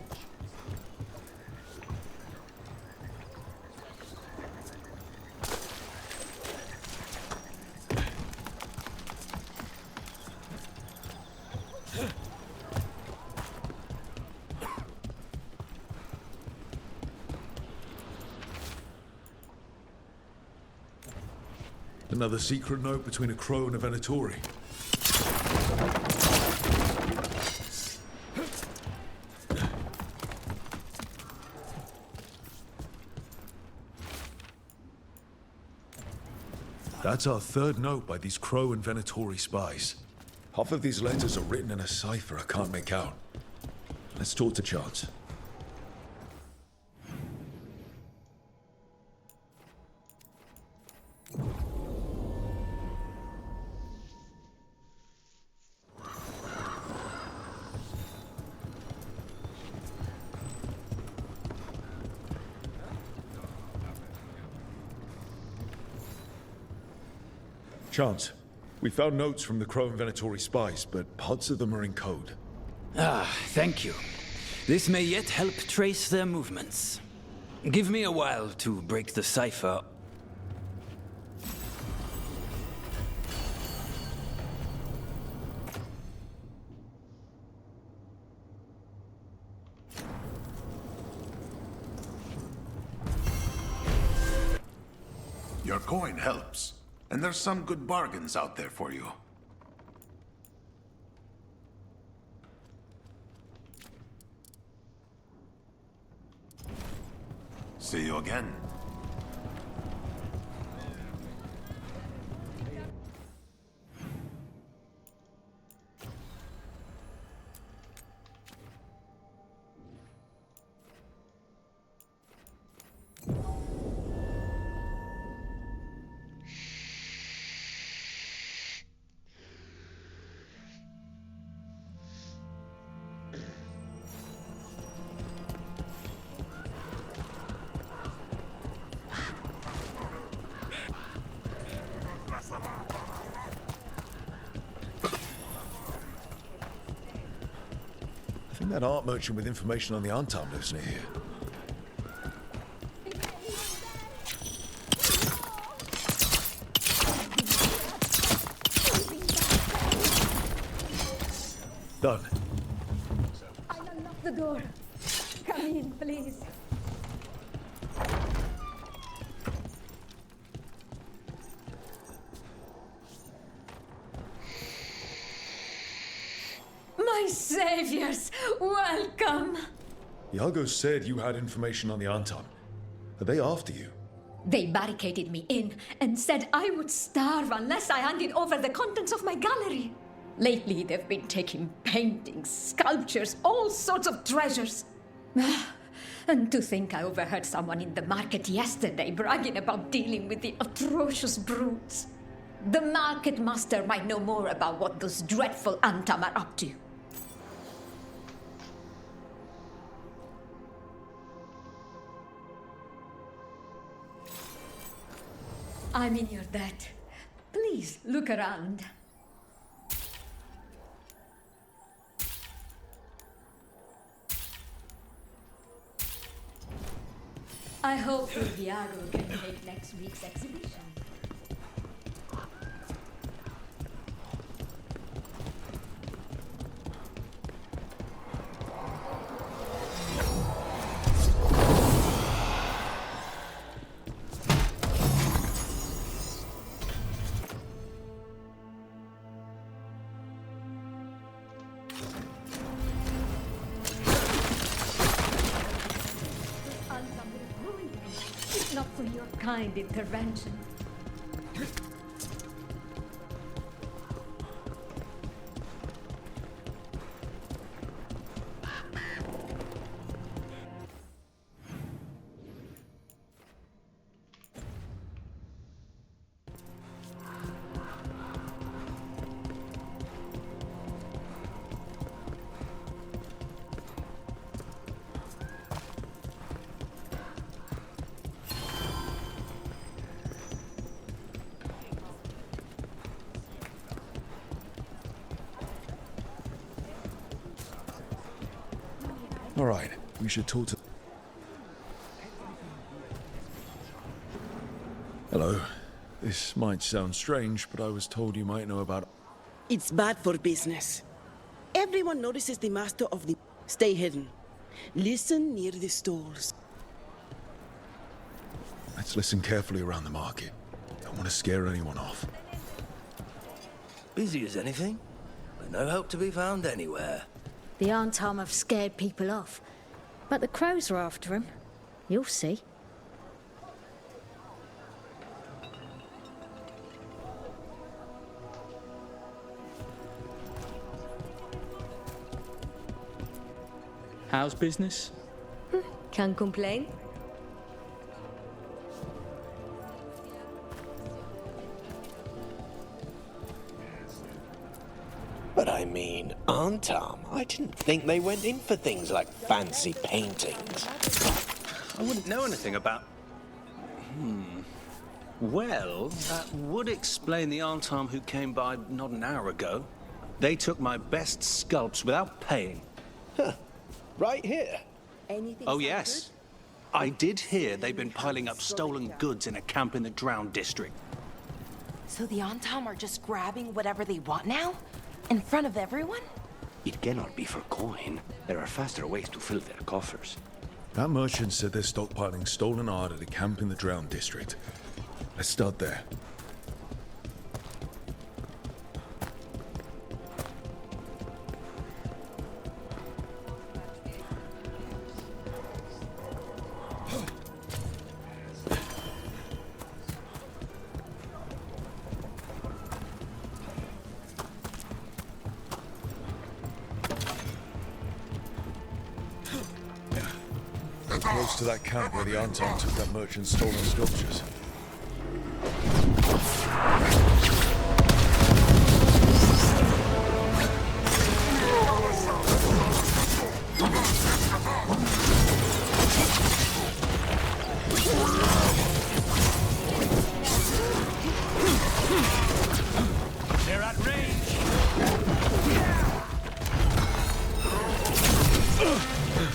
Speaker 2: Another secret note between a crow and a Venatori. That's our third note by these crow and Venatori spies. Half of these letters are written in a cipher I can't make out. Let's talk to Chance. Chance, we found notes from the Crow and Venatori spies, but parts of them are in code.
Speaker 7: Ah, thank you. This may yet help trace their movements. Give me a while to break the cipher.
Speaker 22: Your coin helps. And there's some good bargains out there for you. See you again.
Speaker 2: That art merchant with information on the Antam lives near here. Done.
Speaker 13: I'll unlock the door. Come in, please. My saviors, welcome!
Speaker 2: Iago said you had information on the Antam. Are they after you?
Speaker 13: They barricaded me in and said I would starve unless I handed over the contents of my gallery. Lately, they've been taking paintings, sculptures, all sorts of treasures. And to think I overheard someone in the market yesterday bragging about dealing with the atrocious brutes. The market master might know more about what those dreadful Antam are up to. I'm in your debt. Please look around. I hope Iago can make next week's exhibition. If not for your kind intervention.
Speaker 2: All right, we should talk to... Hello. This might sound strange, but I was told you might know about...
Speaker 9: It's bad for business. Everyone notices the master of the... Stay hidden. Listen near the stores.
Speaker 2: Let's listen carefully around the market. Don't want to scare anyone off.
Speaker 12: Busy as anything, but no hope to be found anywhere.
Speaker 18: The Antam have scared people off, but the crows are after him. You'll see.
Speaker 21: How's business?
Speaker 18: Can't complain.
Speaker 25: But I mean, Antam, I didn't think they went in for things like fancy paintings.
Speaker 6: I wouldn't know anything about... Well, that would explain the Antam who came by not an hour ago. They took my best sculpts without paying.
Speaker 25: Right here.
Speaker 9: Anything
Speaker 6: Oh, yes. I did hear they've been piling up stolen goods in a camp in the Drowned District.
Speaker 8: So the Antam are just grabbing whatever they want now? In front of everyone?
Speaker 5: It cannot be for coin. There are faster ways to fill their coffers.
Speaker 2: That merchant said they're stockpiling stolen art at a camp in the Drowned District. Let's start there. We're close to that camp where the Antam took that merchant's stolen sculptures.
Speaker 14: They're at range.
Speaker 2: Okay,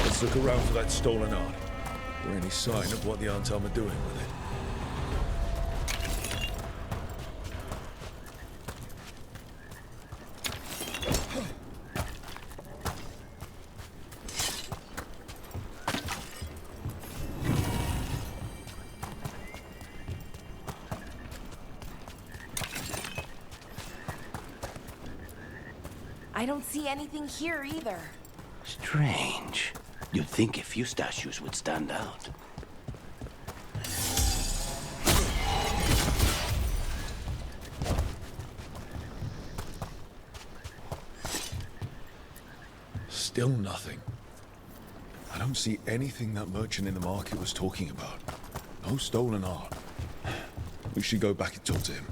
Speaker 2: let's look around for that stolen art. Or any sign of what the Antam are doing with it.
Speaker 8: I don't see anything here either.
Speaker 5: Strange. You'd think a few statues would stand out.
Speaker 2: Still nothing. I don't see anything that merchant in the market was talking about. No stolen art. We should go back and talk to him.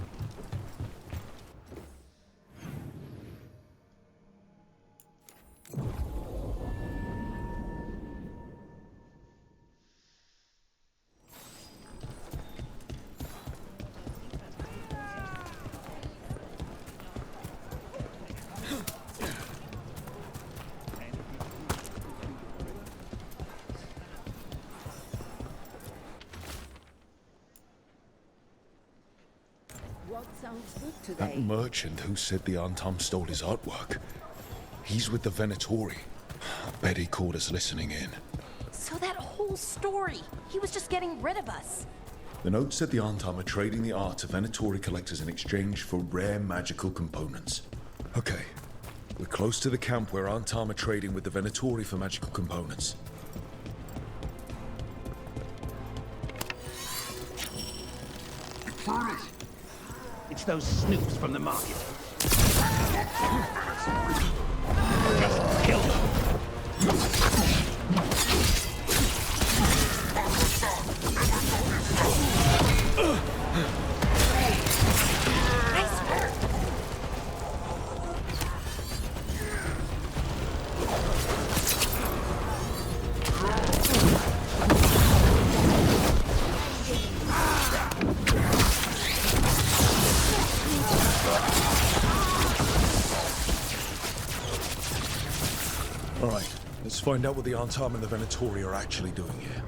Speaker 9: What sounds good today?
Speaker 2: That merchant who said the Antam stole his artwork. He's with the Venatori. I bet he caught us listening in.
Speaker 8: So that whole story, he was just getting rid of us.
Speaker 2: The note said the Antam are trading the art to Venatori collectors in exchange for rare magical components. Okay, we're close to the camp where Antam are trading with the Venatori for magical components.
Speaker 25: It's those snoops from the market. Just kill them.
Speaker 2: All right, let's find out what the Antam and the Venatori are actually doing here.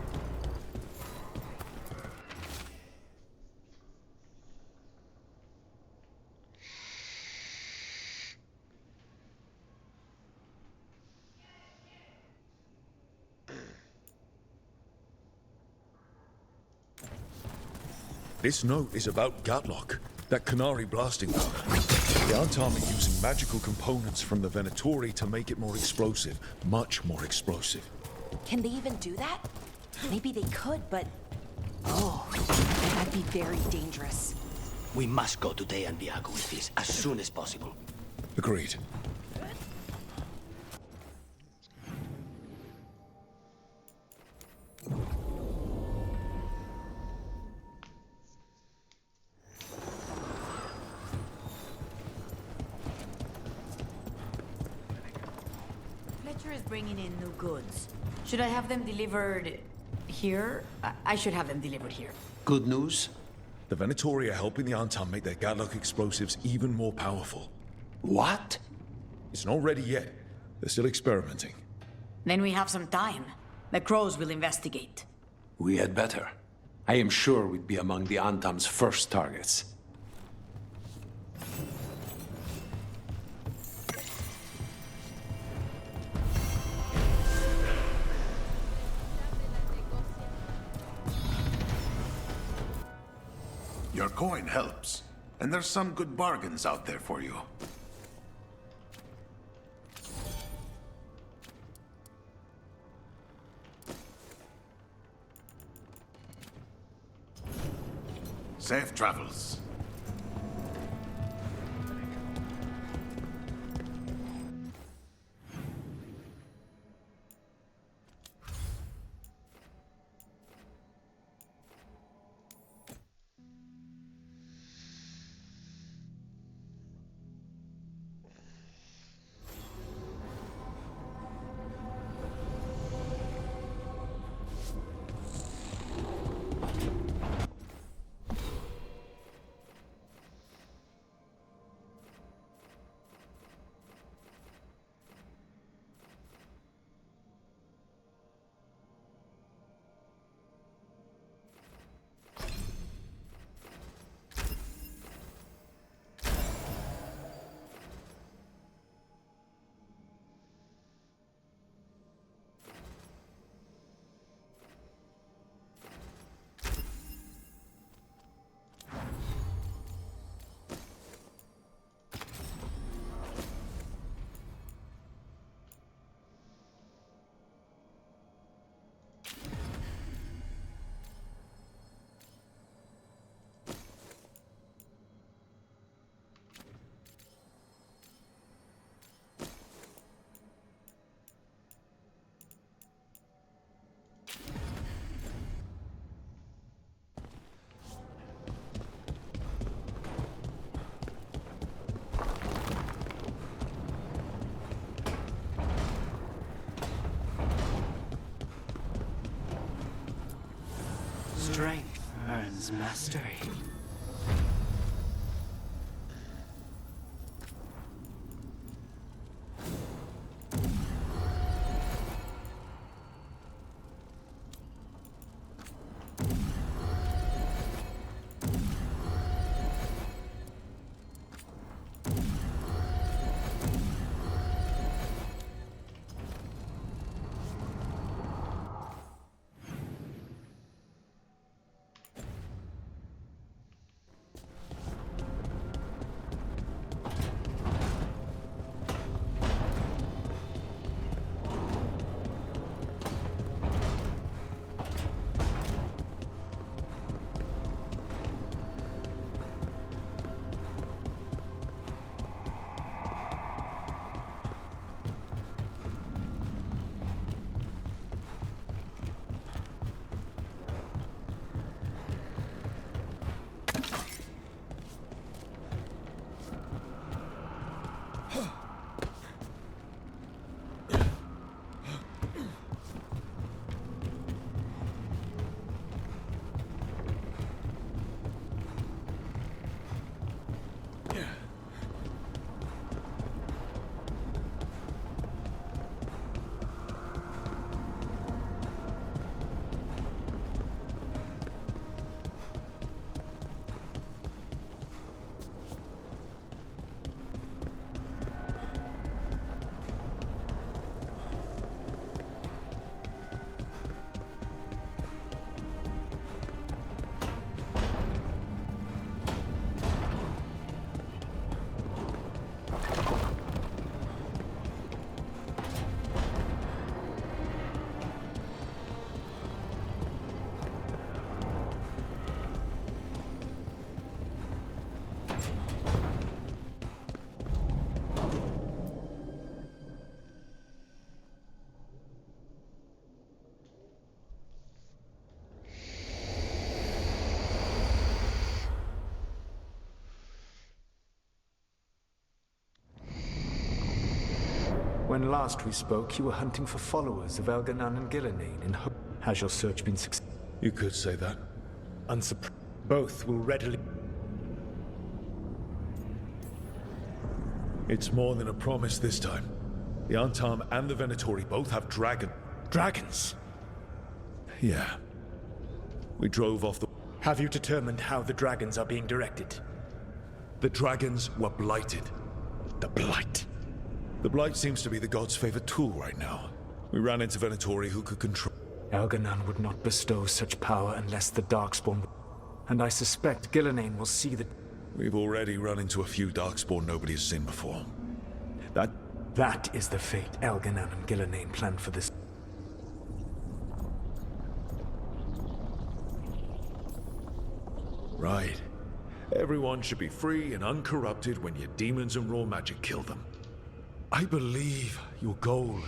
Speaker 2: This note is about Gatlock, that Canary blasting powder. The Antam are using magical components from the Venatori to make it more explosive, much more explosive.
Speaker 8: Can they even do that? Maybe they could, but... Oh, that'd be very dangerous.
Speaker 5: We must go to Deandiago with this as soon as possible.
Speaker 2: Agreed.
Speaker 23: Fletcher is bringing in new goods. Should I have them delivered here? I should have them delivered here.
Speaker 5: Good news?
Speaker 2: The Venatori are helping the Antam make their Gatlock explosives even more powerful.
Speaker 5: What?
Speaker 2: It's not ready yet. They're still experimenting.
Speaker 23: Then we have some time. The crows will investigate.
Speaker 25: We had better. I am sure we'd be among the Antam's first targets.
Speaker 22: Your coin helps, and there's some good bargains out there for you. Safe travels.
Speaker 11: Strength earns mastery.
Speaker 14: When last we spoke, you were hunting for followers of Elganan and Gillenane in hope. Has your search been successful?
Speaker 2: You could say that.
Speaker 14: Both will readily...
Speaker 2: It's more than a promise this time. The Antam and the Venatori both have
Speaker 14: Dragons?
Speaker 2: Yeah. We drove off the...
Speaker 14: Have you determined how the dragons are being directed?
Speaker 2: The dragons were blighted.
Speaker 14: The Blight?
Speaker 2: The Blight seems to be the god's favorite tool right now. We ran into Venatori who could control...
Speaker 14: Elganan would not bestow such power unless the Darkspawn... And I suspect Gillenane will see that...
Speaker 2: We've already run into a few Darkspawn nobody has seen before.
Speaker 14: That is the fate Elganan and Gillenane planned for this...
Speaker 2: Right. Everyone should be free and uncorrupted when your demons and raw magic kill them. I believe your goal,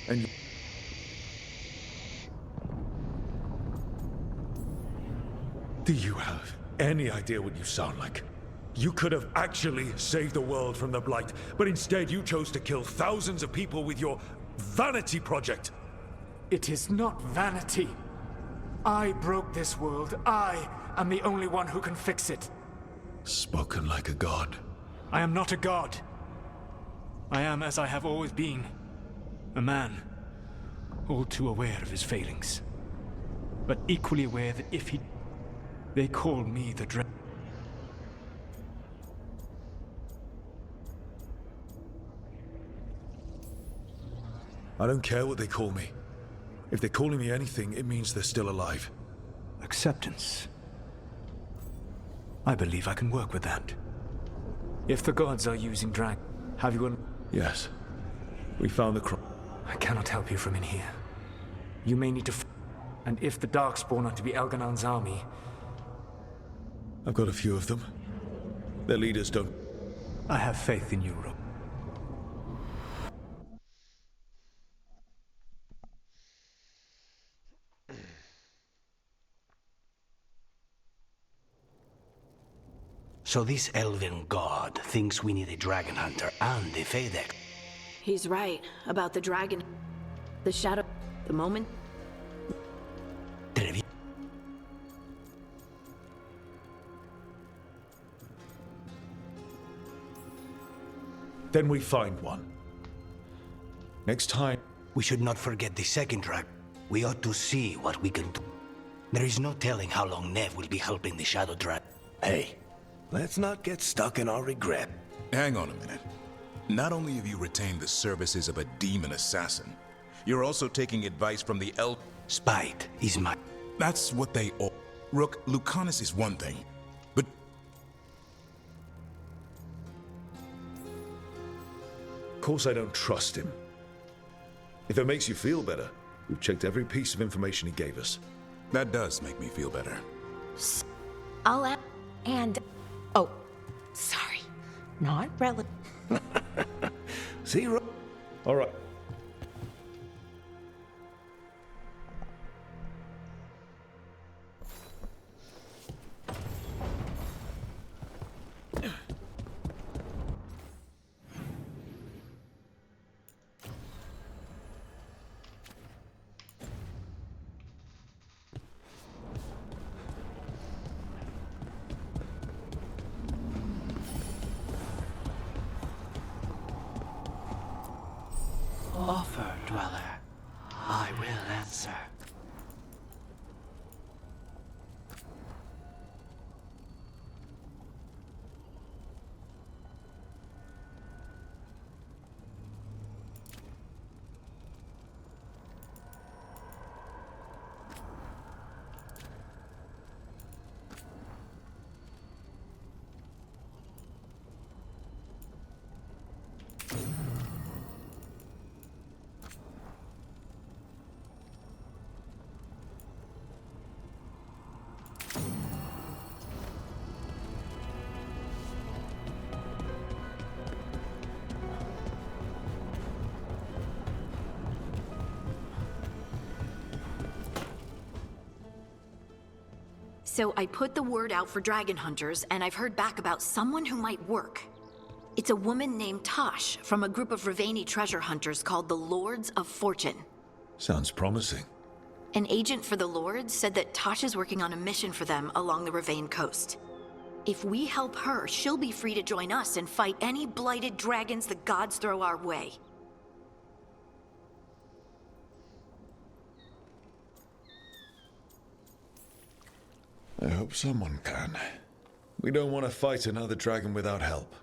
Speaker 2: and do you have any idea what you sound like? You could have actually saved the world from the Blight, but instead you chose to kill thousands of people with your vanity project.
Speaker 14: It is not vanity. I broke this world. I am the only one who can fix it.
Speaker 2: Spoken like a god.
Speaker 14: I am not a god. I am, as I have always been, a man, all too aware of his failings, but equally aware that if he... They call me the Dragon.
Speaker 2: I don't care what they call me. If they're calling me anything, it means they're still alive.
Speaker 14: Acceptance. I believe I can work with that. If the gods are using have you...
Speaker 2: Yes. We found the
Speaker 14: I cannot help you from in here. You may need to... And if the Darkspawn are to be Elganan's army...
Speaker 2: I've got a few of them. Their leaders don't...
Speaker 14: I have faith in you, Rogue.
Speaker 5: So this elven god thinks we need a dragon hunter and a Fadek.
Speaker 10: He's right about the dragon. The shadow, the moment.
Speaker 2: Then we find one. Next time...
Speaker 5: We should not forget the second dragon. We ought to see what we can do. There is no telling how long Nev will be helping the Shadow Dragon.
Speaker 12: Hey, let's not get stuck in our regret.
Speaker 1: Hang on a minute. Not only have you retained the services of a demon assassin, you're also taking advice from the elf.
Speaker 5: Spite is my...
Speaker 1: That's what they all... Rook, Lucanus is one thing, but...
Speaker 2: Of course I don't trust him. If it makes you feel better, we've checked every piece of information he gave us.
Speaker 1: That does make me feel better.
Speaker 8: I'll add... And... Oh, sorry. Not relevant.
Speaker 12: See,
Speaker 2: all right.
Speaker 11: Offer, dweller. I will answer.
Speaker 10: So I put the word out for dragon hunters, and I've heard back about someone who might work. It's a woman named Tosh from a group of Ravani treasure hunters called the Lords of Fortune.
Speaker 2: Sounds promising.
Speaker 10: An agent for the Lords said that Tosh is working on a mission for them along the Ravane coast. If we help her, she'll be free to join us and fight any blighted dragons the gods throw our way.
Speaker 2: I hope someone can. We don't want to fight another dragon without help.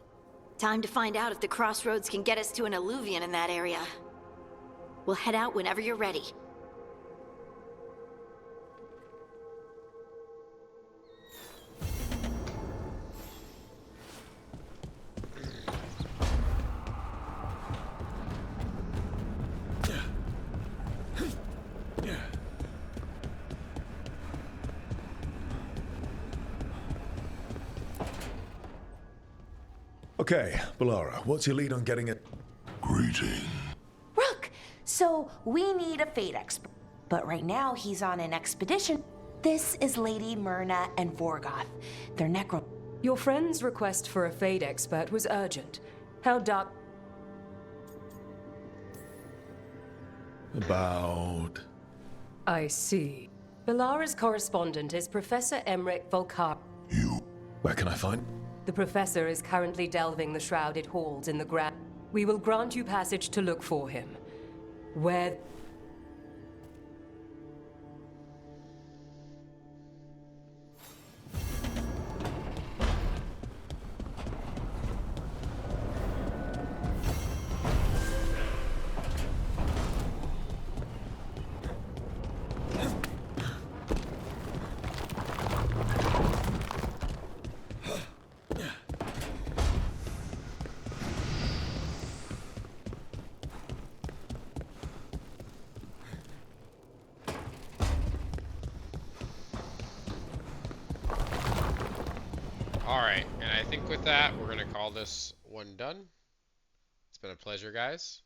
Speaker 10: Time to find out if the crossroads can get us to an alluvion in that area. We'll head out whenever you're ready.
Speaker 2: Okay, Balara, what's your lead on getting it?
Speaker 22: Greeting.
Speaker 8: Rook! So, we need a fate expert. But right now, he's on an expedition. This is Lady Myrna and Vorgoth. They're necro...
Speaker 19: Your friend's request for a fate expert was urgent. How dark...
Speaker 2: About...
Speaker 19: I see. Balara's correspondent is Professor Emmerich Volkar.
Speaker 2: Where can I find...
Speaker 19: The professor is currently delving the shrouded halls in the ground. We will grant you passage to look for him. Where...
Speaker 16: Alright, and I think with that, we're going to call this one done. It's been a pleasure, guys.